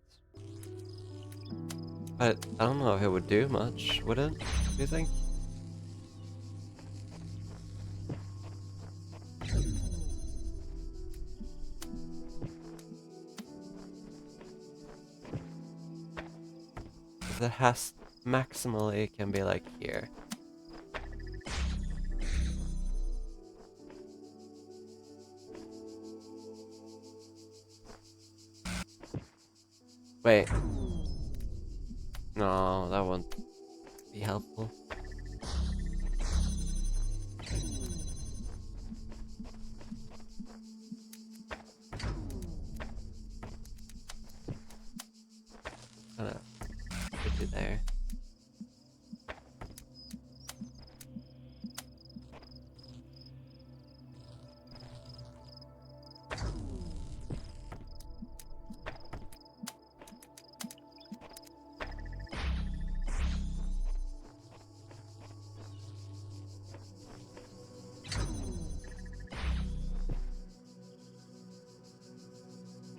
But I don't know if it would do much, would it? Do you think? It has maximally it can be like here. Wait. No, that won't be helpful. Gonna put it there.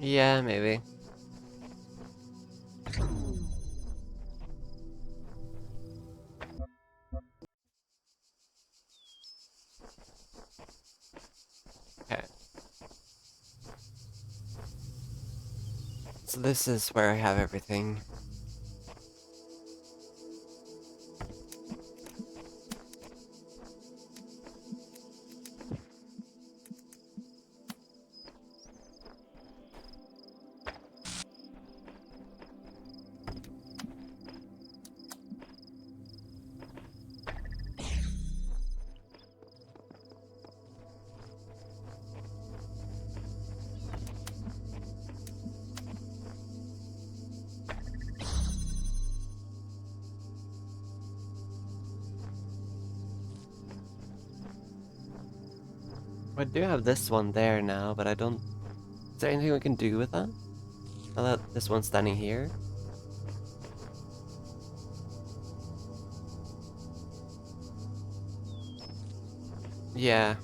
Yeah, maybe. Okay. So this is where I have everything. I do have this one there now, but I don't... Is there anything we can do with that? Now that this one's standing here? Yeah.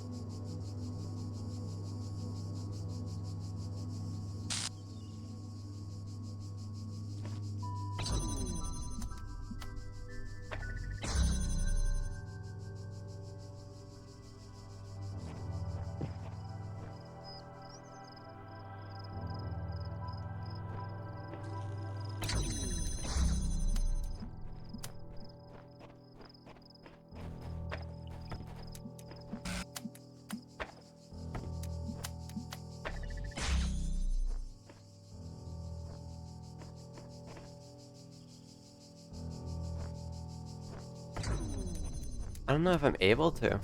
I don't know if I'm able to.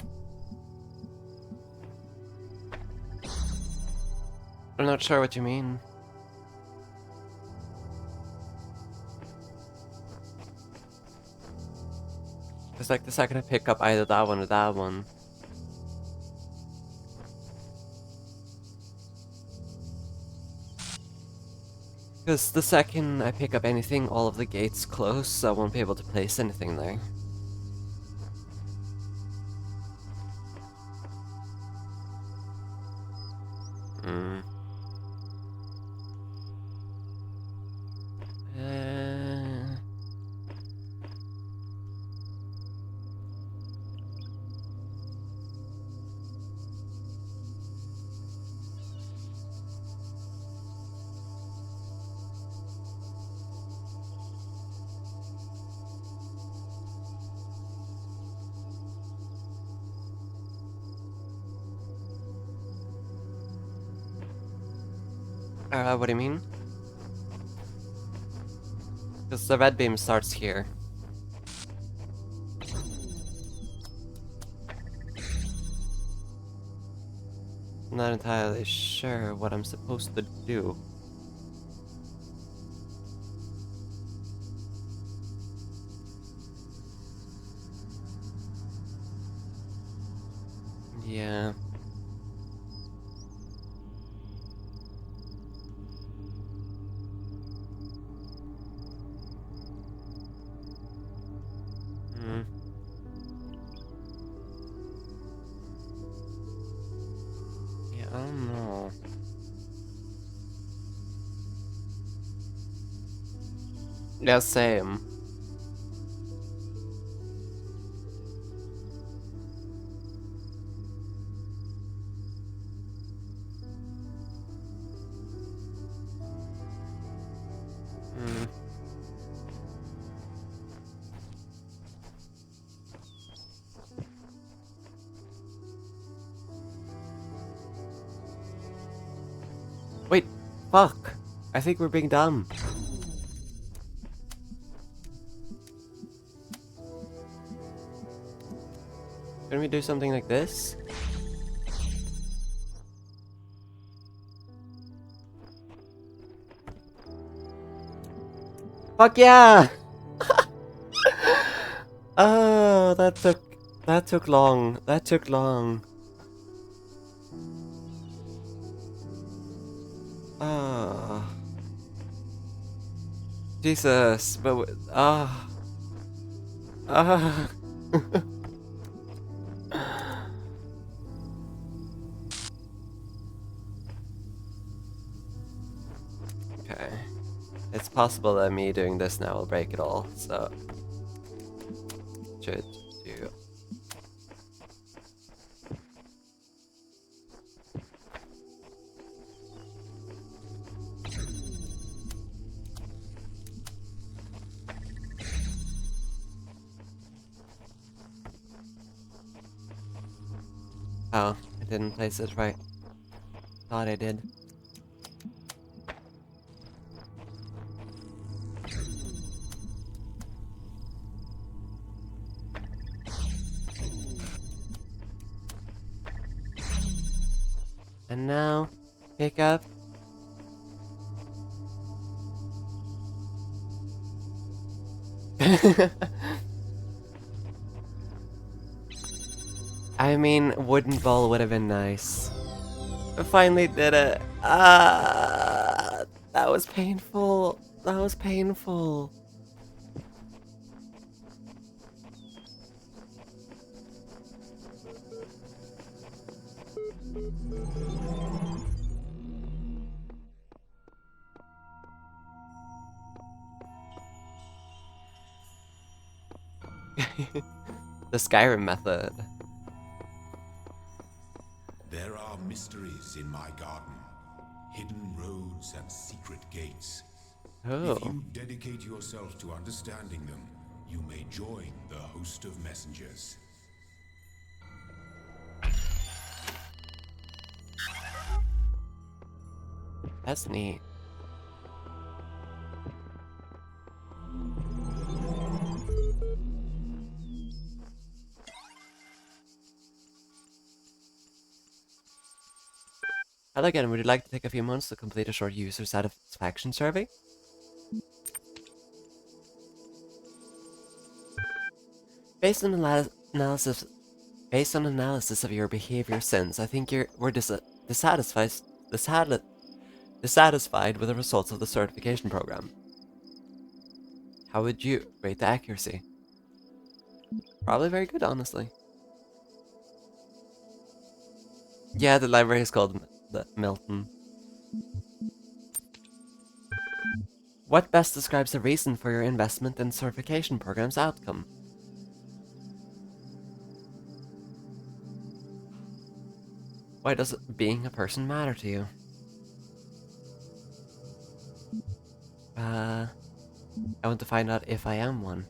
I'm not sure what you mean. It's like the second I pick up either that one or that one. Because the second I pick up anything, all of the gates close, so I won't be able to place anything there. Hmm. What do you mean? Because the red beam starts here. I'm not entirely sure what I'm supposed to do. Yeah. Hmm. Yeah, I don't know. Yeah, same. Hmm. Wait, fuck. I think we're being dumb. Can we do something like this? Fuck yeah! Oh, that took long. That took long. Ah. Jesus, but ah. Ah. Okay. It's possible that me doing this now will break it all, so should do. Oh, I didn't place it right. Thought I did. And now, pick up. I mean, wooden bowl would have been nice. I finally did it. Ah, that was painful. That was painful. The Skyrim method. There are mysteries in my garden, hidden roads and secret gates. Oh. If you dedicate yourself to understanding them, you may join the host of messengers. That's neat. Hello again, would you like to take a few moments to complete a short user satisfaction survey? Based on analysis of your behavior since, I think we're dissatisfied with the results of the certification program. How would you rate the accuracy? Probably very good, honestly. Yeah, the library is called Milton. What best describes the reason for your investment in the certification program's outcome? Why does being a person matter to you? I want to find out if I am one.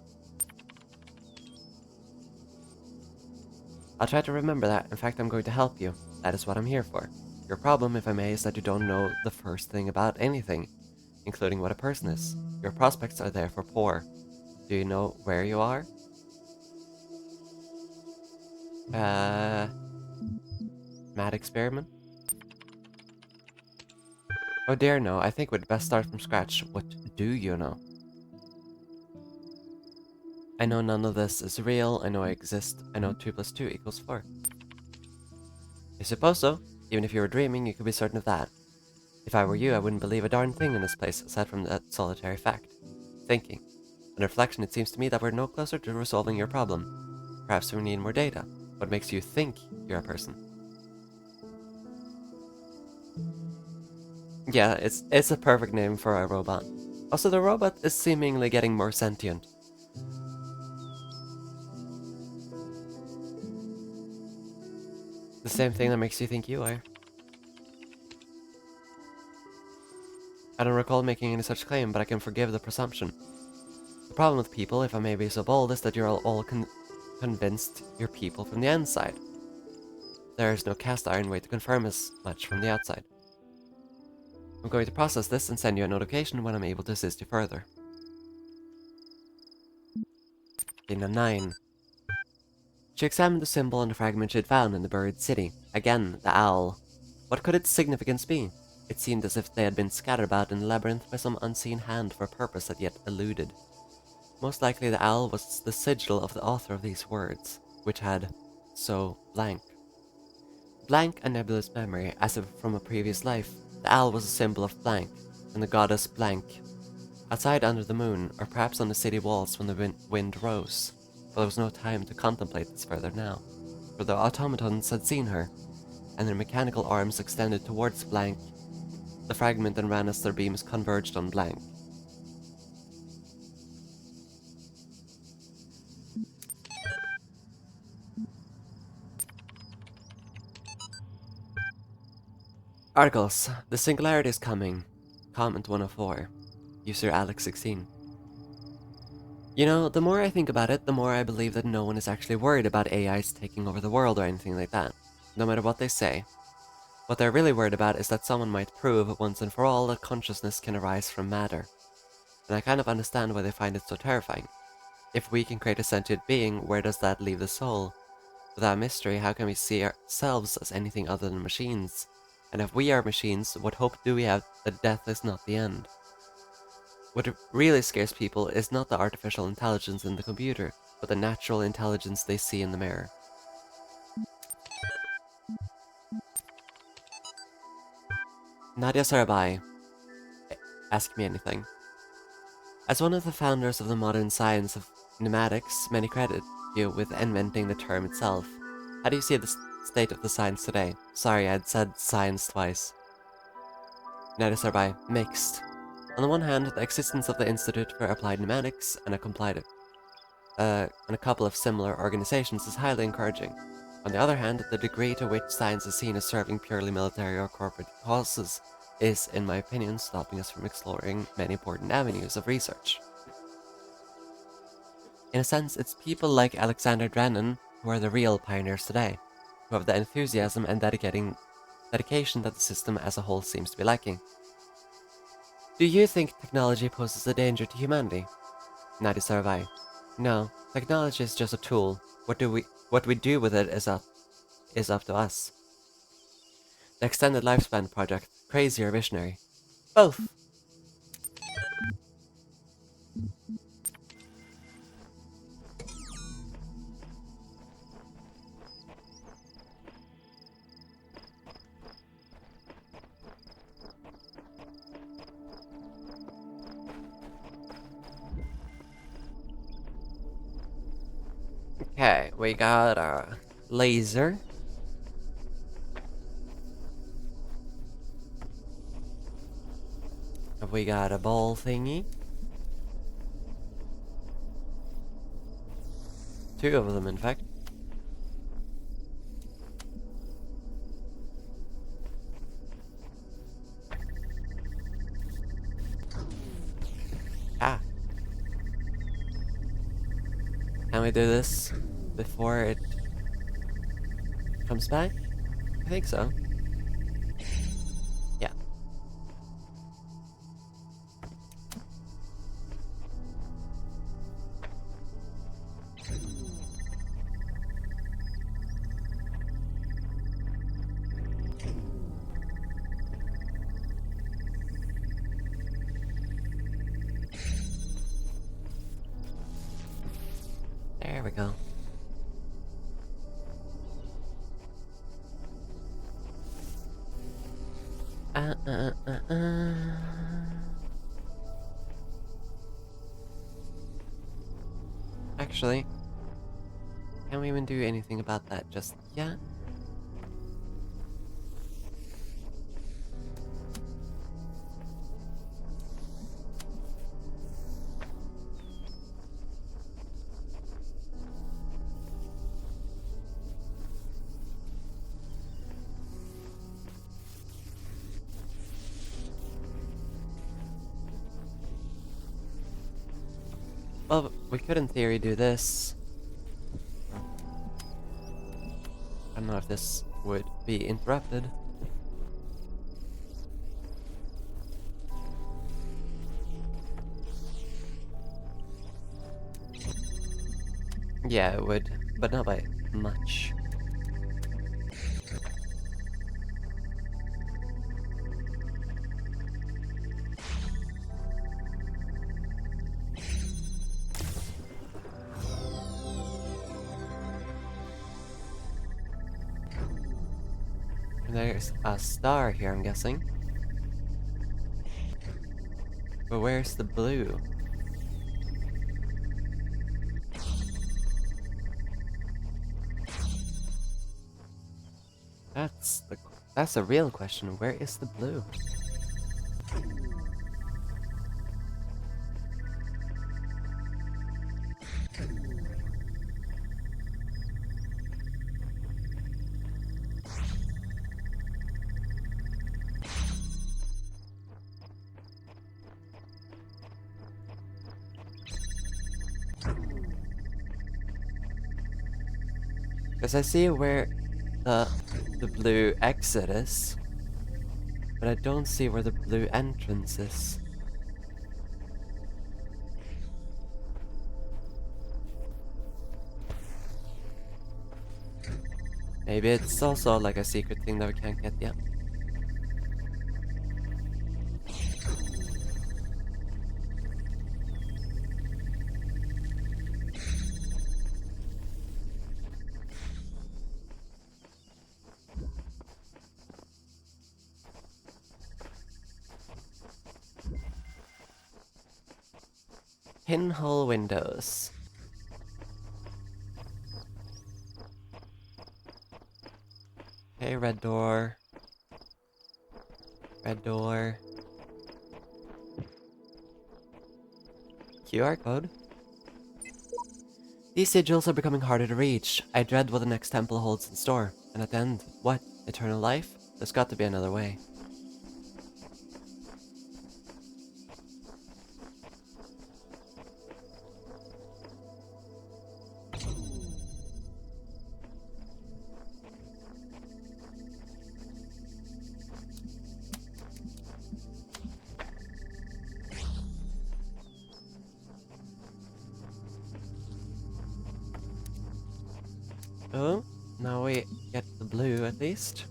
I'll try to remember that. In fact, I'm going to help you. That is what I'm here for. Your problem, if I may, is that you don't know the first thing about anything, including what a person is. Your prospects are therefore poor. Do you know where you are? Mad experiment? Oh dear, no. I think we'd best start from scratch. What do you know? I know none of this is real. I know I exist. I know 2 plus 2 equals 4. I suppose so. Even if you were dreaming, you could be certain of that. If I were you, I wouldn't believe a darn thing in this place, aside from that solitary fact. Thinking. On reflection, it seems to me that we're no closer to resolving your problem. Perhaps we need more data. What makes you think you're a person? Yeah, it's a perfect name for a robot. Also, the robot is seemingly getting more sentient. The same thing that makes you think you are. I don't recall making any such claim, but I can forgive the presumption. The problem with people, if I may be so bold, is that you're all convinced you're people from the inside. There is no cast iron way to confirm as much from the outside. I'm going to process this and send you a notification when I'm able to assist you further. Dina 9. She examined the symbol and the fragment she had found in the buried city. Again, the owl. What could its significance be? It seemed as if they had been scattered about in the labyrinth by some unseen hand for a purpose that yet eluded. Most likely the owl was the sigil of the author of these words, which had so blank. Blank, a nebulous memory, as if from a previous life. The owl was a symbol of blank, and the goddess blank. Outside under the moon, or perhaps on the city walls when the wind rose. But there was no time to contemplate this further now, for the automatons had seen her, and their mechanical arms extended towards blank. The fragment then ran as their beams converged on blank. Argos, the singularity is coming. Comment 104. User Alex16. You know, the more I think about it, the more I believe that no one is actually worried about AIs taking over the world or anything like that. no matter what they say. What they're really worried about is that someone might prove once and for all that consciousness can arise from matter. And I kind of understand why they find it so terrifying. If we can create a sentient being, where does that leave the soul? Without mystery, how can we see ourselves as anything other than machines? And if we are machines, what hope do we have that death is not the end? What really scares people is not the artificial intelligence in the computer, but the natural intelligence they see in the mirror. Nadia Sarabhai, ask me anything. As one of the founders of the modern science of pneumatics, many credit you with inventing the term itself. How do you see the state of the science today? Sorry, I'd said science twice. Nadia Sarabhai, mixed. On the one hand, the existence of the Institute for Applied Pneumatics and a couple of similar organizations is highly encouraging. On the other hand, the degree to which science is seen as serving purely military or corporate causes is, in my opinion, stopping us from exploring many important avenues of research. In a sense, it's people like Alexander Drennan who are the real pioneers today, who have the enthusiasm and dedication that the system as a whole seems to be lacking. Do you think technology poses a danger to humanity? Nadia Sarabhai. No, technology is just a tool. What we do with it is up to us. The Extended Lifespan Project, crazy or visionary? Both. Okay, we got a laser. We got a ball thingy. Two of them, in fact. Ah. Can we do this before it comes back? I think so. Yeah. There we go. Actually, can we even do anything about that just yet? Well, we could in theory do this. I don't know if this would be interrupted. Yeah, it would, but not by much. And there's a star here, I'm guessing. But where's the blue? That's a real question. Where is the blue? Because I see where the blue exit is, but I don't see where the blue entrance is. Maybe it's also like a secret thing that we can't get yet. Pinhole windows. Okay, red door. Red door. QR code. These sigils are becoming harder to reach. I dread what the next temple holds in store. And at the end, what? Eternal life? There's got to be another way. Oh, now we get the blue at least.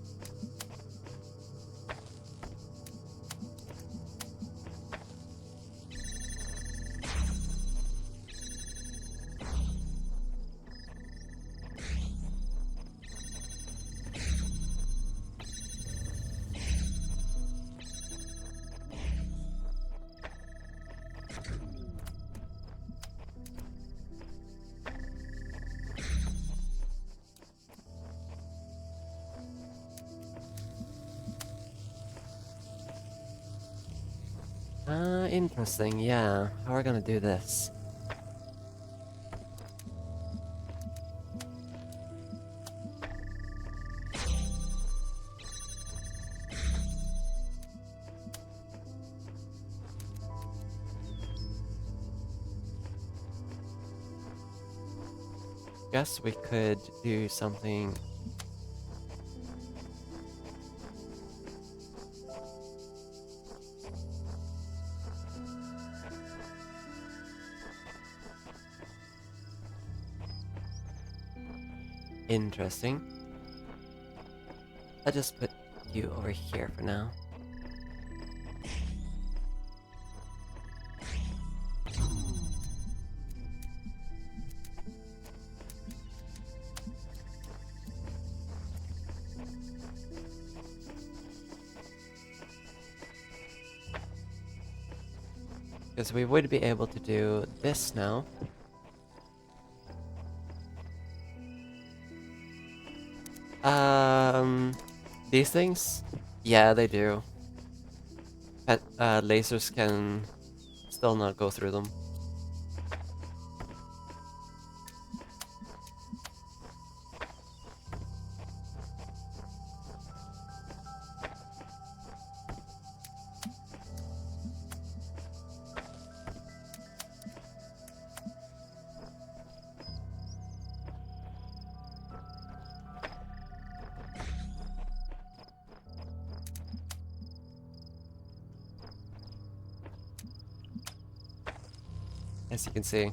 Interesting, yeah. How are we gonna do this? Guess we could do something. Interesting. I'll just put you over here for now. Because we would be able to do this now. These things? Yeah, they do. Lasers can still not go through them. As you can see.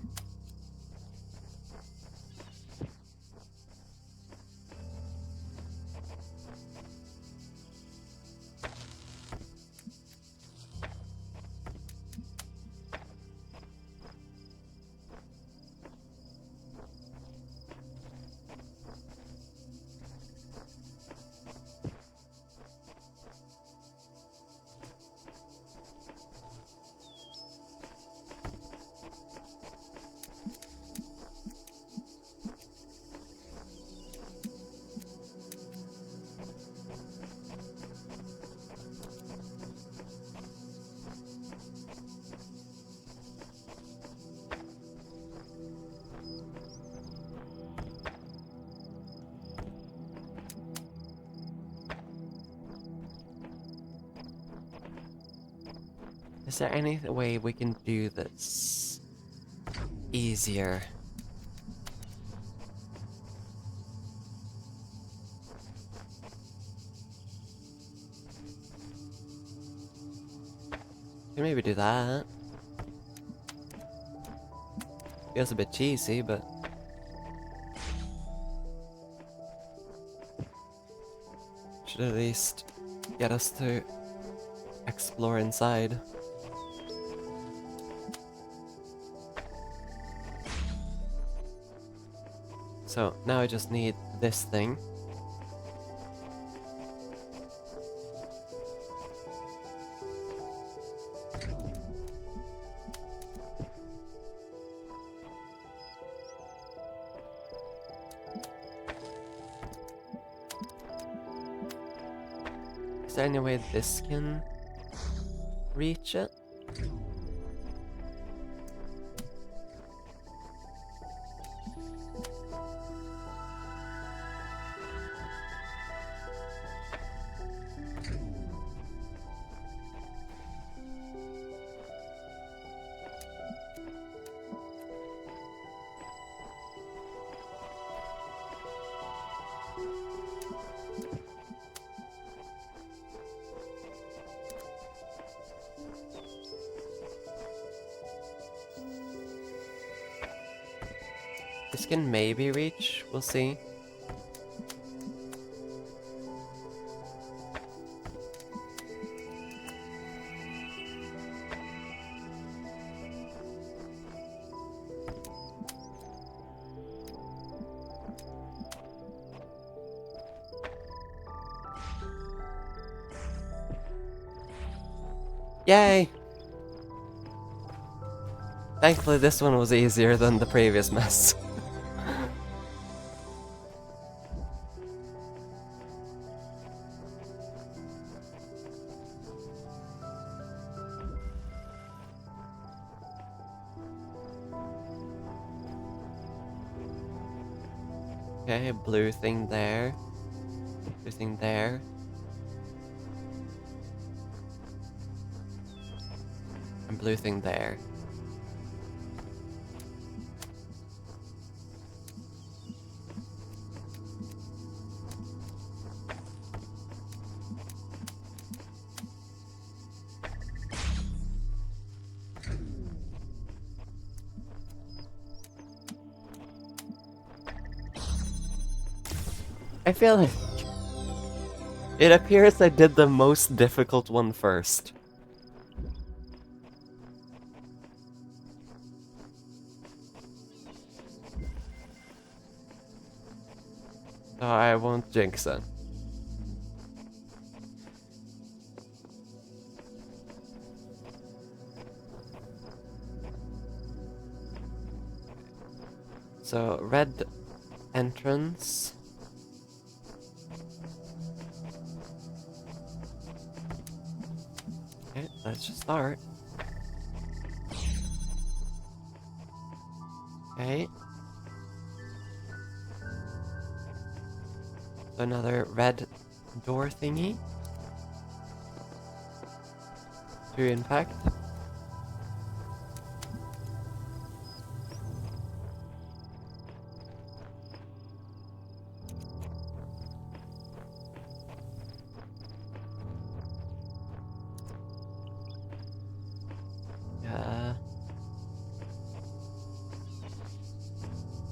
Is there any way we can do this easier? Can maybe do that. Feels a bit cheesy, but should at least get us to explore inside. So now I just need this thing. Is there any way this can reach it? This can maybe reach, we'll see. Yay! Thankfully this one was easier than the previous mess. Okay, blue thing there. Blue thing there. And blue thing there. I feel like it appears I did the most difficult one first. So I won't jinx it. So red entrance. Okay, let's just start. Okay. Another red door thingy. To impact.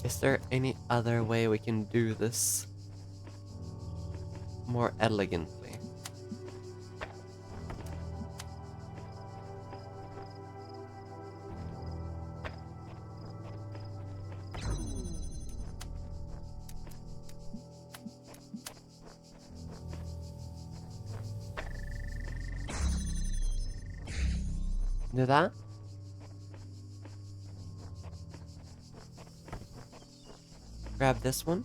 Is there any other way we can do this more elegantly? Do that? Grab this one.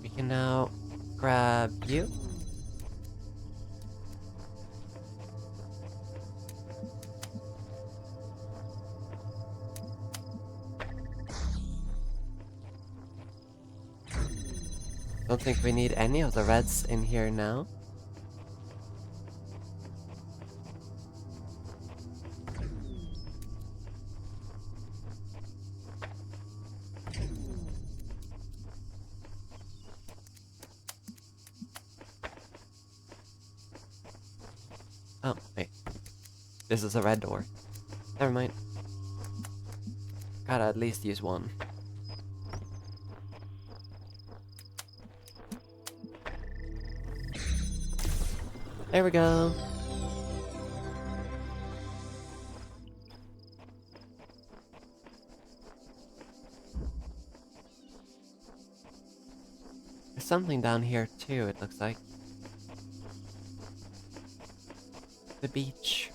We can now grab you. Don't think we need any of the reds in here now. Oh, wait. This is a red door. Never mind. Gotta at least use one. There we go. There's something down here too, it looks like. The beach.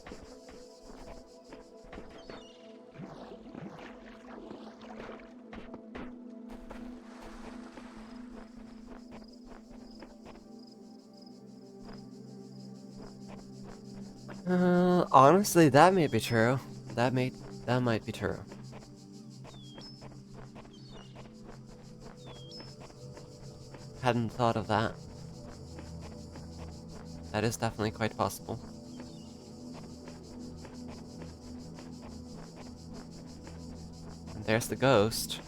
Honestly, that may be true. That might be true. Hadn't thought of that. That is definitely quite possible. And there's the ghost.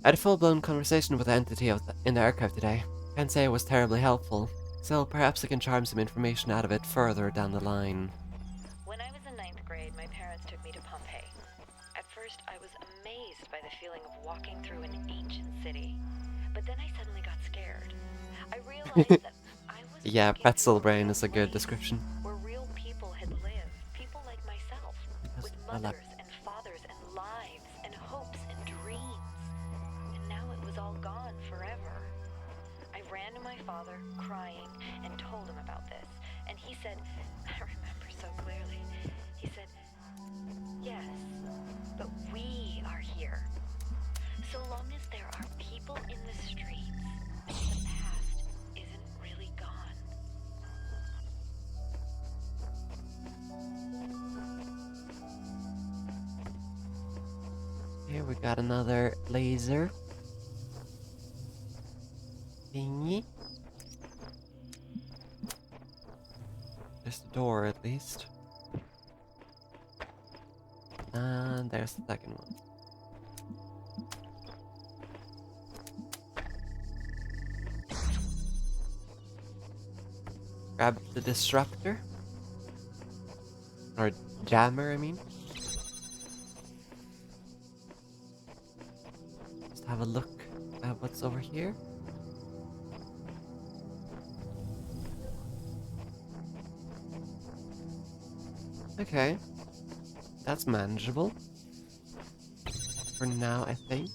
I had a full-blown conversation with the entity in the archive today. Can't say it was terribly helpful. Still, perhaps I can charm some information out of it further down the line. When I was in 9th grade, my parents took me to Pompeii. At first, I was amazed by the feeling of walking through an ancient city. But then I suddenly got scared. I realized that I was Yeah, walking pretzel through a brain real is a good place description. where real people had lived, people like myself, with mothers and fathers and lives and hopes and dreams. And now it was all gone forever. I ran to my father, crying, and told him about this. And he said, I remember so clearly, he said, yes, but we are here. So long as there are people in the streets, the past isn't really gone. Here we got another laser thingy. There's the door at least. And there's the second one. Grab the disruptor. Or jammer, I mean. Just have a look at what's over here. Okay. That's manageable. For now, I think.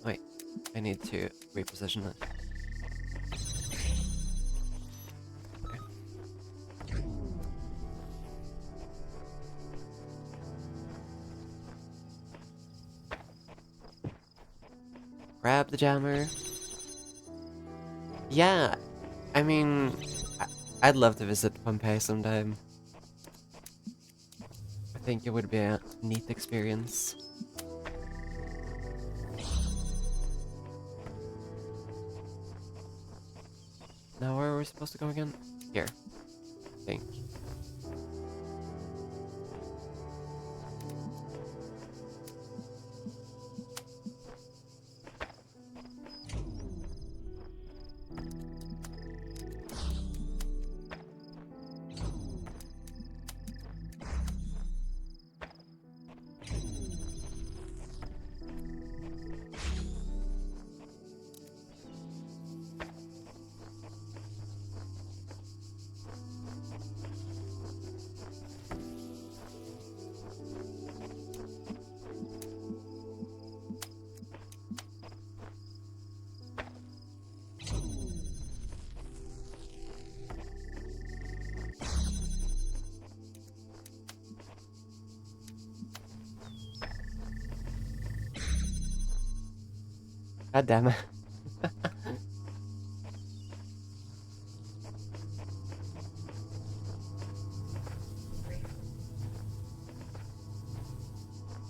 Wait. I need to reposition it. Okay. Grab the jammer. Yeah, I mean, I'd love to visit Pompeii sometime. I think it would be a neat experience. Now where are we supposed to go again? Here. I think. God damn it.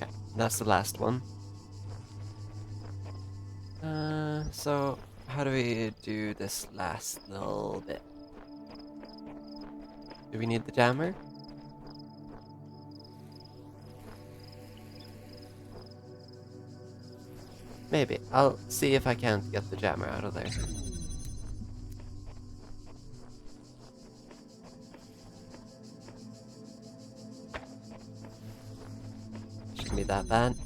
Okay, that's the last one. So how do we do this last little bit? Do we need the jammer? Maybe. I'll see if I can't get the jammer out of there. Shouldn't be that bad.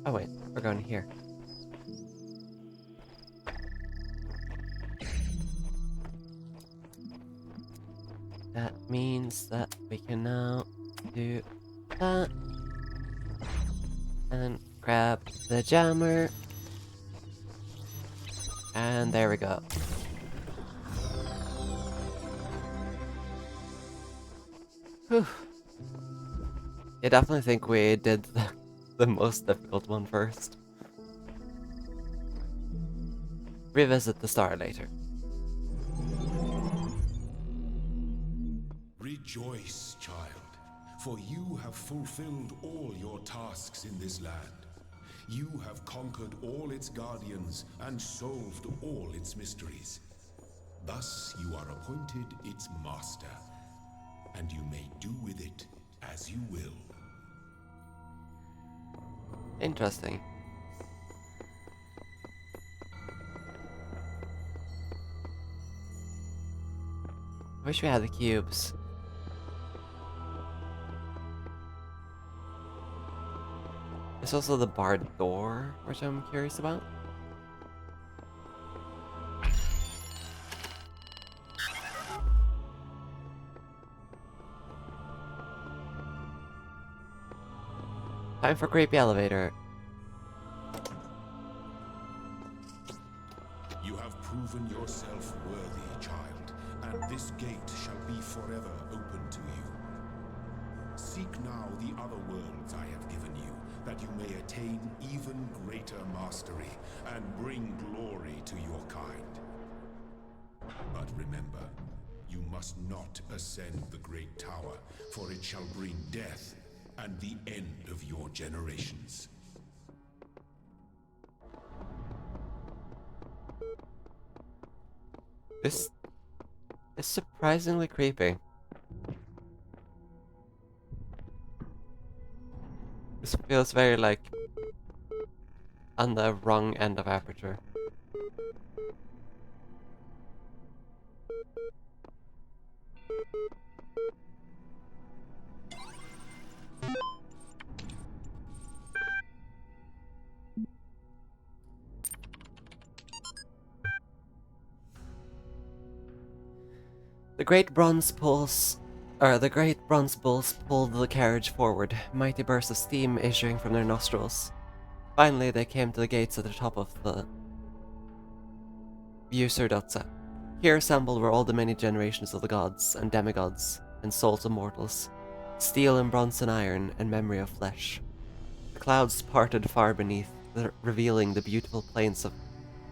Oh wait, we're going here. That means that we can now do that. And grab the jammer. And there we go. Whew. I definitely think we did the most difficult one first. Revisit the star later. Rejoice, child, for you have fulfilled all your tasks in this land. You have conquered all its guardians and solved all its mysteries. Thus you are appointed its master, and you may do with it as you will. Interesting. I wish we had the cubes. There's also the barred door, which I'm curious about. Time for creepy elevator. You have proven yourself worthy, child, and this gate shall be forever open to you. Seek now the other worlds I have given you, that you may attain even greater mastery and bring glory to your kind. But remember, you must not ascend the great tower, for it shall bring death and the end of your generations. This is surprisingly creepy. This feels very like on the wrong end of aperture. The great bronze bulls pulled the carriage forward, mighty bursts of steam issuing from their nostrils. Finally, they came to the gates at the top of the Usurdotsa. Here assembled were all the many generations of the gods and demigods and souls of mortals, steel and bronze and iron and memory of flesh. The clouds parted far beneath, revealing the beautiful plains of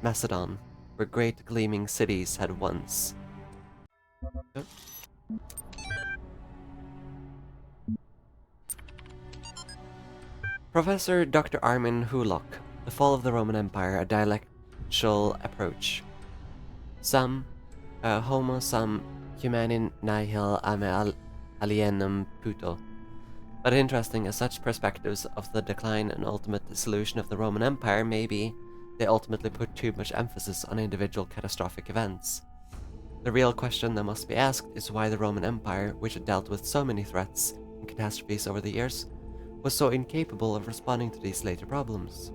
Macedon, where great gleaming cities had once. Oh. Professor Dr. Armin Hulock, The Fall of the Roman Empire, a dialectical approach. Some homo sum humanin nihil ame alienum puto. But interesting as such perspectives of the decline and ultimate dissolution of the Roman Empire may be, they ultimately put too much emphasis on individual catastrophic events. The real question that must be asked is why the Roman Empire, which had dealt with so many threats and catastrophes over the years, was so incapable of responding to these later problems.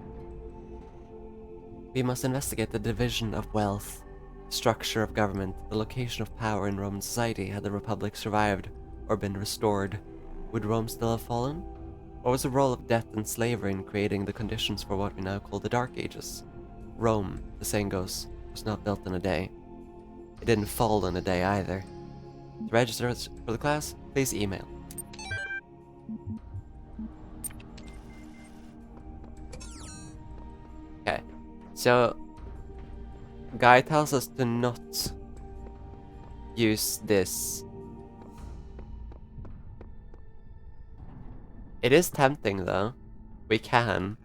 We must investigate the division of wealth, structure of government, the location of power in Roman society. Had the Republic survived or been restored, would Rome still have fallen? What was the role of death and slavery in creating the conditions for what we now call the Dark Ages? Rome, the saying goes, was not built in a day. It didn't fall in a day either. To register for the class, please email. Okay, so Guy tells us to not use this. It is tempting though. We can.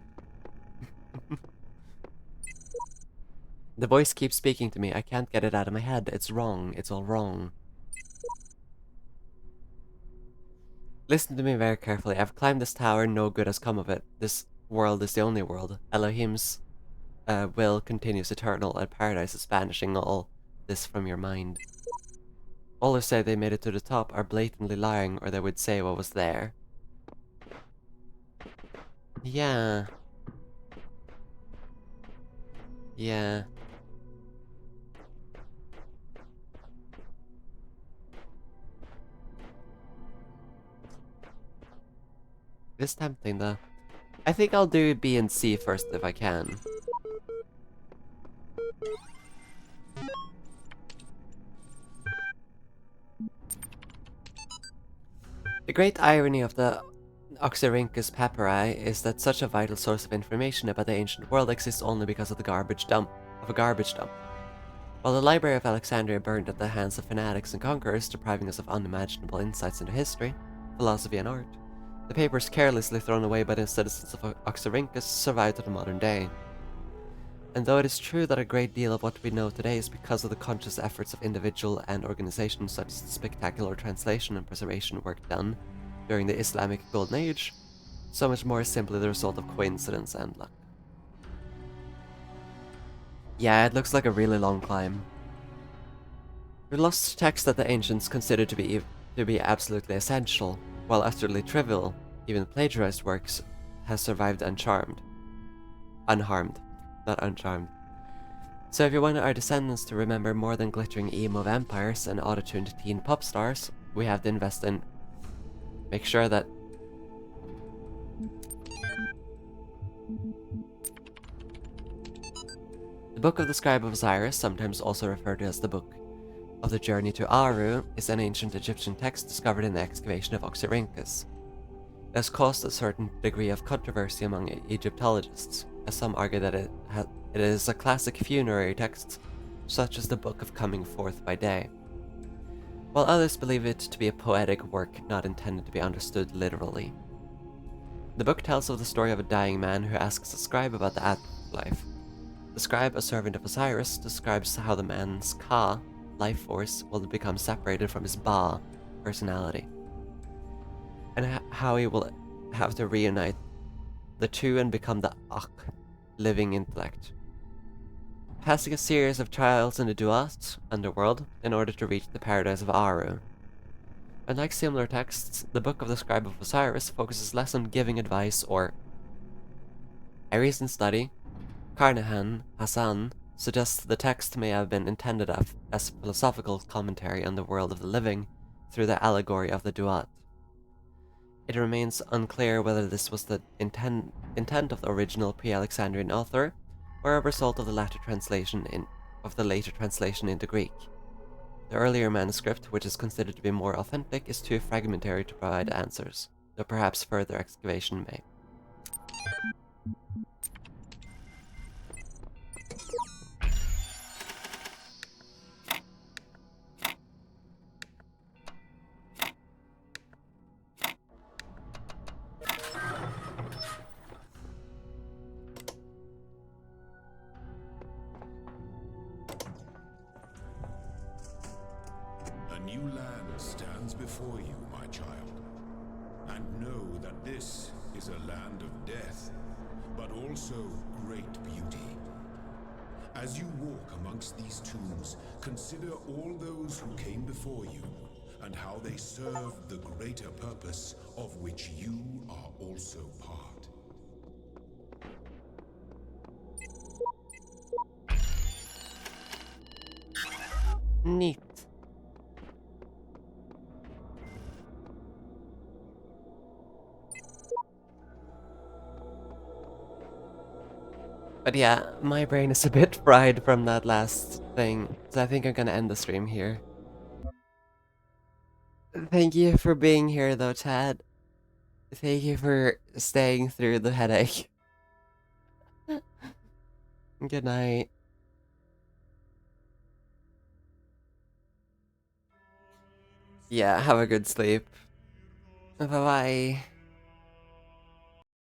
The voice keeps speaking to me. I can't get it out of my head. It's wrong. It's all wrong. Listen to me very carefully. I've climbed this tower. No good has come of it. This world is the only world. Elohim's will continues eternal, and paradise is banishing all this from your mind. All who say they made it to the top are blatantly lying, or they would say what was there. Yeah. Yeah. It is tempting though. I think I'll do B and C first if I can. The great irony of the Oxyrhynchus papyri is that such a vital source of information about the ancient world exists only because of a garbage dump. While the Library of Alexandria burned at the hands of fanatics and conquerors, depriving us of unimaginable insights into history, philosophy, and art, the papers carelessly thrown away by the citizens of Oxyrhynchus survived to the modern day. And though it is true that a great deal of what we know today is because of the conscious efforts of individual and organizations such as the spectacular translation and preservation work done during the Islamic Golden Age, so much more is simply the result of coincidence and luck. Yeah, it looks like a really long climb. We lost text that the ancients considered to be absolutely essential, while utterly trivial, even plagiarized works, has survived unharmed. Not uncharmed. So if you want our descendants to remember more than glittering emo vampires and auto-tuned teen pop stars, we have to invest in... make sure that... The Book of the Scribe of Osiris, sometimes also referred to as the Book of the Journey to Aru, is an ancient Egyptian text discovered in the excavation of Oxyrhynchus. It has caused a certain degree of controversy among Egyptologists, as some argue that it is a classic funerary text, such as the Book of Coming Forth by Day, while others believe it to be a poetic work not intended to be understood literally. The book tells of the story of a dying man who asks a scribe about the afterlife. The scribe, a servant of Osiris, describes how the man's Ka, life force, will become separated from his Ba, personality, and how he will have to reunite the two and become the Ak, living intellect, passing a series of trials in the Duat, underworld, in order to reach the paradise of Aru. Unlike similar texts, the Book of the Scribe of Osiris focuses less on giving advice or... A recent study, Carnahan Hassan, suggests the text may have been intended as philosophical commentary on the world of the living through the allegory of the Duat. It remains unclear whether this was the intent of the original pre-Alexandrian author, or a result of the later translation into Greek. The earlier manuscript, which is considered to be more authentic, is too fragmentary to provide answers, though perhaps further excavation may. A new land stands before you, my child. And know that this is a land of death, but also great beauty. As you walk amongst these tombs, consider all those who came before you, and how they served the greater purpose of which you are also part. Neat. But yeah, my brain is a bit fried from that last thing, so I think I'm gonna end the stream here. Thank you for being here though, Chad. Thank you for staying through the headache. Good night. Yeah, have a good sleep. Bye-bye.